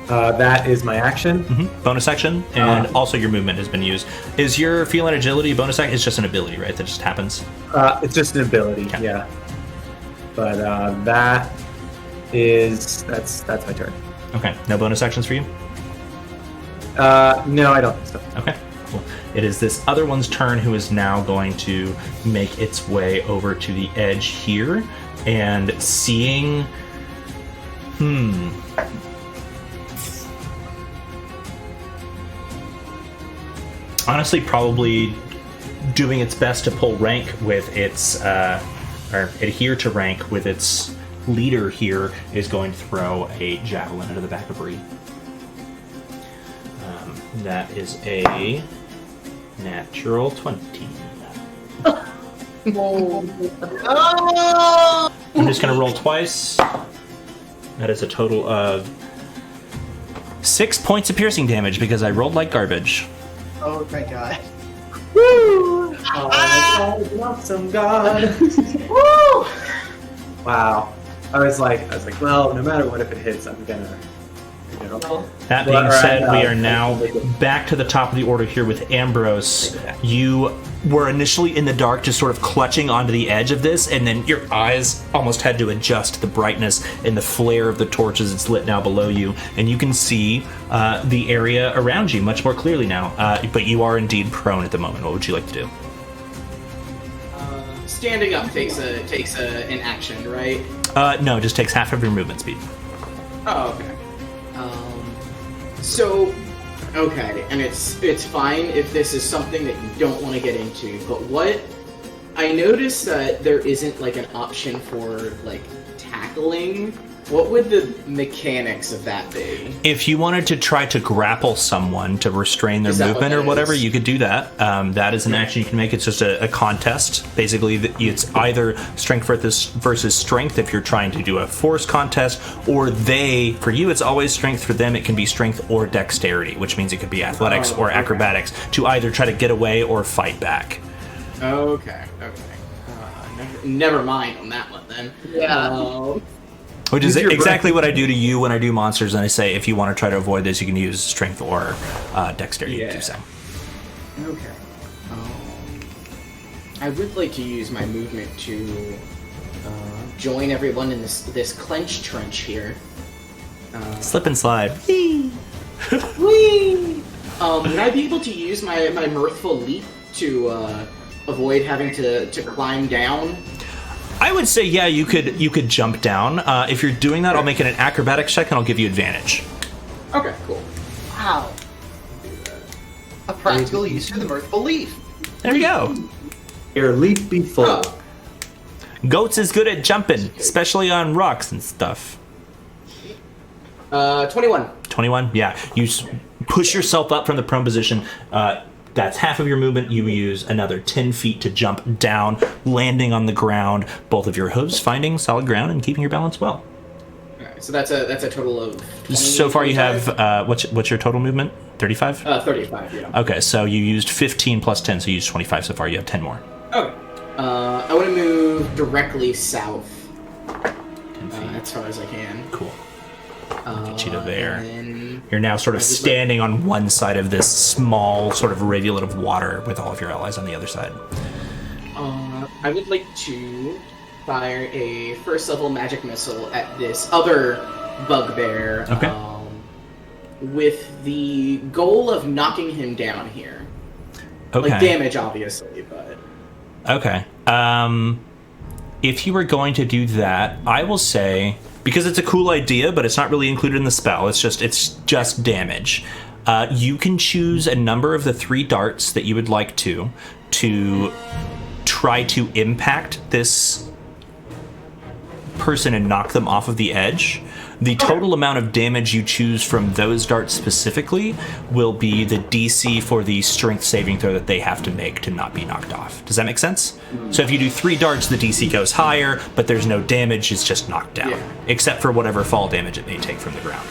That is my action. bonus action, and also your movement has been used. Is your feel and agility a bonus action? It's just an ability, right? That just happens. It's just an ability, Okay. yeah. But that's my turn. Okay, no bonus actions for you? No, I don't think so. Okay, cool. It is this other one's turn who is now going to make its way over to the edge here and seeing. Honestly, probably doing its best to pull rank with its, or adhere to rank with its leader here, is going to throw a javelin into the back of Bree. That is a natural 20. Oh! I'm just going to roll twice. That is a total of 6 points of piercing damage because I rolled like garbage. Oh my god. Woo! Oh, awesome God! Woo! Wow. I was like, well, no matter what, if it hits, I'm gonna, you know. That Well, being all right, said, we are now make it- back to the top of the order here with Ambrose. You were initially in the dark, just sort of clutching onto the edge of this, and then your eyes almost had to adjust to the brightness and the flare of the torches that's lit now below you, and you can see the area around you much more clearly now. But you are indeed prone at the moment. What would you like to do? Standing up takes an action, right? No, it just takes half of your movement speed. Oh, okay. So, okay, and it's fine if this is something that you don't want to get into, but what I noticed that there isn't like an option for like tackling. What would the mechanics of that be? If you wanted to try to grapple someone to restrain their Is that movement what or that whatever, is? you could do that. That is an action you can make. It's just a contest. Basically, it's either strength versus strength if you're trying to do a force contest, or for you, it's always strength. For them, it can be strength or dexterity, which means it could be athletics or okay. acrobatics to either try to get away or fight back. Okay. Never mind on that one then. Yeah. Which is Use your exactly what I do to you when I do monsters, and I say if you want to try to avoid this, you can use strength or dexterity to do so. Okay. I would like to use my movement to join everyone in this clench trench here. Slip and slide. Whee! Would I be able to use my mirthful leap to avoid having to climb down? I would say, yeah, you could jump down. If you're doing that, I'll make it an acrobatics check, and I'll give you advantage. Okay, cool. Wow. A practical use for the mirthful leaf. There you go. Your leap be full. Oh. Goats is good at jumping, especially on rocks and stuff. 21. 21, yeah. You push yourself up from the prone position. That's half of your movement. You use another 10 feet to jump down, landing on the ground. Both of your hooves finding solid ground and keeping your balance well. Alright, so that's a total of 20, So far, you 25? have what's your total movement? 35. 35. Yeah. Okay, so you used 15 plus 10, so you used 25 so far. You have 10 more. Okay. I want to move directly south 10 feet. as far as I can. Cool. Get you to there. And then You're now sort of standing on one side of this small sort of rivulet of water with all of your allies on the other side. I would like to fire a first level magic missile at this other bugbear. Okay. With the goal of knocking him down here. Okay. Like damage, obviously, but. Okay. If you were going to do that, I will say, because it's a cool idea, but it's not really included in the spell. It's just damage. You can choose a number of the 3 darts that you would like to try to impact this person and knock them off of the edge. The total amount of damage you choose from those darts specifically will be the DC for the strength saving throw that they have to make to not be knocked off. Does that make sense? So if you do 3 darts, the DC goes higher, but there's no damage, it's just knocked down. Yeah. Except for whatever fall damage it may take from the ground.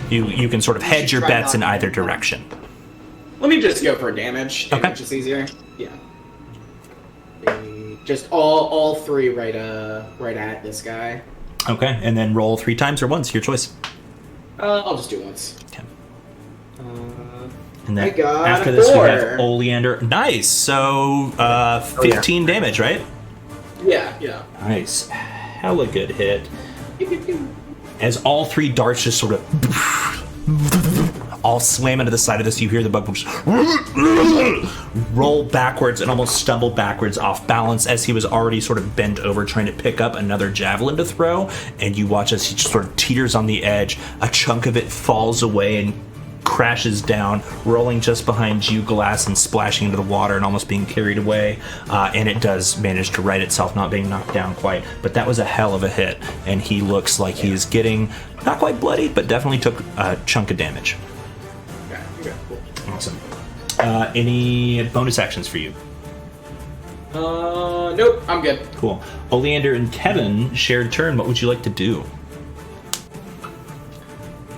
You can sort of hedge your try bets in knocking either it down. direction. Let me just go for damage. Okay. Damage is easier. Yeah. Just all 3 right at this guy. Okay, and then roll 3 times or once, your choice. I'll just do it once. Okay. Uh, And then I got after a this, we 4. have Oleander. Nice. So 15 damage, right? Yeah. Nice. Hella good hit. As all 3 darts just sort of all slam into the side of this, you hear the bug just roll backwards and almost stumble backwards off balance as he was already sort of bent over trying to pick up another javelin to throw. And you watch as he just sort of teeters on the edge. A chunk of it falls away and crashes down, rolling just behind you, Glass, and splashing into the water and almost being carried away. And it does manage to right itself, not being knocked down quite. But that was a hell of a hit, and he looks like he is getting not quite bloodied, but definitely took a chunk of damage. Okay, cool. Awesome. Any bonus actions for you? Nope, I'm good. Cool. Oleander and Kevin shared turn. What would you like to do?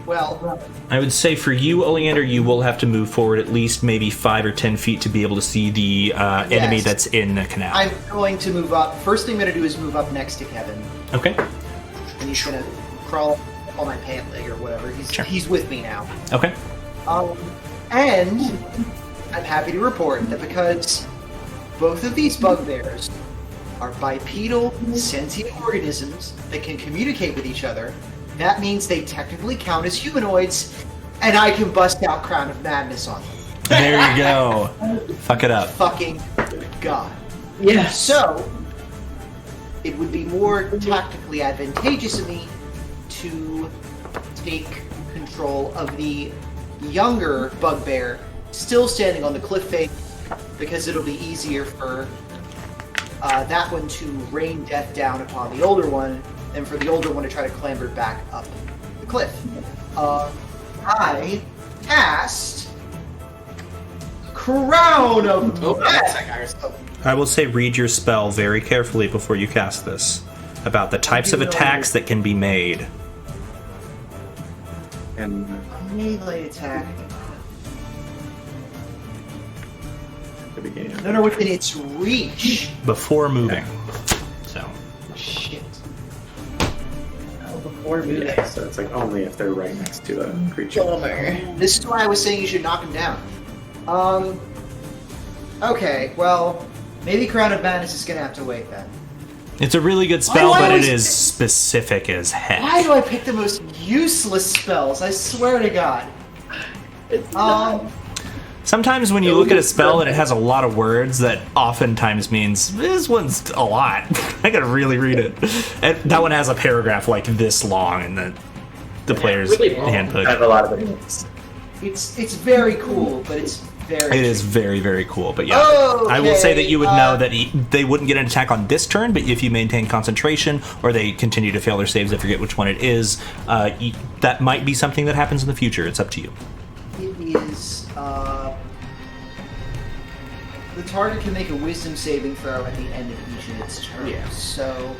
Well, I would say for you, Oleander, you will have to move forward at least maybe 5 or 10 feet to be able to see the enemy Yes. that's in the canal. I'm going to move up. First thing I'm going to do is move up next to Kevin. Okay. And he's going to crawl up on my pant leg or whatever. He's with me now. Okay. And I'm happy to report that because both of these bugbears are bipedal sentient organisms that can communicate with each other, that means they technically count as humanoids, and I can bust out Crown of Madness on them. There you go. Fuck it up. Fucking God. Yes. So, it would be more tactically advantageous of me to take control of the younger bugbear still standing on the cliff face, because it'll be easier for that one to rain death down upon the older one, and for the older one to try to clamber back up the cliff. I cast Crown of Oh, that's Death. that guy's. I will say read your spell very carefully before you cast this, about the types of attacks that can be made. And Melee attack. the beginning. None are within its reach. Before moving. So, Shit. Before moving. Yeah, so it's like only if they're right next to a creature. Bummer. This is why I was saying you should knock him down. Okay, well, maybe Crown of Madness is gonna have to wait then. it's a really good spell, Why do I but it always- is specific as heck. Why do I pick the most useless spells? I swear to God. Sometimes when you look at a spell and it has a lot of words, that oftentimes means this one's a lot. I gotta really read it. And that one has a paragraph like this long in the player's really long. handbook. I have a lot of things. It's very cool, but it's very. It is very, very cool. But yeah, Okay, I will say that you would know that they wouldn't get an attack on this turn, but if you maintain concentration or they continue to fail their saves, I forget which one it is, that might be something that happens in the future. It's up to you. It is. The target can make a Wisdom saving throw at the end of each of its turns. Yeah. So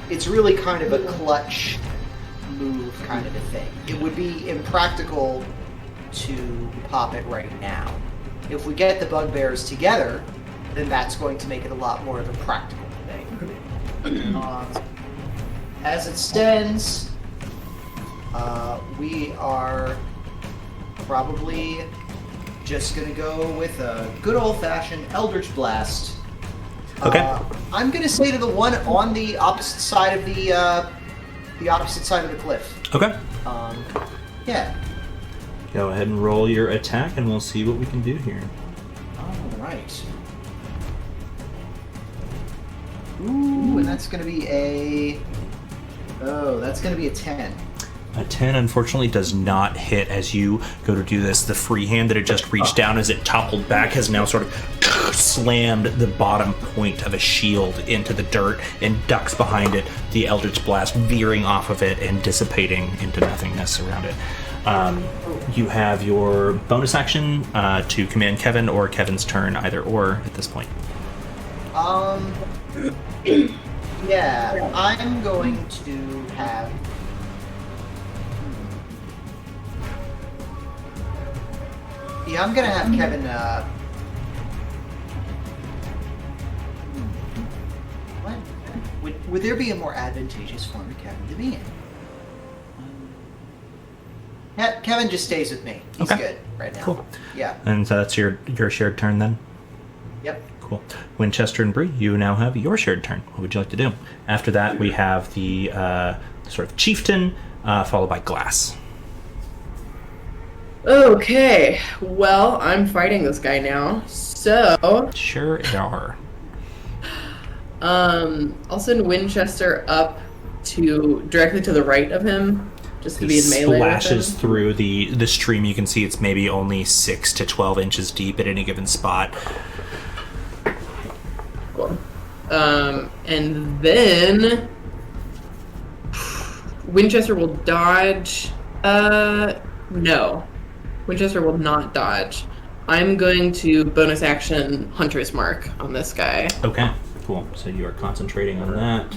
it's really kind of a clutch move kind of a thing. It would be impractical to pop it right now. If we get the bugbears together, then that's going to make it a lot more of a practical thing. As it stands, we are probably just gonna go with a good old-fashioned Eldritch Blast. Okay. I'm gonna say to the one on the opposite side of the opposite side of the cliff. Okay. Yeah. Go ahead and roll your attack, and we'll see what we can do here. All right. Ooh, and that's gonna be a. Oh, that's gonna be a 10. A 10 unfortunately does not hit as you go to do this. The free hand that had just reached down as it toppled back has now sort of slammed the bottom point of a shield into the dirt and ducks behind it, the Eldritch Blast veering off of it and dissipating into nothingness around it. You have your bonus action to command Kevin, or Kevin's turn, either or at this point. Yeah, I'm going to have. Yeah, I'm gonna have Kevin. What? Would there be a more advantageous form of Kevin to be in? Yeah, Kevin just stays with me. He's Okay. good right now. Cool. Yeah. And so that's your shared turn then? Yep. Cool. Winchester and Bree, you now have your shared turn. What would you like to do? After that, we have the sort of chieftain, followed by Glass. Okay, well, I'm fighting this guy now, so Sure are. I'll send Winchester up to directly to the right of him, just to He be in melee splashes with him. through the stream. You can see it's maybe only 6 to 12 inches deep at any given spot. Cool. And then Winchester will dodge. No, Winchester will not dodge. I'm going to bonus action Hunter's Mark on this guy. Okay, cool. So you are concentrating on that.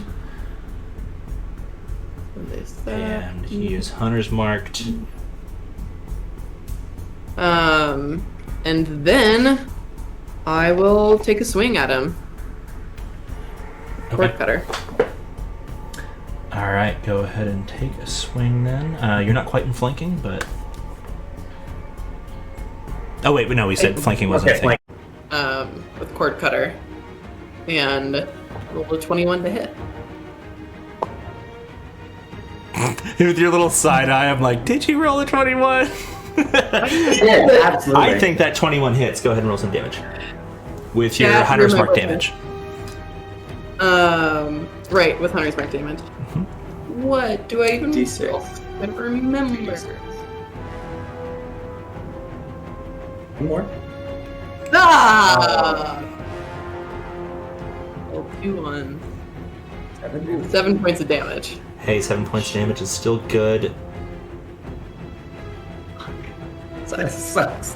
And he is Hunter's marked. And then I will take a swing at him. Cord cutter. All right, go ahead and take a swing then. You're not quite in flanking, but... Oh wait, no, we said flanking wasn't a thing. With cord cutter, and roll a 21 to hit. With your little side eye, I'm like, did you roll a 21? Yeah, absolutely. I think that 21 hits. Go ahead and roll some damage. With your Yeah, Hunter's you're my Mark weapon. damage. Right, with Hunter's Mark damage. What do I even D6. roll? I don't remember. One more. Ah! Oh 2 1. 7. 7 points of damage. Hey, 7 points damage is still good. That sucks.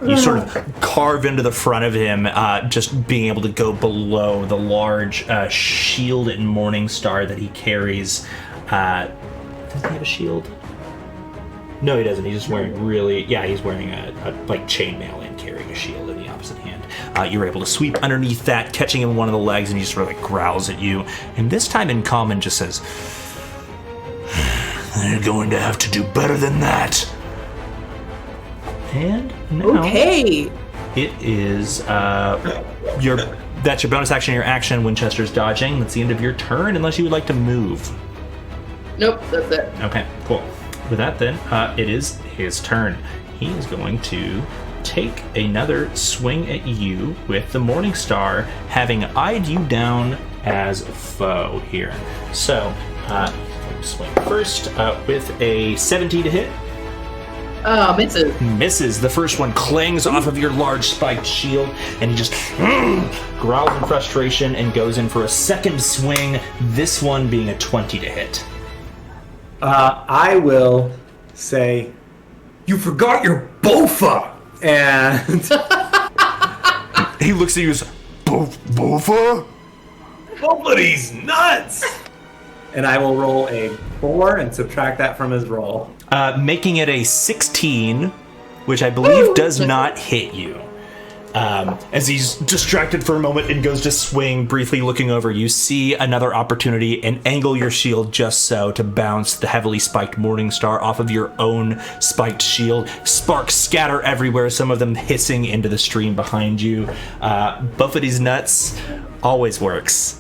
You sort of carve into the front of him, just being able to go below the large shield and morning star that he carries. Does he have a shield? No, he doesn't. He's just wearing he's wearing a like chainmail and carrying a shield in the opposite hand. You're able to sweep underneath that, catching him in one of the legs, and he sort of like growls at you. And this time in common just says, "They're going to have to do better than that." And now Okay. it is that's your bonus action, your action. Winchester's dodging. That's the end of your turn, unless you would like to move. Nope, that's it. Okay, cool. With that, then, it is his turn. He is going to take another swing at you with the Morning Star, having eyed you down as a foe here. So, swing first with a 17 to hit. Oh, misses. Misses. The first one clangs off of your large spiked shield, and he just growls in frustration and goes in for a second swing, this one being a 20 to hit. I will say, "You forgot your Bofa!" And He looks at you as, Bofa? both of these nuts! And I will roll a 4 and subtract that from his roll. Making it a 16, which I believe does not hit you. As he's distracted for a moment and goes to swing, briefly looking over, you see another opportunity and angle your shield just so to bounce the heavily spiked Morning Star off of your own spiked shield. Sparks scatter everywhere, some of them hissing into the stream behind you. Buffety's nuts always works.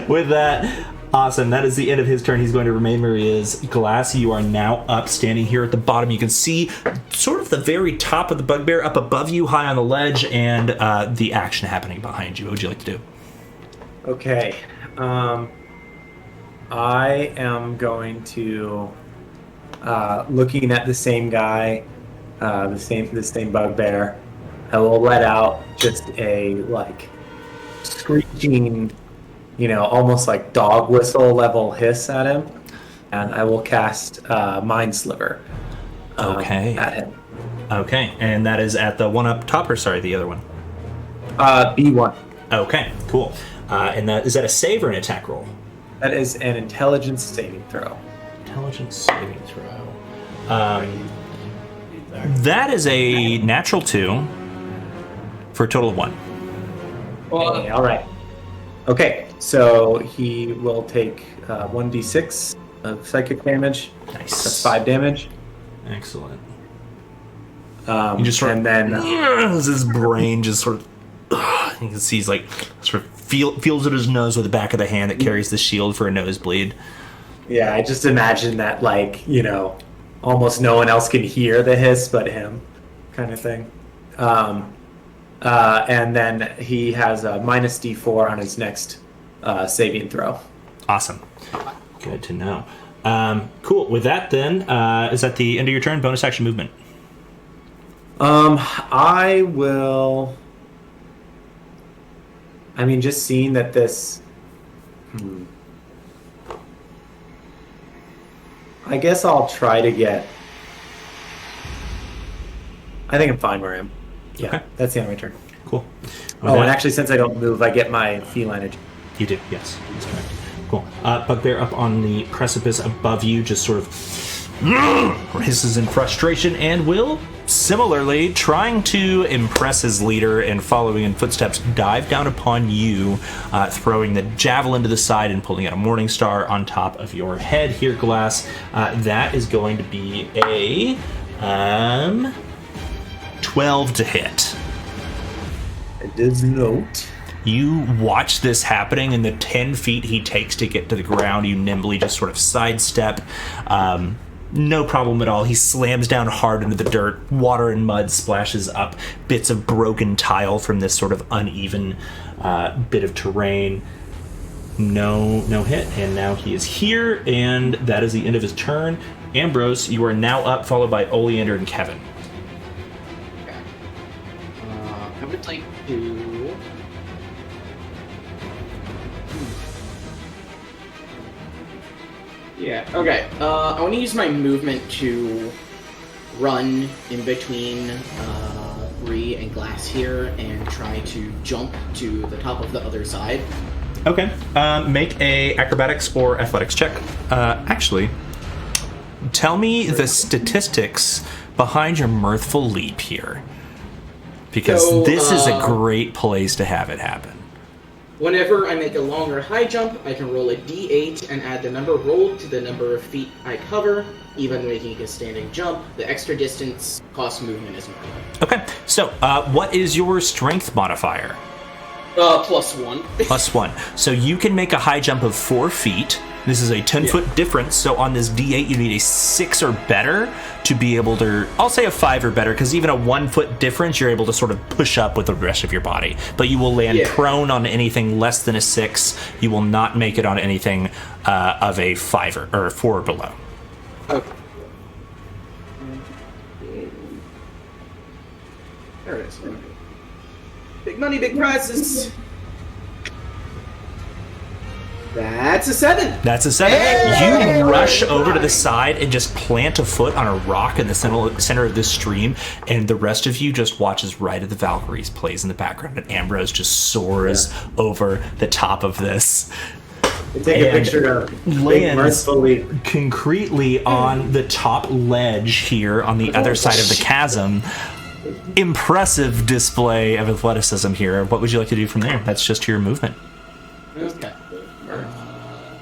With that, awesome. That is the end of his turn. He's going to remain where he is. Glass, you are now up, standing here at the bottom. You can see sort of the very top of the bugbear up above you, high on the ledge, and the action happening behind you. What would you like to do? Okay. I am going to looking at the same guy, the same bugbear. I will let out just a like screeching, almost like dog whistle level hiss at him, and I will cast Mind Sliver. Okay. At him. Okay, and that is at the one up top, or sorry, the other one? B1. Okay, cool. And is that a save or an attack roll? That is an intelligence saving throw. Intelligence saving throw. That is a natural 2 for a total of 1. Okay, all right. Okay, so he will take 1d6 of psychic damage. Nice. That's 5 damage. Excellent. You just sort and of, then as his brain just sort of, you can see he's like sort of feels at his nose with the back of the hand that carries the shield for a nosebleed. yeah, I just imagine that almost no one else can hear the hiss but him, kind of thing. And then he has a minus D4 on his next saving throw. Awesome. Good to know. Cool. With that, then, is that the end of your turn? Bonus action movement. I will. I mean, just seeing that this. I guess I'll try to get. I think I'm fine where I am. Yeah, Okay. that's the end of my turn. Cool. With Oh, that- and actually, since I don't move, I get my feline agility. You do, yes. That's correct. Cool. Bugbear up on the precipice above you just sort of hisses in frustration and will, similarly, trying to impress his leader and following in footsteps, dive down upon you, throwing the javelin to the side and pulling out a Morning Star on top of your head here, Glass. That is going to be a 12 to hit. It does note. You watch this happening, and the 10 feet he takes to get to the ground, you nimbly just sort of sidestep. No problem at all. He slams down hard into the dirt. Water and mud splashes up. Bits of broken tile from this sort of uneven bit of terrain. No hit. And now he is here, and that is the end of his turn. Ambrose, you are now up, followed by Oleander and Kevin. I would like to Yeah, okay. I want to use my movement to run in between Bree and Glass here and try to jump to the top of the other side. Okay. Make a acrobatics or athletics check. Actually, tell me the statistics behind your mirthful leap here. Because So, this is a great place to have it happen. Whenever I make a long or high jump, I can roll a d8 and add the number rolled to the number of feet I cover, even making a standing jump. The extra distance costs movement as normal. Okay, so what is your strength modifier? +1. +1. So you can make a high jump of 4 feet. This is a 10-foot difference, so on this D8 you need a 6 or better to be able to... I'll say a 5 or better, because even a 1-foot difference you're able to sort of push up with the rest of your body. But you will land prone on anything less than a 6. You will not make it on anything of a 5 or 4 or below. Okay. There it is. Big money, big prizes. That's a 7. That's a 7. You rush over to the side and just plant a foot on a rock in the center of this stream, and the rest of you just watches Ride of the Valkyries plays in the background, and Ambrose just soars over the top of this. Take a And picture of lands mirthfully. concretely on the top ledge here on the other side of the chasm. Impressive display of athleticism here. What would you like to do from there? That's just your movement. Okay.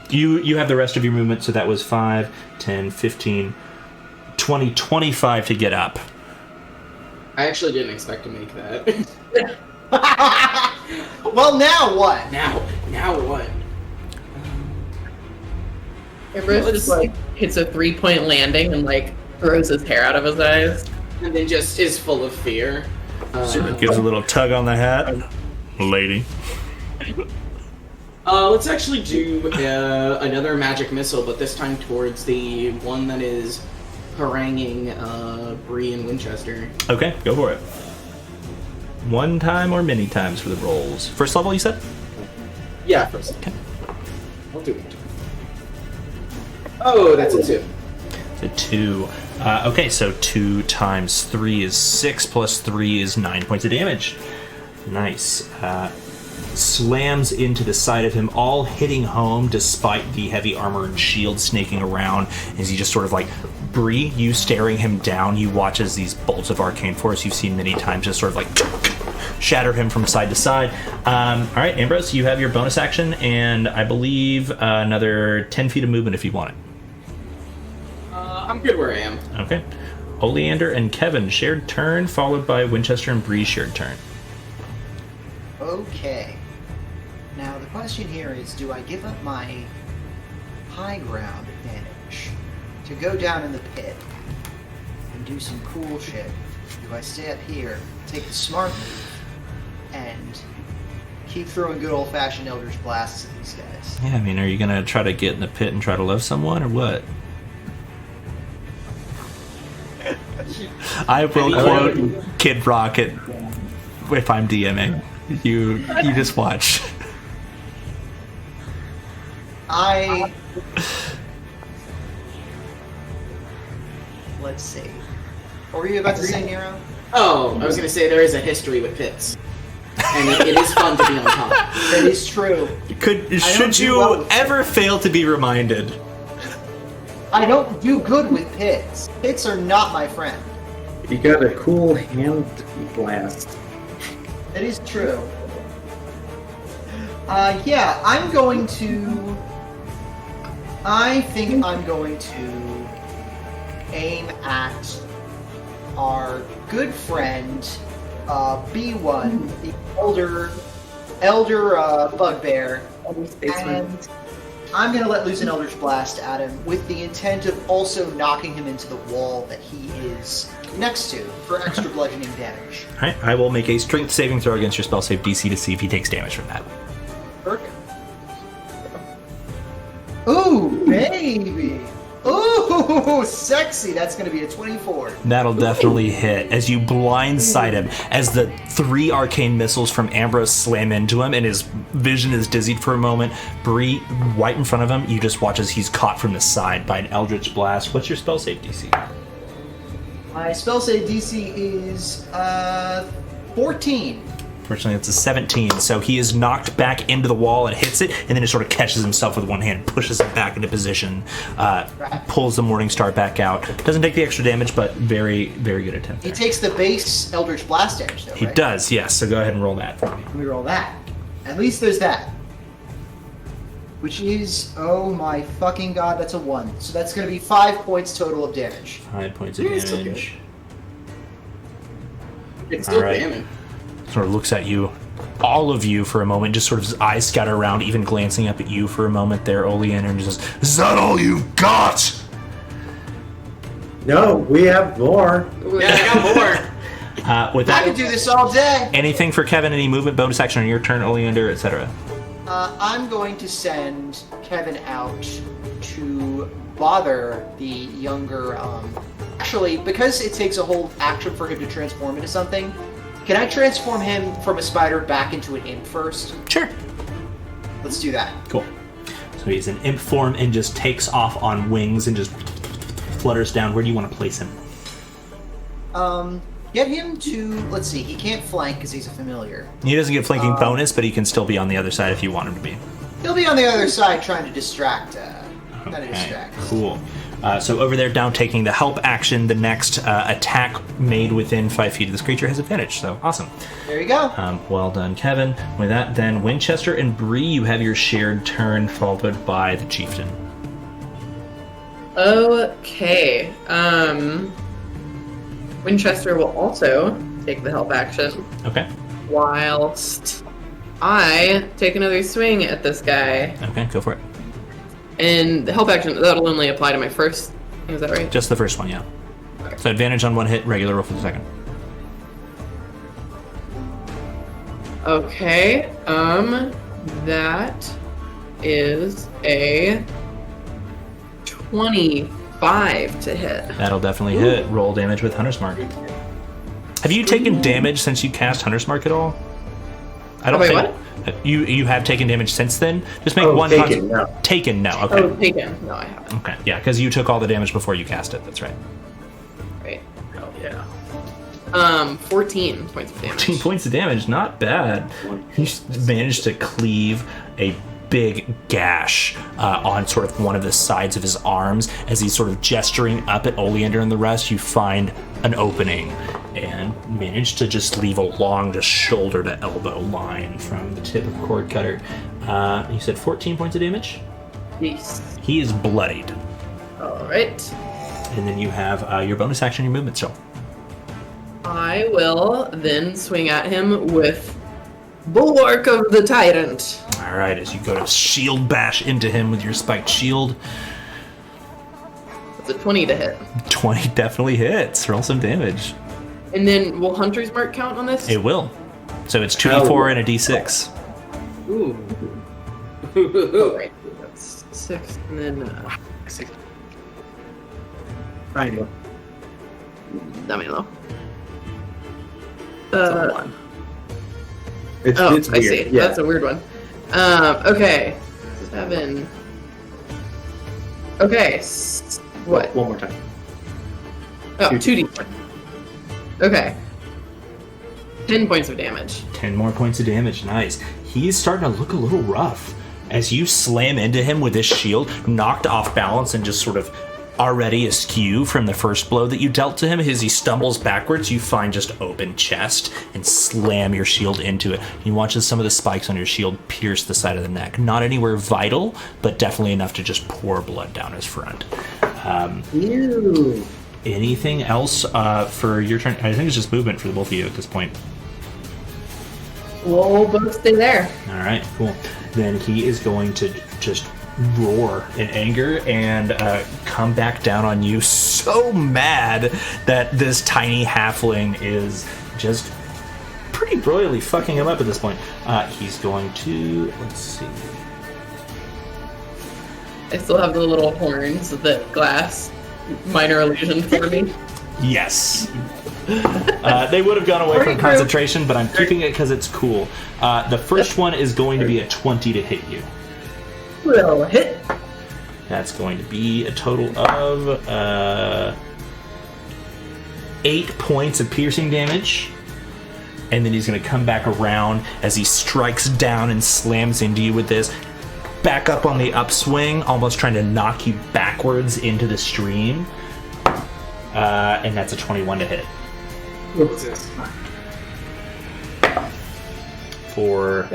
You have the rest of your movement, so that was 5, 10, 15, 20, 25 to get up. I actually didn't expect to make that. Well, now what? Now what? Ambrose just like hits a 3-point landing and like throws his hair out of his eyes. And then just is full of fear. Gives a little tug on the hat. Lady. Let's actually do another magic missile, but this time towards the one that is haranguing Bree and Winchester. Okay, go for it. One time or many times for the rolls. First level, you said? Yeah, first. Okay. I'll do it. Oh, that's a 2. The 2. Okay, so 2 times 3 is 6, plus 3 is 9 points of damage. Nice. Slams into the side of him, all hitting home despite the heavy armor and shield snaking around as he just sort of like... Bree, you staring him down, you watch as these bolts of arcane force you've seen many times just sort of like shatter him from side to side. Alright, Ambrose, you have your bonus action, and I believe another 10 feet of movement if you want it. I'm good where I am. Okay. Oleander and Kevin shared turn, followed by Winchester and Bree shared turn. Okay. Now the question here is, do I give up my high ground advantage to go down in the pit and do some cool shit? Do I stay up here, take the smart move, and keep throwing good old-fashioned Eldritch Blasts at these guys? Yeah, I mean, are you gonna try to get in the pit and try to love someone, or what? I will quote Kid Rock if I'm DMing. You just watch. Let's see. What were you about to say, Nero? Oh, I was going to say there is a history with pits. And it is fun to be on top. That is true. Should do you well with ever fail to be reminded? I don't do good with pits. Pits are not my friend. You got a cool hand blast. That is true. Yeah, I'm going to... I think I'm going to aim at our good friend, B1, the elder bugbear, and I'm going to let loose an Eldritch Blast at him with the intent of also knocking him into the wall that he is next to for extra bludgeoning damage. Alright, I will make a strength saving throw against your spell save DC to see if he takes damage from that. Perfect. Ooh, baby! Ooh, sexy. That's going to be a 24. That'll definitely hit as you blindside him as the 3 arcane missiles from Ambrose slam into him and his vision is dizzied for a moment. Bree, right in front of him, you just watch as he's caught from the side by an Eldritch Blast. What's your spell save DC? My spell save DC is 14. Fortunately, it's a 17, so he is knocked back into the wall and hits it, and then it sort of catches himself with one hand, pushes it back into position, pulls the Morningstar back out. Doesn't take the extra damage, but very, very good attempt He there. takes the base Eldritch Blast damage, though, He right? does, yes, so go ahead and roll that for me. Let me roll that. At least there's that. Which is, oh my fucking god, that's a 1. So that's going to be 5 points total of damage. 5 points of Yeah, it's still damage. It's still Alright. damning. Sort of looks at you, all of you for a moment, just sort of his eyes scatter around, even glancing up at you for a moment there, Oleander, and just says, "Is that all you've got?" No, we have more. Yeah, I got more. With I that, could do this all day! anything for Kevin, any movement, bonus action on your turn, Oleander, etc. I'm going to send Kevin out to bother the younger. Actually, because it takes a whole action for him to transform into something, can I transform him from a spider back into an imp first? Sure. Let's do that. Cool. So he's in imp form and just takes off on wings and just flutters down. Where do you want to place him? Get him to. Let's see. He can't flank because he's a familiar. He doesn't get flanking bonus, but he can still be on the other side if you want him to be. He'll be on the other side trying to distract. Trying to Okay, distract. cool. So over there, down taking the help action, the next attack made within 5 feet of this creature has advantage. So awesome. There you go. Well done, Kevin. With that, then Winchester and Bree, you have your shared turn, followed by the chieftain. Okay. Winchester will also take the help action, Okay. whilst I take another swing at this guy. Okay, go for it. And the help action, that'll only apply to my first. Is that right? Just the first one, yeah. So advantage on one hit, regular roll for the second. Okay. That is a 25 to hit. That'll definitely hit. Roll damage with Hunter's Mark. Have you taken damage since you cast Hunter's Mark at all? I don't Wait, think you have taken damage since then. Just make Oh, one taken, no. taken now. Okay. Oh, taken. No, I haven't. Okay. Yeah, because you took all the damage before you cast it. That's right. Right. Oh, yeah. 14 points of damage. 15 points of damage, not bad. He managed to cleave a big gash on sort of one of the sides of his arms. As he's sort of gesturing up at Oleander and the rest, you find an opening and manage to just leave a long, just shoulder to elbow line from the tip of Cord Cutter. You said 14 points of damage? Yes. He is bloodied. Alright. And then you have your bonus action, your movement still. I will then swing at him with Bulwark of the Tyrant. All right, as you go to shield bash into him with your spiked shield, It's a 20 to hit. 20 definitely hits. Roll some damage. And then will Hunter's Mark count on this? It will. So it's 2d4 and a d6. Ooh. Alright. That's 6 and then 6. Triangle. Damelo. It's Oh, it's I weird. see. Yeah. That's a weird one. Okay. 7. Okay. What? One more time. Oh, 2d4. 2d4. Okay. 10 points of damage. 10 more points of damage. Nice. He's starting to look a little rough. As you slam into him with this shield, knocked off balance and just sort of already askew from the first blow that you dealt to him, as he stumbles backwards, you find just open chest and slam your shield into it. You watch as some of the spikes on your shield pierce the side of the neck. Not anywhere vital, but definitely enough to just pour blood down his front. Ew. Anything else for your turn? I think it's just movement for the both of you at this point. We'll both stay there. All right, cool. Then he is going to just roar in anger and come back down on you, so mad that this tiny halfling is just pretty royally fucking him up at this point. He's going to, let's see. I still have the little horns that glass minor illusion for me. Yes. They would have gone away from concentration, but I'm keeping it because it's cool. The first one is going to be a 20 to hit you. Will hit. That's going to be a total of 8 points of piercing damage. And then he's going to come back around as he strikes down and slams into you with this. Back up on the upswing, almost trying to knock you backwards into the stream. And that's a 21 to hit. For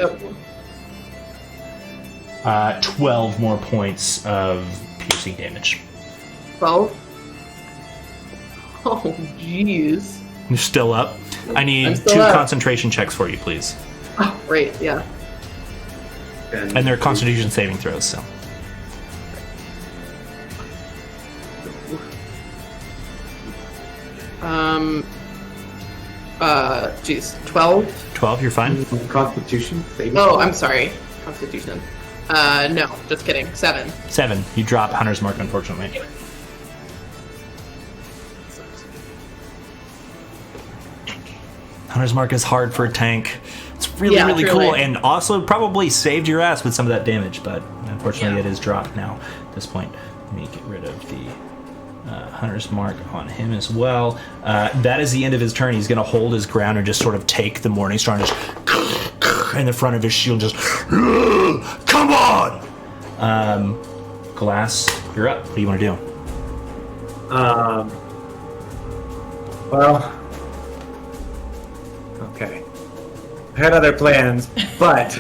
12 more points of piercing damage. 12. Oh, jeez. You're still up. I need I'm 2 still up. concentration checks for you, please. Oh, great, yeah. And they're constitution saving throws, so. Geez, 12? 12, you're fine? Constitution saving. Oh, I'm sorry. Constitution. No, just kidding. 7. 7. You drop Hunter's Mark, unfortunately. Hunter's Mark is hard for a tank. It's really, Yeah, really truly. cool, and also probably saved your ass with some of that damage, but unfortunately Yeah. it is dropped now at this point. Let me get rid of the Hunter's Mark on him as well. That is the end of his turn. He's going to hold his ground and just sort of take the Morning Star and just in the front of his shield, just come on! Glass, you're up. What do you want to do? Well, okay. I had other plans, but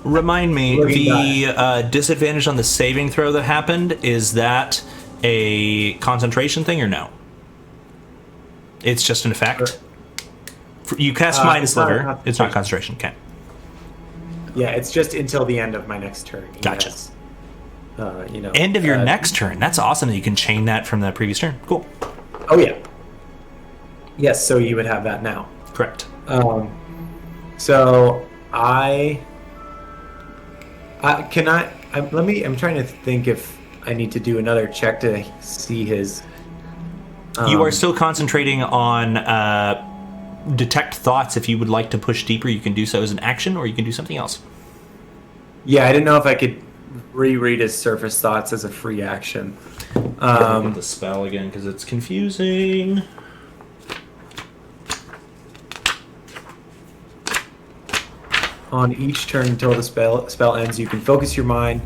Remind me, Looking the disadvantage on the saving throw that happened, is that a concentration thing or no? It's just an effect? You cast Midas it's not a Sliver. It's not concentration. Okay. yeah, it's just until the end of my next turn. Gotcha. Yes. End of your next turn. That's awesome that you can chain that from the previous turn. Cool. Oh yeah. Yes, so you would have that now. Correct. So I'm trying to think if I need to do another check to see his. You are still concentrating on detect thoughts. If you would like to push deeper, you can do so as an action, or you can do something else. Yeah, I didn't know if I could reread his surface thoughts as a free action. The spell again because it's confusing. On each turn until the spell ends, you can focus your mind.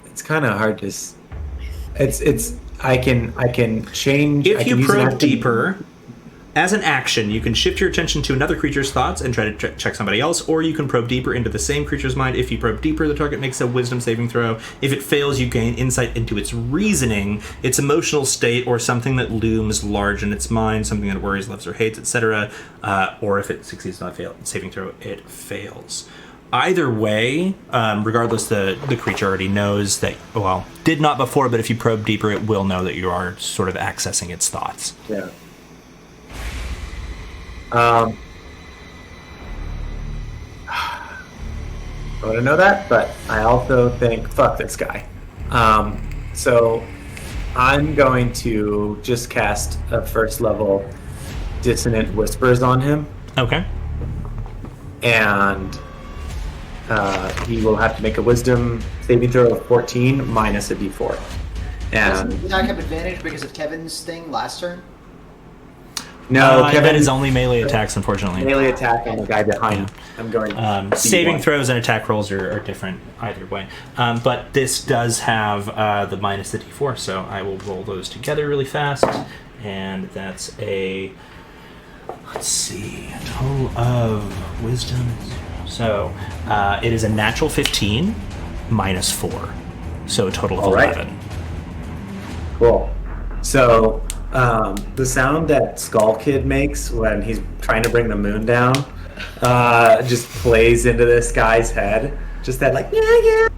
It's kind of hard to. I can change. I If can you use an probe action- deeper, as an action, you can shift your attention to another creature's thoughts and try to check somebody else, or you can probe deeper into the same creature's mind. If you probe deeper, the target makes a wisdom saving throw. If it fails, you gain insight into its reasoning, its emotional state, or something that looms large in its mind, something that worries, loves, or hates, etc. Or if it succeeds on a saving throw, it fails. Either way, regardless, the creature already knows that, well, did not before, but if you probe deeper, it will know that you are sort of accessing its thoughts. Yeah. I want to know that, but I also think, fuck this guy. So I'm going to just cast a first level Dissonant Whispers on him, Okay. and he will have to make a Wisdom saving throw of 14 minus a d4. Doesn't And Zach have advantage because of Kevin's thing last turn? no, That Kevin is only melee attacks, unfortunately. melee attack on the guy behind. I'm going to Saving D1. throws and attack rolls are different either way. But this does have the minus the d4, so I will roll those together really fast. And that's a, let's see, a total of wisdom. So it is a natural 15 minus 4. So a total of All right. 11. Cool. So, the sound that Skull Kid makes when he's trying to bring the moon down just plays into this guy's head. Just that, like, yeah.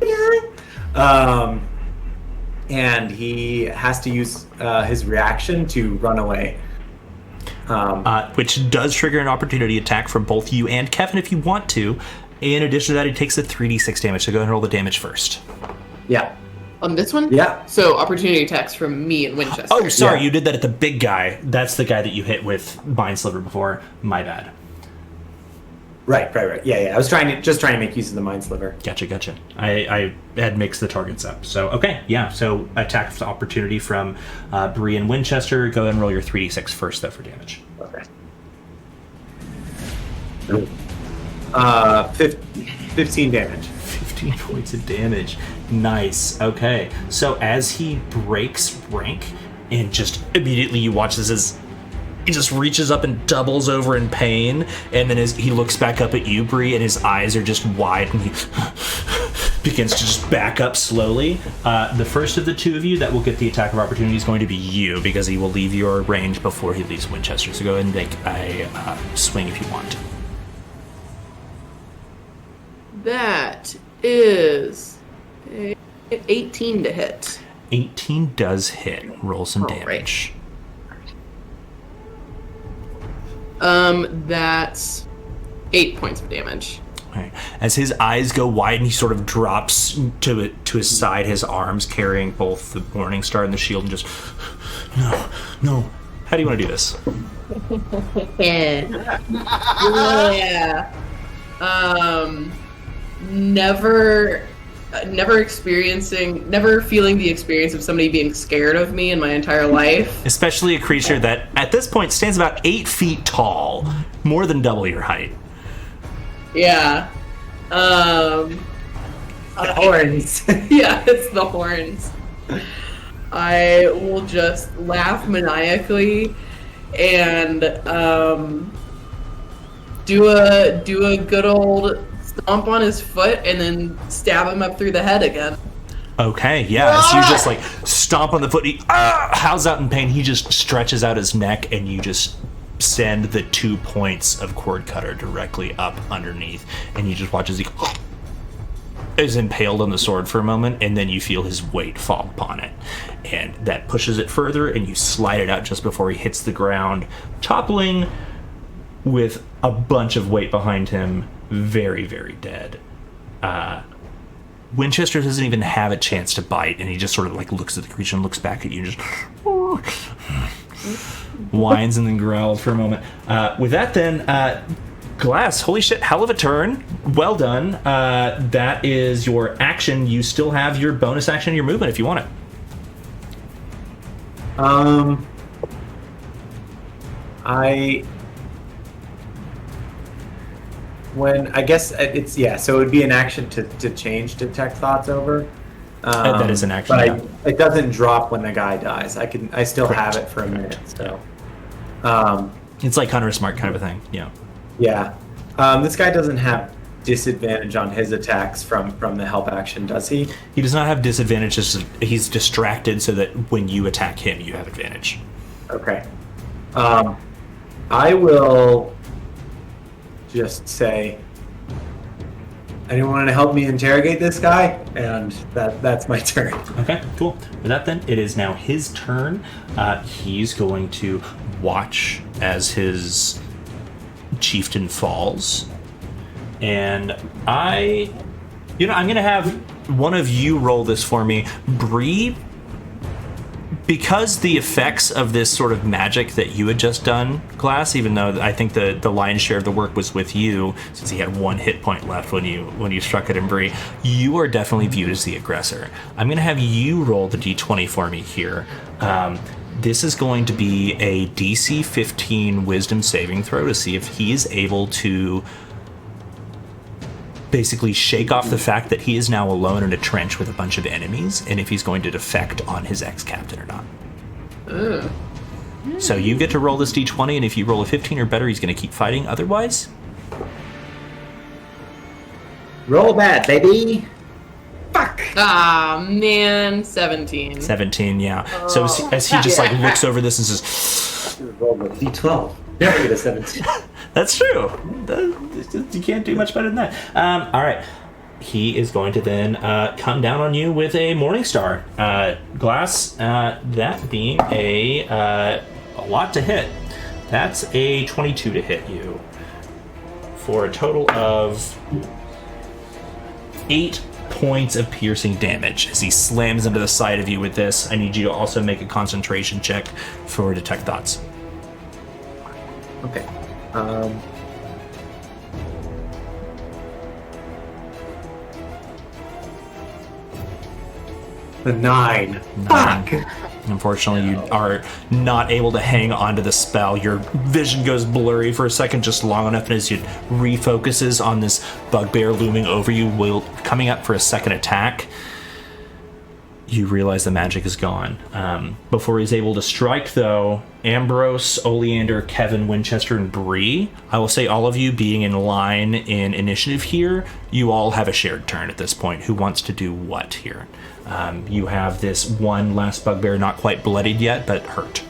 And he has to use his reaction to run away. which does trigger an opportunity attack from both you and Kevin if you want to. In addition to that, he takes a 3d6 damage, so go ahead and roll the damage first. Yeah. On this one? Yeah. So opportunity attacks from me and Winchester. Oh, sorry, Yeah. you did that at the big guy. That's the guy that you hit with Mind Sliver before. My bad. Right. Yeah. I was trying to make use of the Mind Sliver. Gotcha. I had mixed the targets up. So, okay, yeah. So, attack of opportunity from Bree and Winchester. Go ahead and roll your 3d6 first, though, for damage. Okay. 15 damage. 15 points of damage. Nice. Okay. So, as he breaks rank, and just immediately you watch this as he just reaches up and doubles over in pain, and then as he looks back up at you, Bree, and his eyes are just wide, and he begins to just back up slowly. The first of the two of you that will get the attack of opportunity is going to be you, because he will leave your range before he leaves Winchester. So go ahead and make a swing if you want. That is a 18 to hit. 18 does hit. Roll some All right. damage. That's 8 points of damage. Right. As his eyes go wide and he sort of drops to his side, his arms carrying both the Morning Star and the shield, and just, no. How do you want to do this? Yeah. Never feeling the experience of somebody being scared of me in my entire life. Especially a creature that, at this point, stands about 8 feet tall, more than double your height. Yeah. Horns. Yeah, it's the horns. I will just laugh maniacally and do a good old stomp on his foot and then stab him up through the head again. Okay, yeah. So you just like stomp on the foot. He howls out in pain. He just stretches out his neck, and you just send the 2 points of cord cutter directly up underneath, and you just watch as he is impaled on the sword for a moment, and then you feel his weight fall upon it, and that pushes it further, and you slide it out just before he hits the ground, toppling with a bunch of weight behind him, very, very dead. Winchester doesn't even have a chance to bite, and he just sort of like looks at the creature and looks back at you and just whines and then growls for a moment. With that then, Glass, holy shit, hell of a turn. Well done. That is your action. You still have your bonus action and your movement if you want it. I guess it's, yeah, so it would be an action to change Detect Thoughts over. That is an action, But yeah. it doesn't drop when the guy dies. I still Correct. have it for a minute, so. It's like Hunter's Mark kind of a thing, yeah. Yeah. This guy doesn't have disadvantage on his attacks from the help action, does he? He does not have disadvantage, just he's distracted so that when you attack him, you have advantage. Okay. I will just say, anyone want to help me interrogate this guy? And that's my turn. Okay, cool. With that then, it is now his turn. He's going to watch as his chieftain falls. And I'm going to have one of you roll this for me. Bree, because the effects of this sort of magic that you had just done, Glass, even though I think the lion's share of the work was with you, since he had 1 hit point left when you struck at him, Bree, you are definitely viewed as the aggressor. I'm going to have you roll the d20 for me here. This is going to be a DC 15 wisdom saving throw to see if he is able to basically shake off the fact that he is now alone in a trench with a bunch of enemies, and if he's going to defect on his ex-captain or not. So you get to roll this d20, and if you roll a 15 or better, he's going to keep fighting. Otherwise, Roll that, baby. Fuck! Ah, man, 17. 17, yeah. So as he just like looks over this and says, Roll a d12. Never get a 17. that's true. You can't do much better than that. All right. He is going to then come down on you with a Morning Star. Glass, that being a lot to hit. That's a 22 to hit you for a total of 8 points of piercing damage as he slams into the side of you with this. I need you to also make a concentration check for detect thoughts. Okay. The 9. Fuck! Unfortunately, you are not able to hang onto the spell. Your vision goes blurry for a second, just long enough, and as it refocuses on this bugbear looming over you, coming up for a second attack, you realize the magic is gone. Before he's able to strike, though, Ambrose, Oleander, Kevin, Winchester, and Bree, I will say all of you being in line in initiative here, you all have a shared turn at this point. Who wants to do what here? You have this one last bugbear, not quite bloodied yet, but hurt.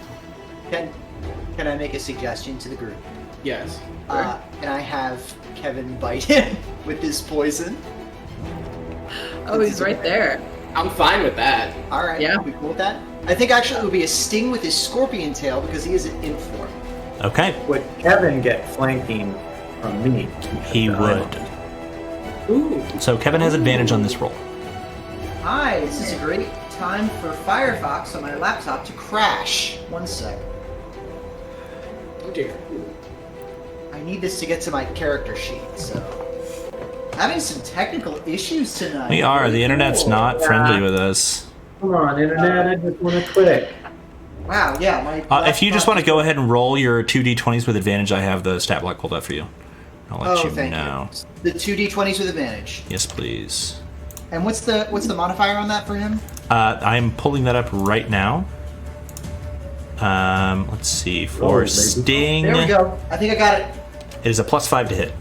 Can I make a suggestion to the group? Yes. Can I have Kevin bite him with this poison? Oh, he's right there. I'm fine with that. All right. Yeah. We cool with that? I think actually it would be a sting with his scorpion tail because he is an imp form. Okay, Would Kevin get flanking from me? he would. Ooh. So Kevin has advantage on this roll. Hi, this is a great time for Firefox on my laptop to crash. One sec. Oh dear. I need this to get to my character sheet, so. Having some technical issues tonight. We are. The Pretty internet's cool. not friendly with us. Come on, internet, I just want to click. Wow, yeah. My If you just want to go ahead and roll your 2d20s with advantage, I have the stat block pulled up for you. I'll let you thank know. you. The 2d20s with advantage. Yes, please. And what's the modifier on that for him? I'm pulling that up right now. Let's see. For baby. Sting, There we go. I think I got it. it is a +5 to hit.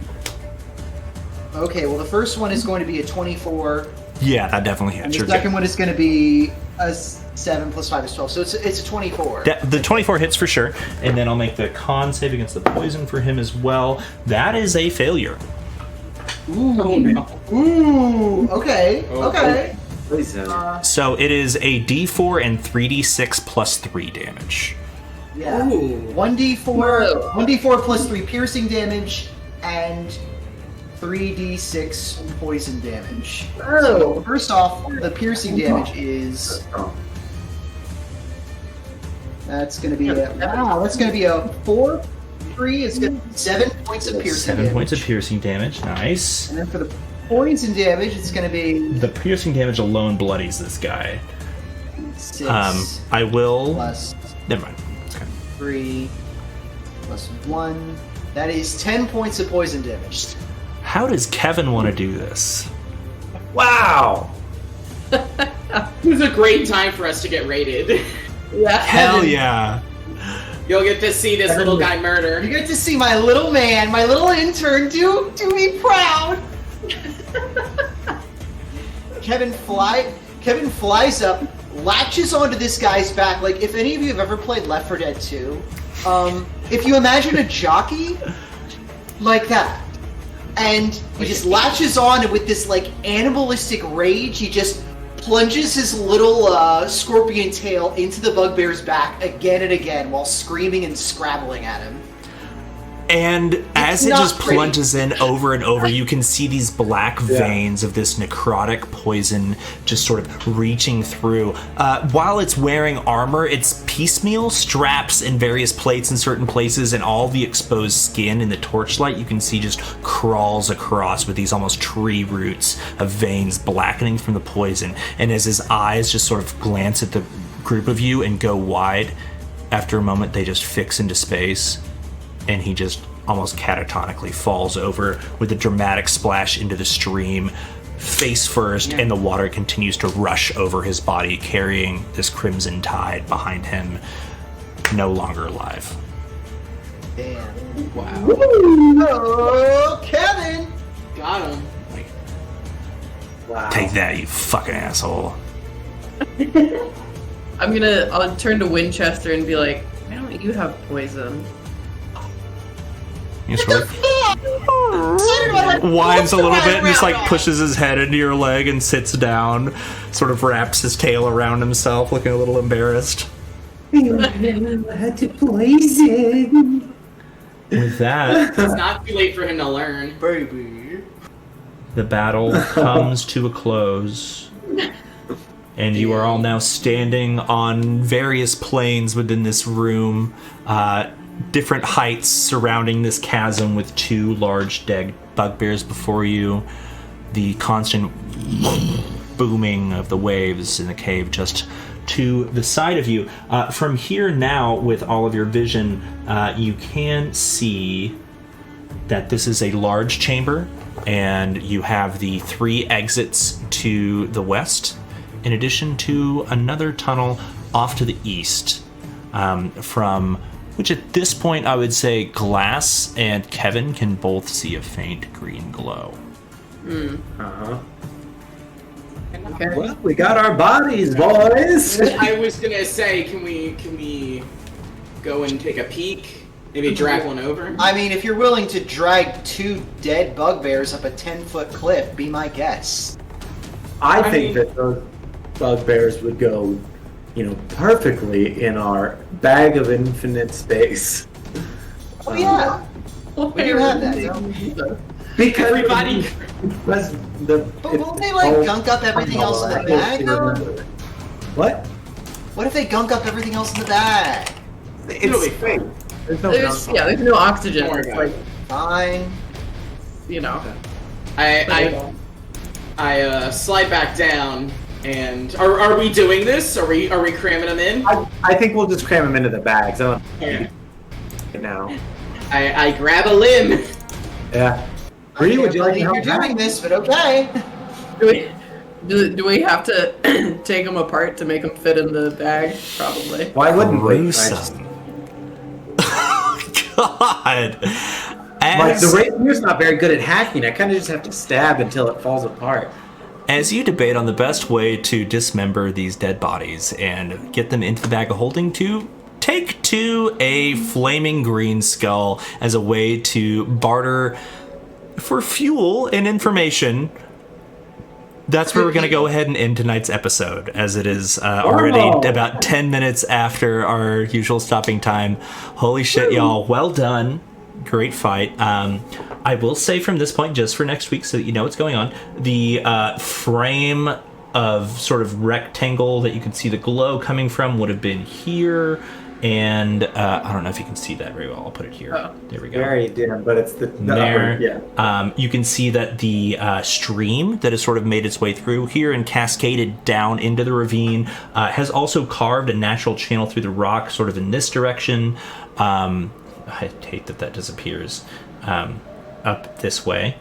Okay, well the first one is going to be a 24, Yeah, that definitely and hits. the You're second good. one is going to be a 7 plus 5 is 12. So it's a 24. The 24 hits for sure, and then I'll make the con save against the poison for him as well. That is a failure. Ooh. Oh no. Ooh. Okay. Oh, Okay. Poison. So it is a d4 and 3d6 plus 3 damage. Yeah. Ooh. 1d4, 1d4 plus 3 piercing damage, and 3d6 poison damage. So Oh. first off, the piercing damage is that's going to be a 4, 3. It's going to be 7 points of piercing 7 damage. points of piercing damage. Nice. And then for the poison damage, it's going to be The piercing damage alone bloodies this guy. 6 I will. plus Never mind. It's okay. 3 plus 1. That is 10 points of poison damage. How does Kevin want to do this? Wow! It was a great time for us to get raided. Yeah. Hell yeah! You'll get to see this little guy You murder. get to see my little man, my little intern, do me proud. Kevin flies up, latches onto this guy's back. Like, if any of you have ever played Left 4 Dead 2, if you imagine a jockey like that, and he just latches on, and with this like animalistic rage, he just plunges his little scorpion tail into the bugbear's back again and again while screaming and scrabbling at him. And as it not just pretty. plunges in over and over, you can see these black veins of this necrotic poison just sort of reaching through. While it's wearing armor, it's piecemeal straps and various plates in certain places, and all the exposed skin in the torchlight you can see just crawls across with these almost tree roots of veins blackening from the poison. And as his eyes just sort of glance at the group of you and go wide, after a moment they just fix into space. And he just almost catatonically falls over with a dramatic splash into the stream, face first, and the water continues to rush over his body, carrying this crimson tide behind him, no longer alive. Damn. Wow. Oh, Kevin! Got him. Wow. Take that, you fucking asshole. I'll turn to Winchester and be like, why don't you have poison? He sort of whines a little bit and just like pushes his head into your leg and sits down, sort of wraps his tail around himself, looking a little embarrassed. had to poison. With that, It's not too late for him to learn. Baby. the battle comes to a close. And you are all now standing on various planes within this room, different heights surrounding this chasm with two large dead bugbears before you. The constant booming of the waves in the cave just to the side of you. From here now, with all of your vision, you can see that this is a large chamber, and you have the 3 exits to the west, in addition to another tunnel off to the east, from which at this point I would say Glass and Kevin can both see a faint green glow. Uh-huh. Okay. Well, we got our bodies, boys. I was gonna say, can we go and take a peek? Maybe drag one over? I mean, if you're willing to drag 2 dead bugbears up a 10-foot cliff, be my guest. I I think mean- that those bugbears would go, perfectly in our bag of infinite space. Oh yeah. Where do you have that, though? Because Everybody. because the. But won't they, like, gunk up everything else in the bag, though? What? What if they gunk up everything else in the bag? It'll be It's fake. There's no There's gunk. there's no oxygen. Don't worry It's about like, it. Fine. I slide back down, and are we doing this? Are we cramming them in? I think we'll just cram them into the bags. I Okay. don't now. I grab a limb. Yeah. I Bree, can't would you like believe to you're help doing this, but okay. do we have to take them apart to make them fit in the bag? Probably. Why wouldn't we? Gruesome. God. Like, As, the rapier's not very good at hacking. I kind of just have to stab until it falls apart. as you debate on the best way to dismember these dead bodies and get them into the bag of holding, to take to a flaming green skull as a way to barter for fuel and information. That's where we're going to go ahead and end tonight's episode, as it is already Oh. about 10 minutes after our usual stopping time. Holy shit, y'all. Well done. Great fight. I will say from this point, just for next week, so that you know what's going on, the frame of sort of rectangle that you can see the glow coming from would have been here. And I don't know if you can see that very well. I'll put it here. Oh. There we go. Very dim, but it's the There. upper, yeah. You can see that the stream that has sort of made its way through here and cascaded down into the ravine has also carved a natural channel through the rock, sort of in this direction. I hate that disappears up this way.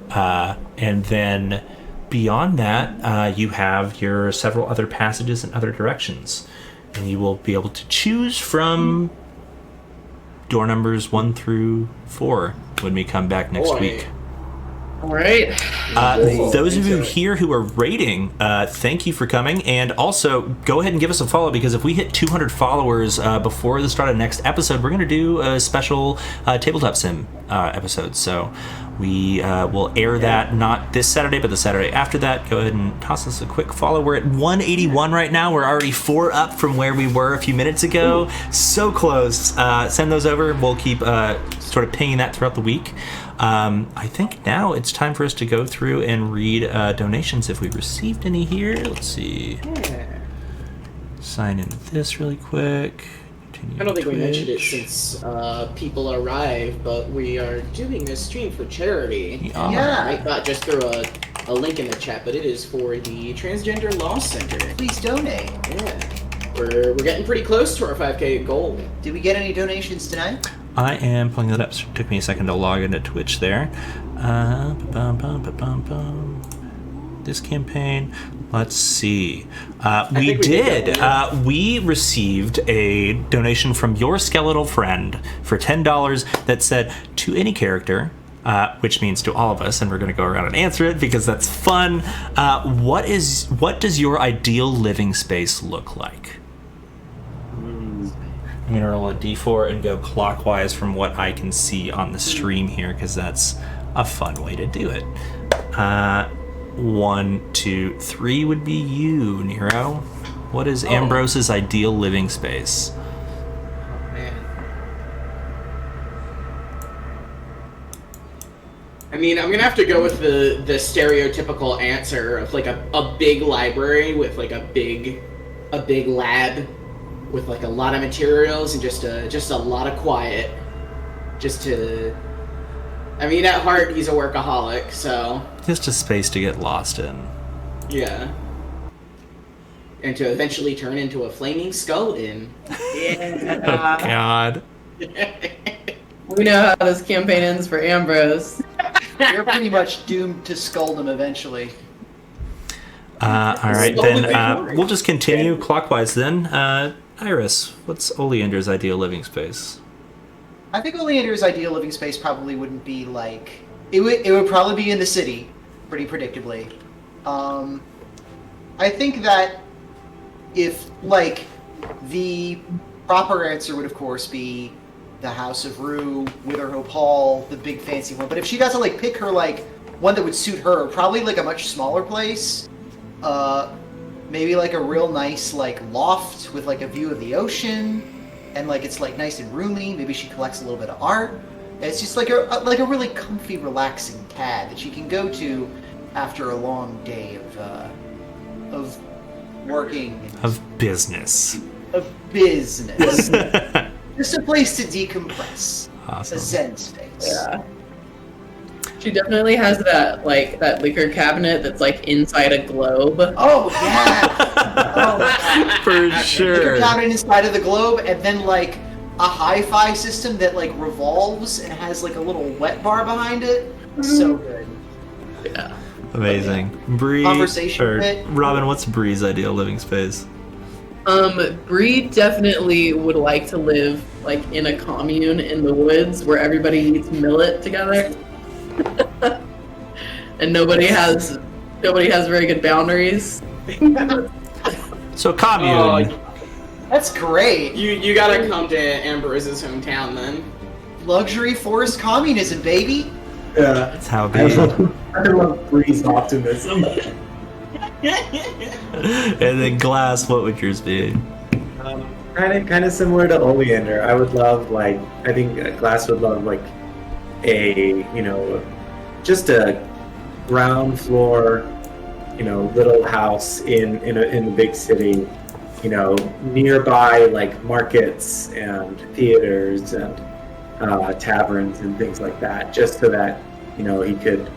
And then beyond that, you have your several other passages in other directions. And you will be able to choose from door numbers 1 through 4 when we come back next Boy. week. All right. Those of you here who are rating, thank you for coming, and also go ahead and give us a follow, because if we hit 200 followers before the start of next episode, we're going to do a special tabletop sim episode. So we will air that not this Saturday, but the Saturday after that. Go ahead and toss us a quick follow. We're at 181 right now. We're already 4 up from where we were a few minutes ago. So close. Send those over. We'll keep sort of pinging that throughout the week. I think now it's time for us to go through and read donations if we received any here. Let's see. Sign into this really quick. Continue I don't think we mentioned it Twitch. since people arrived, but we are doing this stream for charity. We are. Yeah. I thought just threw a link in the chat, but it is for the Transgender Law Center. Please donate. Yeah. We're getting pretty close to our 5K goal. Did we get any donations tonight? I am pulling that up. So it took me a second to log into Twitch there. This campaign. Let's see. We think we did did. that, We received a donation from your skeletal friend for $10 that said, to any character, which means to all of us, and we're going to go around and answer it because that's fun. What does your ideal living space look like? I'm going to roll a d4 and go clockwise from what I can see on the stream here, because that's a fun way to do it. 1, 2, 3 would be you, Nero. What is Ambrose's ideal living space? Man. I mean, I'm gonna have to go with the stereotypical answer of like a big library with like a big lab with like a lot of materials and just a lot of quiet. I mean, at heart, he's a workaholic, so Just a space to get lost in. yeah. And to eventually turn into a flaming skull in. Oh, God. We know how this campaign ends for Ambrose. You're pretty much doomed to scold him eventually. All right, then we'll just continue clockwise then. Iris, what's Oleander's ideal living space? I think Oleander's ideal living space probably wouldn't be like it would probably be in the city, pretty predictably. I think that if like the proper answer would of course be the House of Rue, Witherhope Hall, the big fancy one. But if she got to like pick her like one that would suit her, probably like a much smaller place. Maybe like a real nice like loft with like a view of the ocean. And like it's like nice and roomy. Maybe she collects a little bit of art. And it's just like a really comfy, relaxing pad that she can go to after a long day of working, Of business. of business. Just a place to decompress. A Awesome. zen space. Yeah. She definitely has that liquor cabinet that's like inside a globe. Oh yeah. Oh, For liquor sure. cabinet inside of the globe, and then like a hi-fi system that like revolves and has like a little wet bar behind it. So good. Yeah. Amazing. Bree, Conversation or bit. Robin, what's Bree's ideal living space? Bree definitely would like to live like in a commune in the woods where everybody eats millet together. And nobody has very good boundaries. So commune. That's great. You gotta come to Ambrose's hometown then. Luxury forest communism, baby. Yeah. That's how it I be. love Bree's optimism. And then Glass, what would yours be? Kind of similar to Oleander. I would love I think Glass would love just a ground floor, little house in the big city, nearby like markets and theaters and taverns and things like that, just so that he could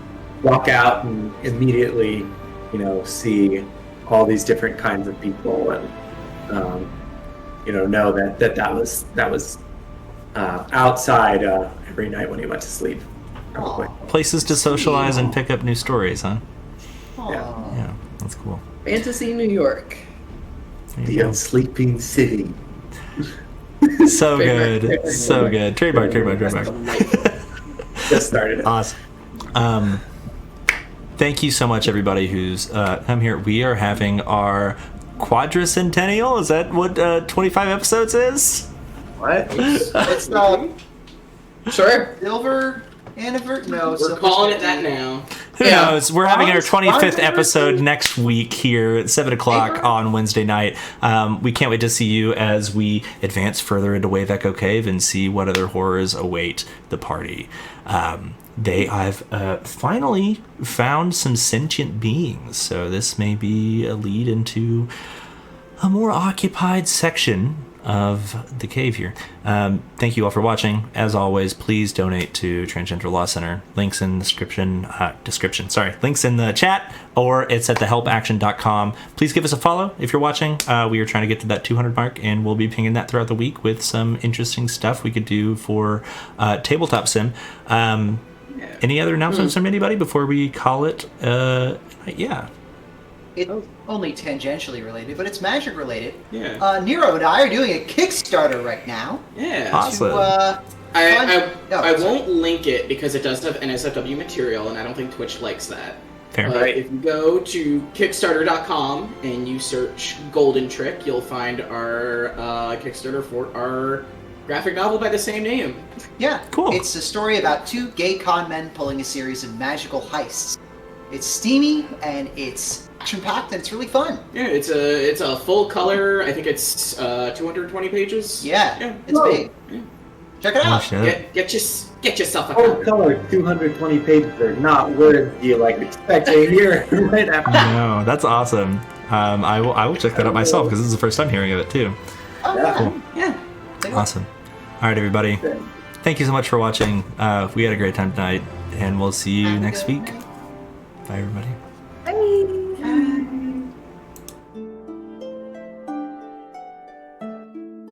walk out and immediately see all these different kinds of people and know that was outside every night when he went to sleep. Probably. Places to socialize and pick up new stories, huh? Aw. Yeah, that's cool. Fantasy New York. There The you go. unsleeping city. So Trademark, good. trademark. So good. Trademark. Just started it. Awesome. Thank you so much, everybody who's come here. We are having our quadricentennial. Is that what 25 episodes is? What? It's Sure. silver anniversary. No, We're silver calling it that centenary. now. Who Yeah. knows? We're having our Bronze 25th episode anniversary. next week here at 7 o'clock Paper? on Wednesday night. We can't wait to see you as we advance further into Wave Echo Cave and see what other horrors await the party. I've finally found some sentient beings, so this may be a lead into a more occupied section of the cave here. Thank you all for watching. As always, please donate to Transgender Law Center. Links in the links in the chat, or it's at thehelpaction.com. Please give us a follow if you're watching. We are trying to get to that 200 mark, and we'll be pinging that throughout the week with some interesting stuff we could do for Tabletop Sim. Any other announcements from anybody before we call it? Yeah. It's only tangentially related, but it's magic related. Yeah. Nero and I are doing a Kickstarter right now. Yeah. Awesome. To, I sorry. won't link it because it does have NSFW material, and I don't think Twitch likes that. Fair. But if you go to Kickstarter.com and you search Golden Trick, you'll find our Kickstarter for our graphic novel by the same name. Yeah, Cool. It's a story about two gay con men pulling a series of magical heists. It's steamy and it's action-packed and it's really fun. Yeah, it's a full color. I think it's 220 pages. Yeah, it's Whoa. big. Check it Oh, out. shit. Get yourself a Full copy. color, 220 pages are not words you like expect to hear right after. No, that's awesome. I will check that out myself because this is the first time hearing of it too. Oh, Yeah. yeah. Yeah. Take a look. Awesome. All right, everybody. Thank you so much for watching. We had a great time tonight, and we'll see you Have a next good week. night. Bye, everybody.